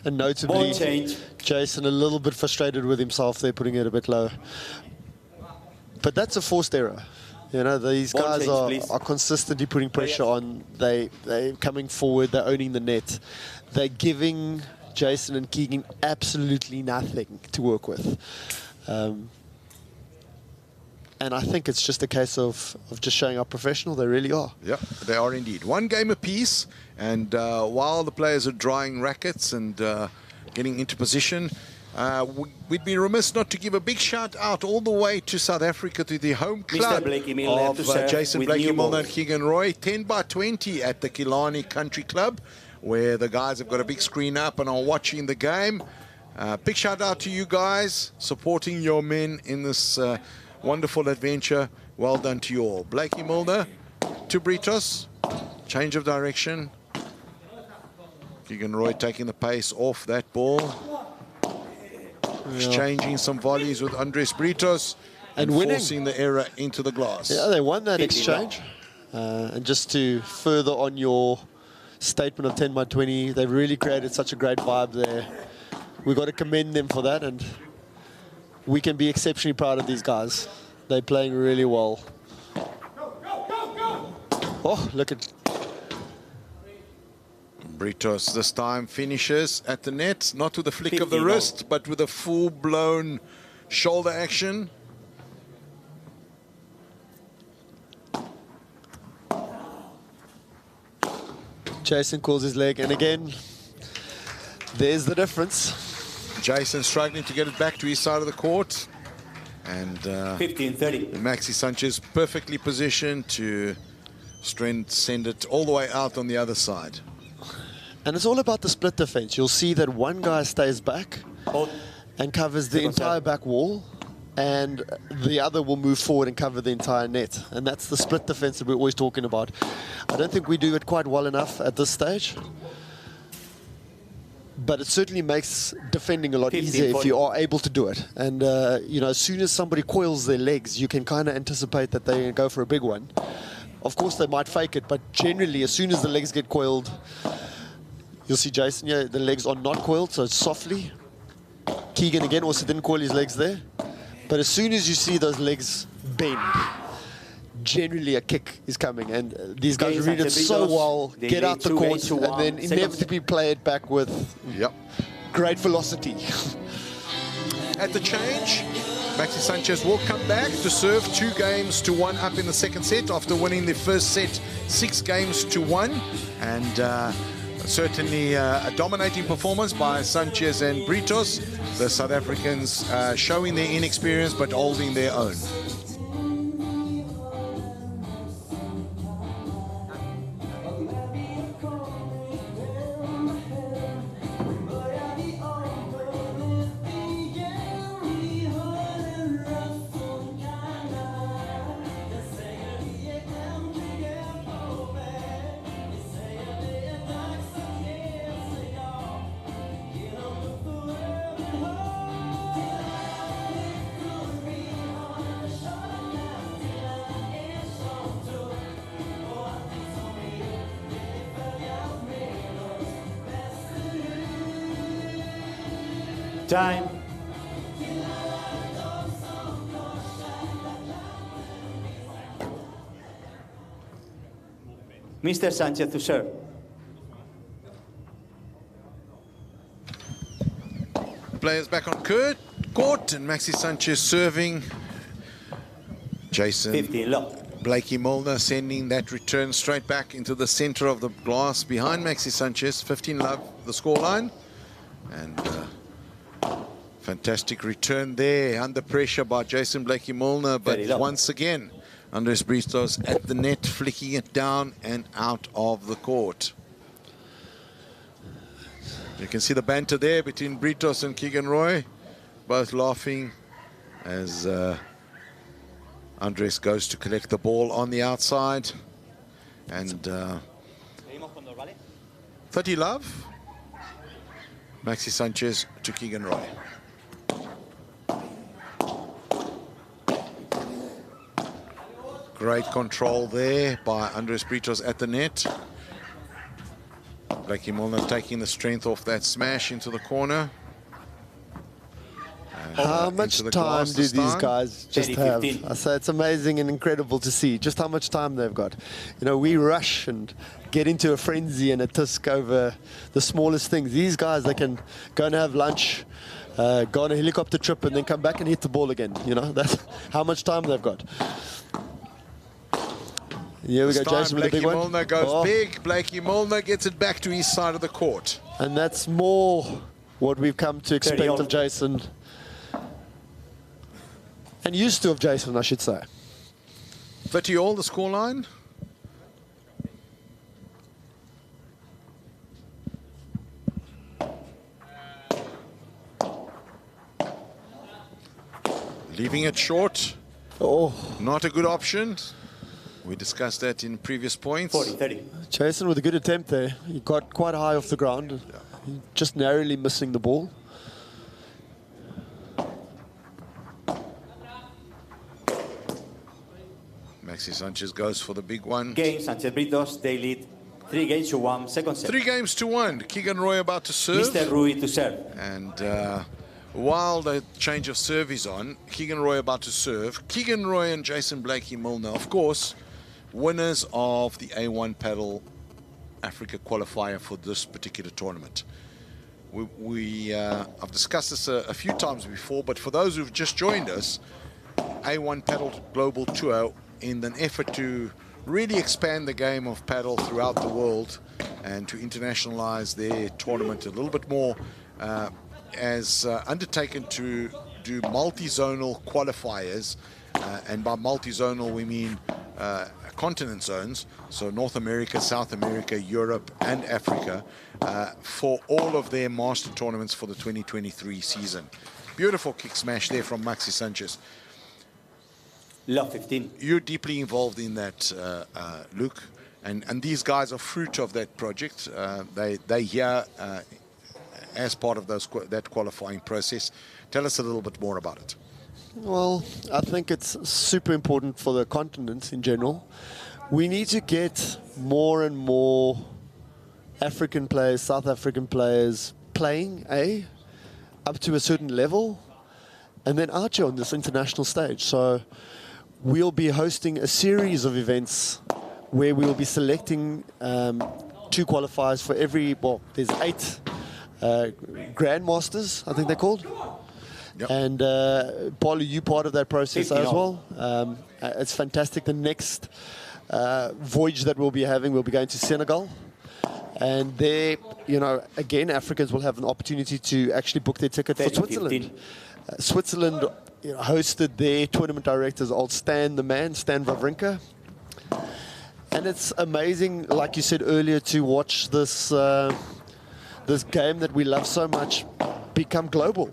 And notably, Ball change. Jason a little bit frustrated with himself there, putting it a bit low. But that's a forced error. You know, these Ball guys change, are consistently putting pressure on. They're coming forward. They're owning the net. They're giving Jason and Keegan absolutely nothing to work with. And I think it's just a case of just showing how professional they really are. Yeah, they are indeed. One game apiece, and while the players are drying rackets and getting into position, we'd be remiss not to give a big shout out all the way to South Africa, to the home club of Jason Blakey Molnar and Keegan Roy, 10-by-20 at the Killarney Country Club, where the guys have got a big screen up and are watching the game. Big shout out to you guys, supporting your men in this wonderful adventure. Well done to you all. Blakey Molnar to Britos. Change of direction. Keegan Roy taking the pace off that ball. Exchanging some volleys with Andres Britos. And forcing the error into the glass. Yeah, they won that exchange. And just to further on your statement of 10-by-20, they've really created such a great vibe there. We've got to commend them for that, and we can be exceptionally proud of these guys. They're playing really well. Oh, look at... Britos this time finishes at the net, not with a flick of the wrist, but with a full-blown shoulder action. Jason calls his leg, and again, there's the difference. Jason struggling to get it back to his side of the court. And 15-30. Maxi Sanchez perfectly positioned to send it all the way out on the other side. And it's all about the split defense. You'll see that one guy stays back and covers the entire back wall, and the other will move forward and cover the entire net. And that's the split defense that we're always talking about. I don't think we do it quite well enough at this stage. But it certainly makes defending a lot easier if you are able to do it. And, you know, as soon as somebody coils their legs, you can kind of anticipate that they go for a big one. Of course, they might fake it, but generally, as soon as the legs get coiled, you'll see Jason, yeah, the legs are not coiled, so it's softly. Keegan, again, also didn't coil his legs there. But as soon as you see those legs bend, generally a kick is coming, and these guys read it so well, get out the court, and then inevitably play it back with great velocity. At the change, Maxi Sanchez will come back to serve 2-1 up in the second set after winning the first set 6-1. And certainly a dominating performance by Sanchez and Britos. The South Africans showing their inexperience but holding their own. Time. Mr. Sanchez to serve. Players back on court, and Maxi Sanchez serving. Jason 15 low. Blakey Molnar sending that return straight back into the center of the glass behind Maxi Sanchez. 15 love, the scoreline. And fantastic return there, under pressure by Jason Blakey Molnar, but once again, Andres Britos at the net, flicking it down and out of the court. You can see the banter there between Britos and Keegan Roy, both laughing as Andres goes to collect the ball on the outside. And 30 love. Maxi Sanchez to Keegan Roy. Great control there by Andres Britos at the net. Blakey Milner taking the strength off that smash into the corner. And, how much time do these guys just have? I say it's amazing and incredible to see just how much time they've got. You know, we rush and get into a frenzy and a tusk over the smallest things. These guys, they can go and have lunch, go on a helicopter trip and then come back and hit the ball again. You know, that's how much time they've got. Here we go, Jason with the big one. Blakey Milner goes big. Blakey Milner gets it back to his side of the court. And that's more what we've come to expect of Jason. And used to of Jason, I should say. 30 all, the scoreline. Leaving it short. Oh, not a good option. We discussed that in previous points. 40-30. Jason with a good attempt there. He got quite high off the ground, just narrowly missing the ball. Maxi Sanchez goes for the big one. Game, Sanchez Britos, they lead 3-1, second set. 3-1. Keegan Roy about to serve. Mr. Rui to serve. And while the change of serve is on, Keegan Roy about to serve. Keegan Roy and Jason Blakey Milner, of course, winners of the A1 Padel Africa qualifier for this particular tournament. I've discussed this a few times before, but for those who've just joined us, A1 Padel Global Tour, in an effort to really expand the game of paddle throughout the world and to internationalize their tournament a little bit more, has undertaken to do multi-zonal qualifiers, and by multi-zonal we mean continent zones, so North America, South America, Europe and Africa, for all of their master tournaments for the 2023 season. Beautiful kick smash there from Maxi Sanchez. Love 15. You're deeply involved in that, Luke, and these guys are fruit of that project. They here as part of that qualifying process. Tell us a little bit more about it. Well, I think it's super important for the continent in general. We need to get more and more African players, South African players playing, up to a certain level, and then out here on this international stage. So we'll be hosting a series of events where we'll be selecting 2 qualifiers for every, well, there's 8 Grandmasters, I think they're called. Yep. And Paulie, you part of that process as well. It's fantastic. The next voyage that we'll be having, we'll be going to Senegal. And there, you know, again, Africans will have an opportunity to actually book their ticket for Switzerland. Switzerland, you know, hosted their tournament directors, old Stan the man, Stan Wawrinka. And it's amazing, like you said earlier, to watch this this game that we love so much become global.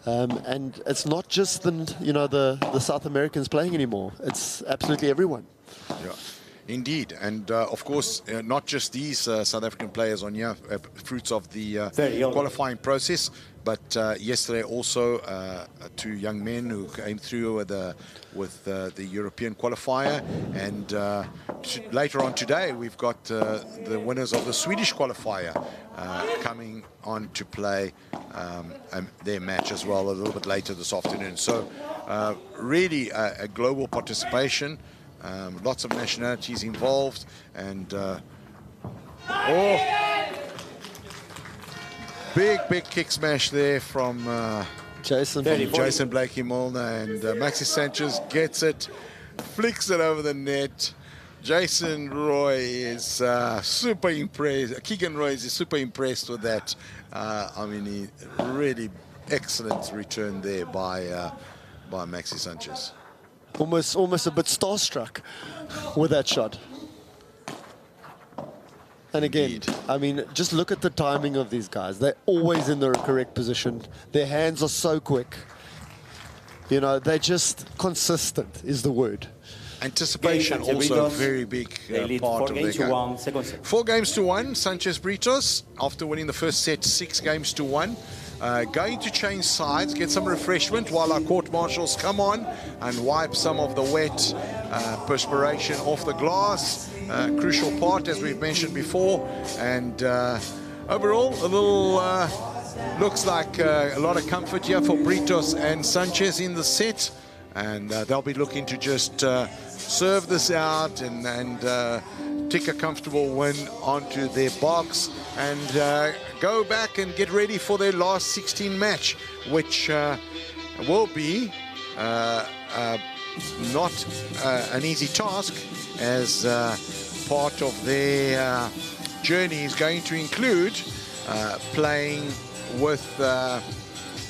And it's not just the South Americans playing anymore. It's absolutely everyone. Yeah, indeed. And of course, not just these South African players on here, fruits of the qualifying process, but yesterday also 2 young men who came through with the European qualifier. And later on today, we've got the winners of the Swedish qualifier coming on to play their match as well a little bit later this afternoon. So really a global participation, lots of nationalities involved, and big kick smash there from Jason Blakey Milner, and Maxi Sanchez gets it, flicks it over the net. Jason Roy is super impressed. Keegan Roy is super impressed with that. I mean, really excellent return there by Maxi Sanchez. Almost a bit starstruck with that shot. And again, I mean, just look at the timing of these guys. They're always in the correct position. Their hands are so quick. You know, they're just consistent is the word. Anticipation also a very big part of their game. 4 games to 1, Sanchez Britos, after winning the first set 6 games to 1. Going to change sides, get some refreshment while our court marshals come on and wipe some of the wet perspiration off the glass. Crucial part, as we've mentioned before. And overall, a little looks like a lot of comfort here for Britos and Sanchez in the set. And they'll be looking to just serve this out and take a comfortable win onto their box and go back and get ready for their last 16 match, which will be not an easy task, as part of their journey is going to include playing with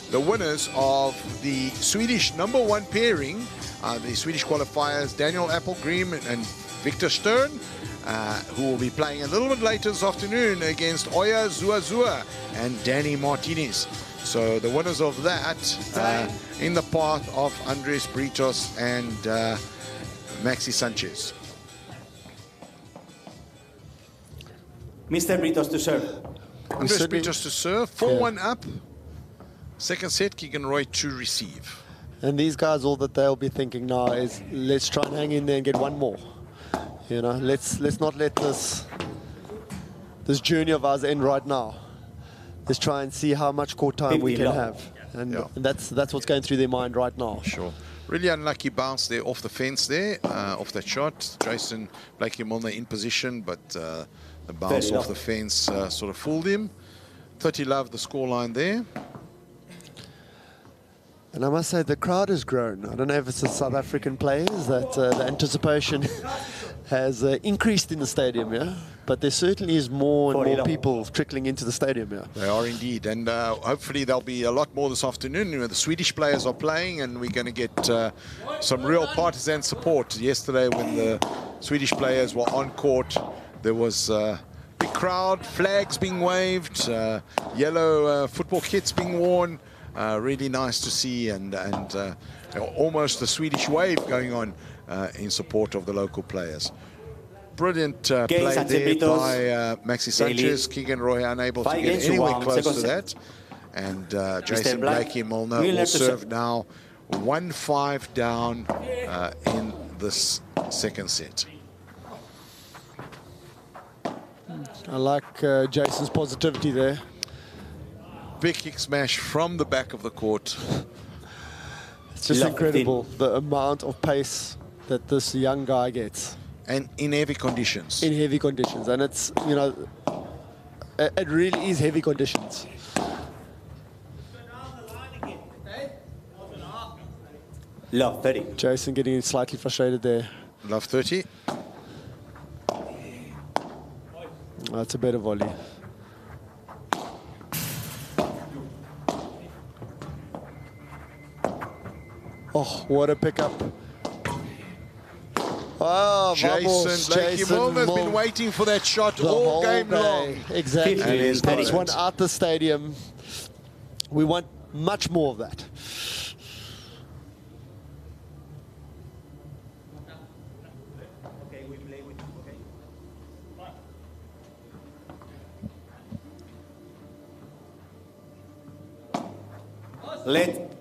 the winners of the Swedish #1 pairing, the Swedish qualifiers Daniel Appelgrim and Victor Stern, who will be playing a little bit later this afternoon against Oya Zuazua and Danny Martinez. So the winners of that in the path of Andres Britos and Maxi Sanchez. Mr. Britos to serve. Andres Britos to serve, 4-1 up. Second set, Keegan Roy to receive. And these guys, all that they'll be thinking now is, let's try and hang in there and get one more. You know, let's not let this journey of ours end right now. Let's try and see how much court time we can have. And that's what's going through their mind right now. Sure. Really unlucky bounce there off the fence there, off that shot. Jason Blakey-Milner in position, but the bounce off the fence sort of fooled him. 30 love the scoreline there. And I must say, the crowd has grown. I don't know if it's the South African players that the anticipation has increased in the stadium, yeah? But there certainly is more and more people trickling into the stadium, yeah? They are indeed, and hopefully there'll be a lot more this afternoon. You know, the Swedish players are playing, and we're going to get some real partisan support. Yesterday, when the Swedish players were on court, there was a big crowd, flags being waved, yellow football kits being worn. Really nice to see, and almost a Swedish wave going on in support of the local players. Brilliant play there by Maxi Sanchez. Keegan Roy unable to get anywhere close to that. And Jason Blakey-Milner will serve now 1-5 down in this second set. I like Jason's positivity there. Big kick smash from the back of the court. It's just incredible, the amount of pace that this young guy gets. And in heavy conditions. In heavy conditions. And it's, you know, it really is heavy conditions. Love 30. Jason getting slightly frustrated there. Love 30. That's a better volley. Oh, what a pickup. Oh, Jason Blakey-Milner has been waiting for that shot all game long. Exactly. It's one out the stadium. We want much more of that. Let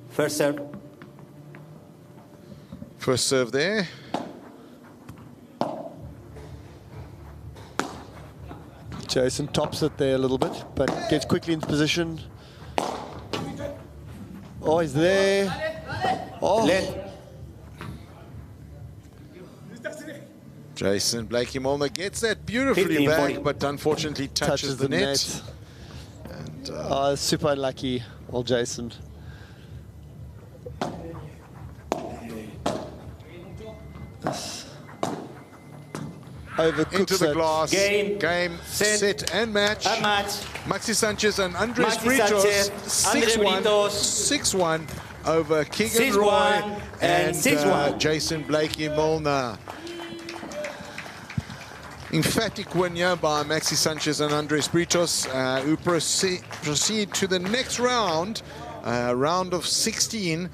first serve. First serve there. Jason tops it there a little bit, but gets quickly into position. Oh, he's there. Oh. Jason Blakey-Milner gets that beautifully back, but unfortunately touches the net. And, super unlucky, old Jason. Into the glass. Game, set and match. Maxi Sanchez and Andres Britos. 6-1 over Keegan Roy and Jason Blakey-Milner. Emphatic win here by Maxi Sanchez and Andres Britos, who proceed to the next round, round of 16,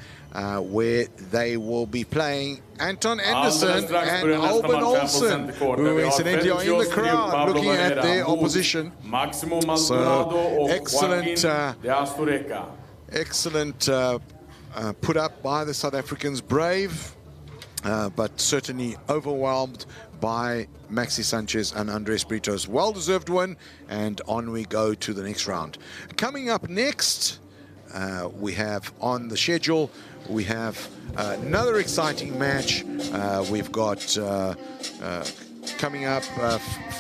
where they will be playing Anton Anderson and Albin Olsen, who incidentally are in the crowd looking at their opposition. So excellent put up by the South Africans. Brave, but certainly overwhelmed by Maxi Sanchez and Andres Britos. Well-deserved win, and on we go to the next round. Coming up next, we have on the schedule, we have another exciting match. We've got coming up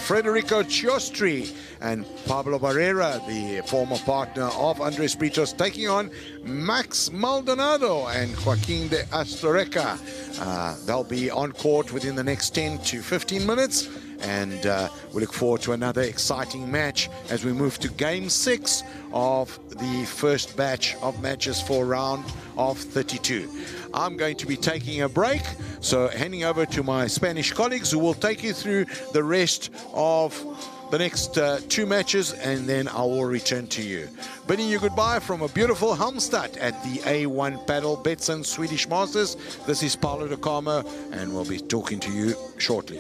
Federico Chiostri and Pablo Barrera, the former partner of Andres Britos, taking on Max Maldonado and Joaquin de Astoreca. They'll be on court within the next 10 to 15 minutes, and we look forward to another exciting match as we move to Game 6 of the first batch of matches for round of 32. I'm going to be taking a break, so handing over to my Spanish colleagues who will take you through the rest of the next 2 matches, and then I will return to you. Bidding you goodbye from a beautiful Halmstad at the A1 Padel Betsson Swedish Masters. This is Paulo de Carmo, and we'll be talking to you shortly.